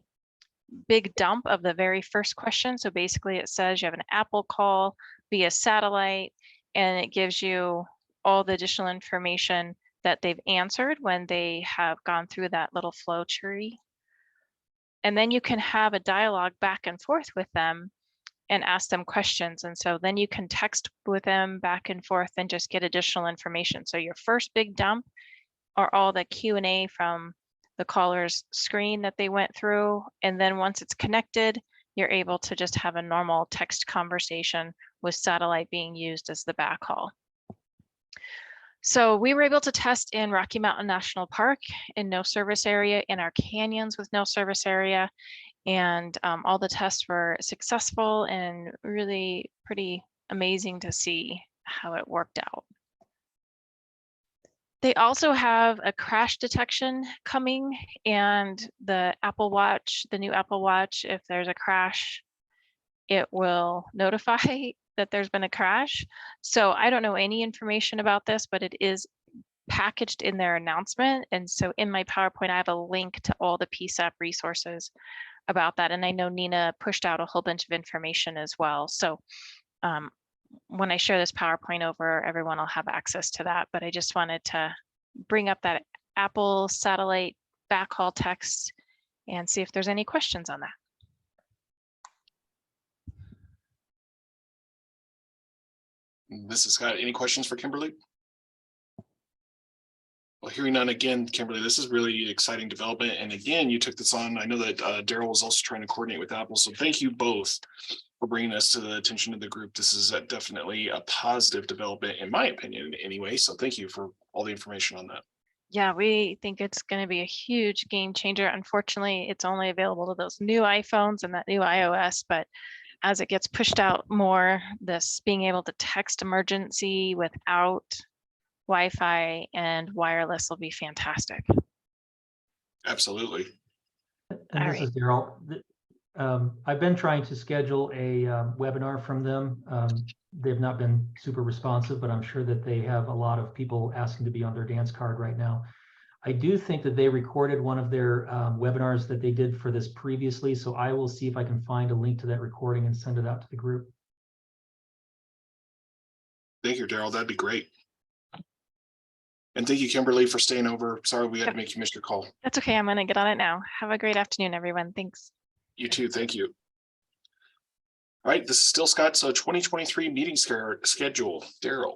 S9: big dump of the very first question. So basically it says you have an Apple call via satellite, and it gives you all the additional information that they've answered when they have gone through that little flow tree. And then you can have a dialogue back and forth with them and ask them questions. And so then you can text with them back and forth and just get additional information. So your first big dump are all the Q&A from the caller's screen that they went through. And then once it's connected, you're able to just have a normal text conversation with satellite being used as the backhaul. So we were able to test in Rocky Mountain National Park in no service area, in our canyons with no service area, and all the tests were successful and really pretty amazing to see how it worked out. They also have a crash detection coming, and the Apple Watch, the new Apple Watch, if there's a crash, it will notify that there's been a crash. So I don't know any information about this, but it is packaged in their announcement. And so in my PowerPoint, I have a link to all the PSAP resources about that. And I know Nina pushed out a whole bunch of information as well. So when I share this PowerPoint over, everyone will have access to that. But I just wanted to bring up that Apple satellite backhaul text and see if there's any questions on that.
S1: This is Scott. Any questions for Kimberly? Well, hearing none again, Kimberly, this is really exciting development. And again, you took this on. I know that Daryl was also trying to coordinate with Apple. So thank you both for bringing us to the attention of the group. This is definitely a positive development, in my opinion, anyway. So thank you for all the information on that.
S9: Yeah, we think it's going to be a huge game changer. Unfortunately, it's only available to those new iPhones and that new iOS, but as it gets pushed out more, this being able to text emergency without Wi-Fi and wireless will be fantastic.
S1: Absolutely.
S2: And this is Daryl. I've been trying to schedule a webinar from them. They've not been super responsive, but I'm sure that they have a lot of people asking to be on their dance card right now. I do think that they recorded one of their webinars that they did for this previously, so I will see if I can find a link to that recording and send it out to the group.
S1: Thank you, Daryl. That'd be great. And thank you, Kimberly, for staying over. Sorry we had to make you miss your call.
S9: That's okay. I'm going to get on it now. Have a great afternoon, everyone. Thanks.
S1: You too. Thank you. All right, this is still Scott. So 2023 meeting schedule, Daryl.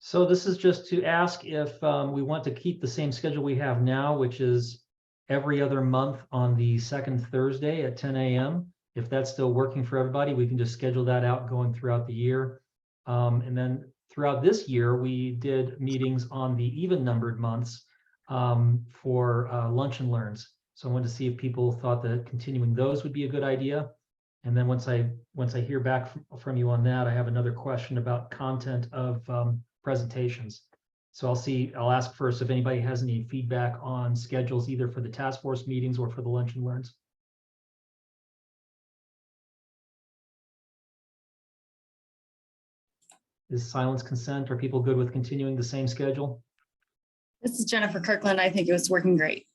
S2: So this is just to ask if we want to keep the same schedule we have now, which is every other month on the second Thursday at 10 a.m. If that's still working for everybody, we can just schedule that out going throughout the year. And then throughout this year, we did meetings on the even numbered months for lunch and learns. So I wanted to see if people thought that continuing those would be a good idea. And then once I hear back from you on that, I have another question about content of presentations. So I'll ask first if anybody has any feedback on schedules, either for the task force meetings or for the lunch and learns. Is silence consent? Are people good with continuing the same schedule?
S14: This is Jennifer Kirkland. I think it was working great.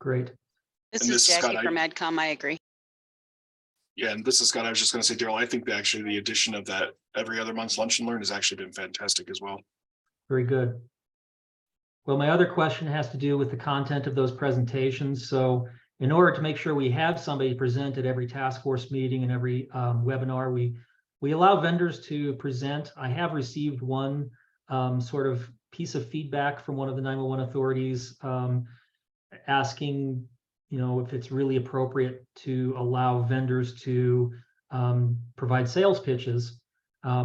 S2: Great.
S10: This is Jackie from AdCom. I agree.
S1: Yeah, and this is Scott. I was just going to say, Daryl, I think that actually the addition of that every other month's lunch and learn has actually been fantastic as well.
S2: Very good. Well, my other question has to do with the content of those presentations. So in order to make sure we have somebody present at every task force meeting and every webinar, we allow vendors to present. I have received one sort of piece of feedback from one of the 911 authorities, asking, if it's really appropriate to allow vendors to provide sales pitches.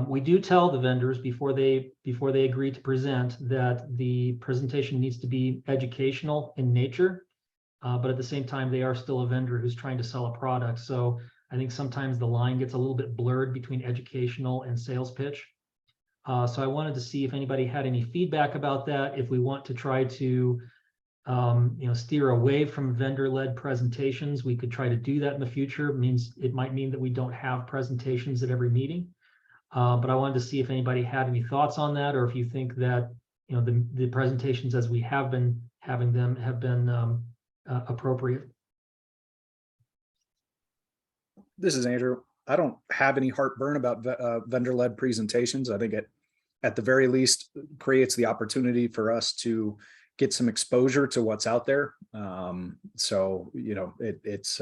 S2: We do tell the vendors before they agree to present that the presentation needs to be educational in nature, but at the same time, they are still a vendor who's trying to sell a product. So I think sometimes the line gets a little bit blurred between educational and sales pitch. So I wanted to see if anybody had any feedback about that. If we want to try to steer away from vendor-led presentations, we could try to do that in the future. It might mean that we don't have presentations at every meeting. But I wanted to see if anybody had any thoughts on that, or if you think that the presentations as we have been having them have been appropriate.
S11: This is Andrew. I don't have any heartburn about vendor-led presentations. I think it, at the very least, creates the opportunity for us to get some exposure to what's out there. So, it's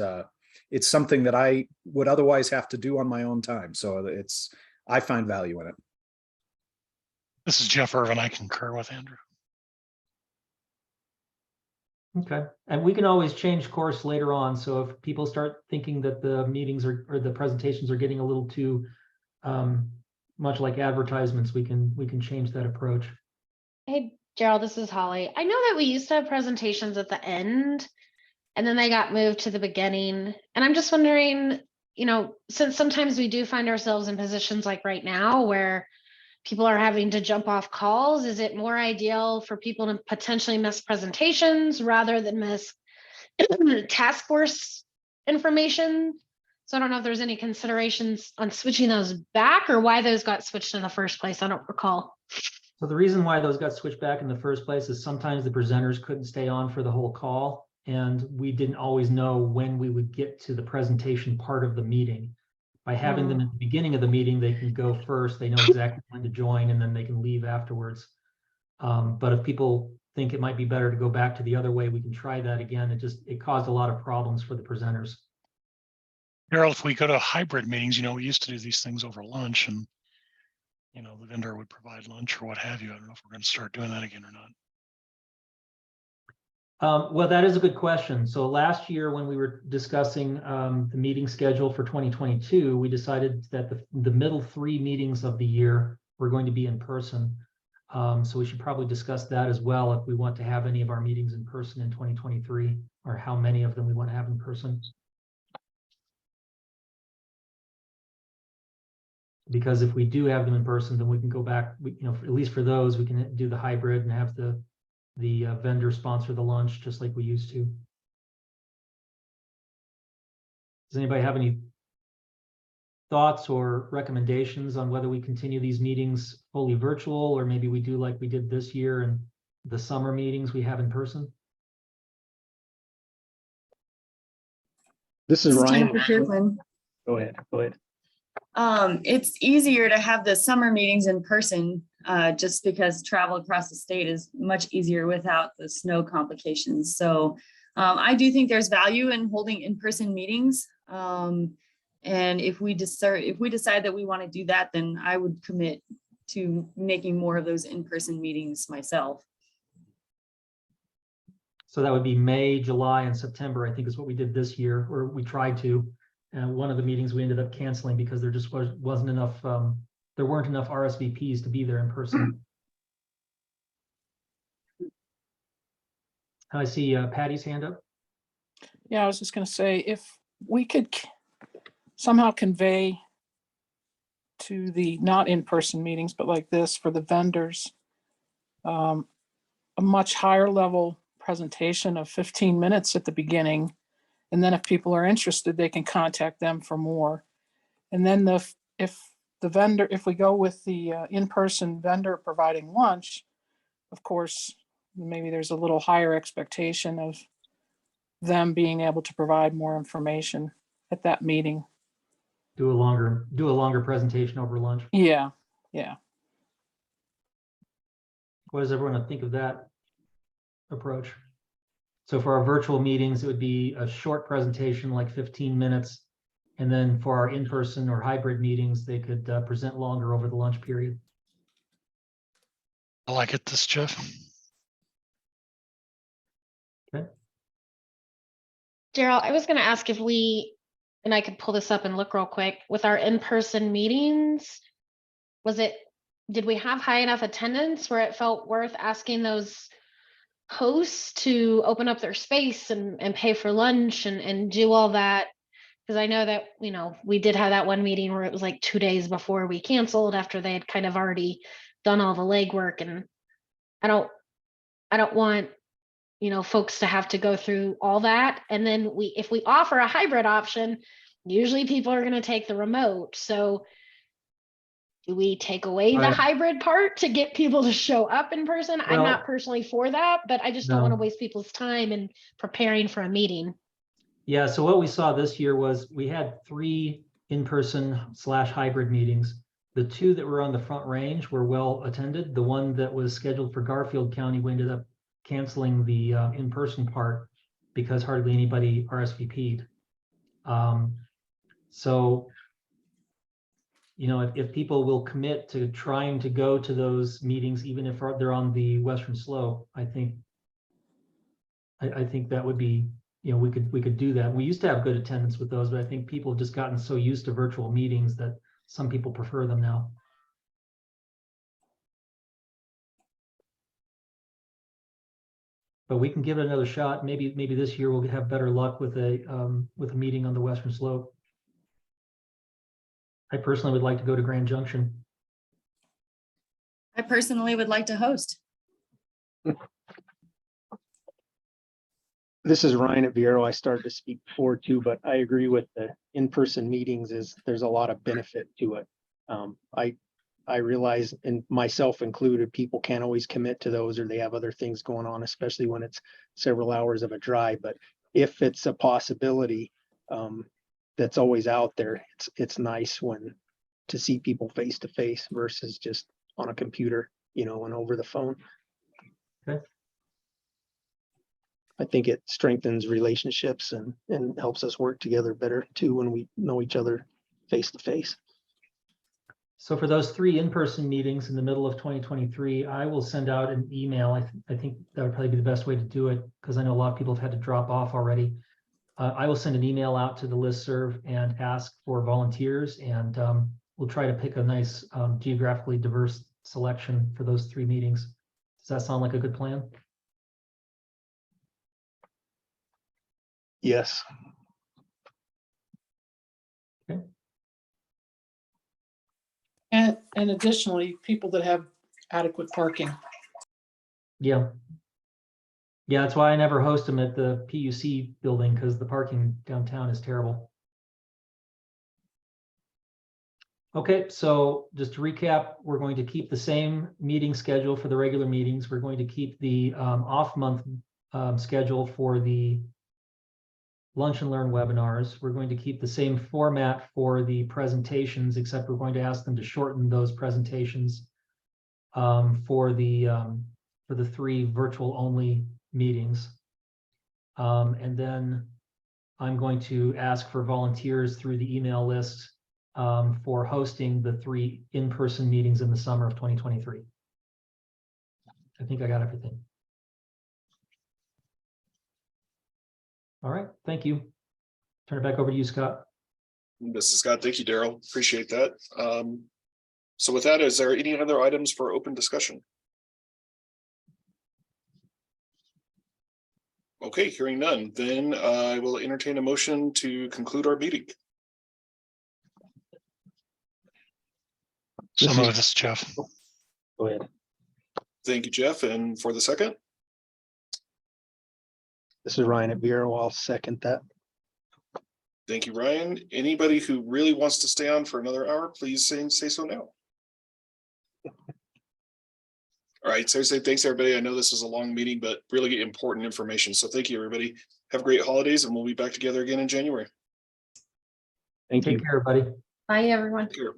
S11: something that I would otherwise have to do on my own time. So I find value in it.
S5: This is Jeff Irvin. I concur with Andrew.
S2: Okay, and we can always change course later on. So if people start thinking that the meetings or the presentations are getting a little too much like advertisements, we can change that approach.
S3: Hey, Gerald, this is Holly. I know that we used to have presentations at the end and then they got moved to the beginning. And I'm just wondering, since sometimes we do find ourselves in positions like right now where people are having to jump off calls, is it more ideal for people to potentially miss presentations rather than miss task force information? So I don't know if there's any considerations on switching those back or why those got switched in the first place. I don't recall.
S2: So the reason why those got switched back in the first place is sometimes the presenters couldn't stay on for the whole call, and we didn't always know when we would get to the presentation part of the meeting. By having them at the beginning of the meeting, they can go first, they know exactly when to join, and then they can leave afterwards. But if people think it might be better to go back to the other way, we can try that again. It caused a lot of problems for the presenters.
S5: Harold, if we go to hybrid meetings, we used to do these things over lunch, and the vendor would provide lunch or what have you. I don't know if we're going to start doing that again or not.
S2: Well, that is a good question. So last year when we were discussing the meeting schedule for 2022, we decided that the middle 3 meetings of the year were going to be in person. So we should probably discuss that as well if we want to have any of our meetings in person in 2023, or how many of them we want to have in person. Because if we do have them in person, then we can go back, at least for those, we can do the hybrid and have the vendor sponsor the lunch just like we used to. Does anybody have any thoughts or recommendations on whether we continue these meetings fully virtual, or maybe we do like we did this year and the summer meetings we have in person?
S8: This is Ryan.
S14: Jennifer Kirkland.
S8: Go ahead.
S14: It's easier to have the summer meetings in person, just because travel across the state is much easier without the snow complications. So I do think there's value in holding in-person meetings. And if we decide that we want to do that, then I would commit to making more of those in-person meetings myself.
S2: So that would be May, July, and September, I think is what we did this year, or we tried to. And one of the meetings we ended up canceling because there just wasn't enough, there weren't enough RSVPs to be there in person. I see Patty's hand up.
S7: Yeah, I was just going to say, if we could somehow convey to the not in-person meetings, but like this for the vendors, a much higher level presentation of 15 minutes at the beginning. And then if people are interested, they can contact them for more. And then if we go with the in-person vendor providing lunch, of course, maybe there's a little higher expectation of them being able to provide more information at that meeting.
S2: Do a longer presentation over lunch.
S7: Yeah.
S2: What does everyone think of that approach? So for our virtual meetings, it would be a short presentation, like 15 minutes. And then for our in-person or hybrid meetings, they could present longer over the lunch period.
S5: I like it, this Jeff.
S3: Daryl, I was gonna ask if we, and I could pull this up and look real quick, with our in-person meetings, did we have high enough attendance where it felt worth asking those hosts to open up their space and pay for lunch and do all that? Because I know that, we did have that one meeting where it was like 2 days before we canceled after they had kind of already done all the legwork, and I don't want folks to have to go through all that. And then if we offer a hybrid option, usually people are going to take the remote. So do we take away the
S2: Right.
S3: hybrid part to get people to show up in person? I'm
S2: Well-
S3: not personally for that, but I just don't want to
S2: No.
S3: waste people's time in preparing for a meeting.
S2: Yeah, so what we saw this year was we had 3 in-person / hybrid meetings. The 2 that were on the Front Range were well attended. The one that was scheduled for Garfield County, we ended up canceling the in-person part because hardly anybody RSVP'd. So, if people will commit to trying to go to those meetings, even if they're on the Western Slope, I think that would be, we could do that. We used to have good attendance with those, but I think people have just gotten so used to virtual meetings that some people prefer them now. But we can give it another shot. Maybe this year we'll have better luck with a meeting on the Western Slope. I personally would like to go to Grand Junction.
S14: I personally would like to host.
S8: This is Ryan at Viero. I started to speak before too, but I agree with the in-person meetings there's a lot of benefit to it. I realize, and myself included, people can't always commit to those or they have other things going on, especially when it's several hours of a drive. But if it's a possibility that's always out there, it's nice to see people face to face versus just on a computer, and over the phone.
S2: Okay.
S8: I think it strengthens relationships and helps us work together better too when we know each other face to face.
S2: So for those 3 in-person meetings in the middle of 2023, I will send out an email. I think that would probably be the best way to do it because I know a lot of people have had to drop off already. I will send an email out to the listserv and ask for volunteers, and we'll try to pick a nice geographically diverse selection for those 3 meetings. Does that sound like a good plan?
S8: Yes.
S7: And additionally, people that have adequate parking.
S2: Yeah. Yeah, that's why I never host them at the PUC building because the parking downtown is terrible. Okay, so just to recap, we're going to keep the same meeting schedule for the regular meetings. We're going to keep the off month schedule for the Lunch and Learn webinars. We're going to keep the same format for the presentations, except we're going to ask them to shorten those presentations for the 3 virtual only meetings. And then I'm going to ask for volunteers through the email list for hosting the 3 in-person meetings in the summer of 2023. I think I got everything. All right, thank you. Turn it back over to you, Scott.
S1: This is Scott. Thank you, Daryl. Appreciate that. So with that, is there any other items for open discussion? Okay, hearing none, then I will entertain a motion to conclude our meeting.
S5: Some of this, Jeff.
S8: Go ahead.
S1: Thank you, Jeff. And for the second?
S8: This is Ryan at Viero. I'll second that.
S1: Thank you, Ryan. Anybody who really wants to stay on for another hour, please say so now. All right, so thanks, everybody. I know this is a long meeting, but really important information. So thank you, everybody. Have great holidays, and we'll be back together again in January.
S8: Thank you.
S2: Take care, everybody.
S21: Bye, everyone.
S1: Take care.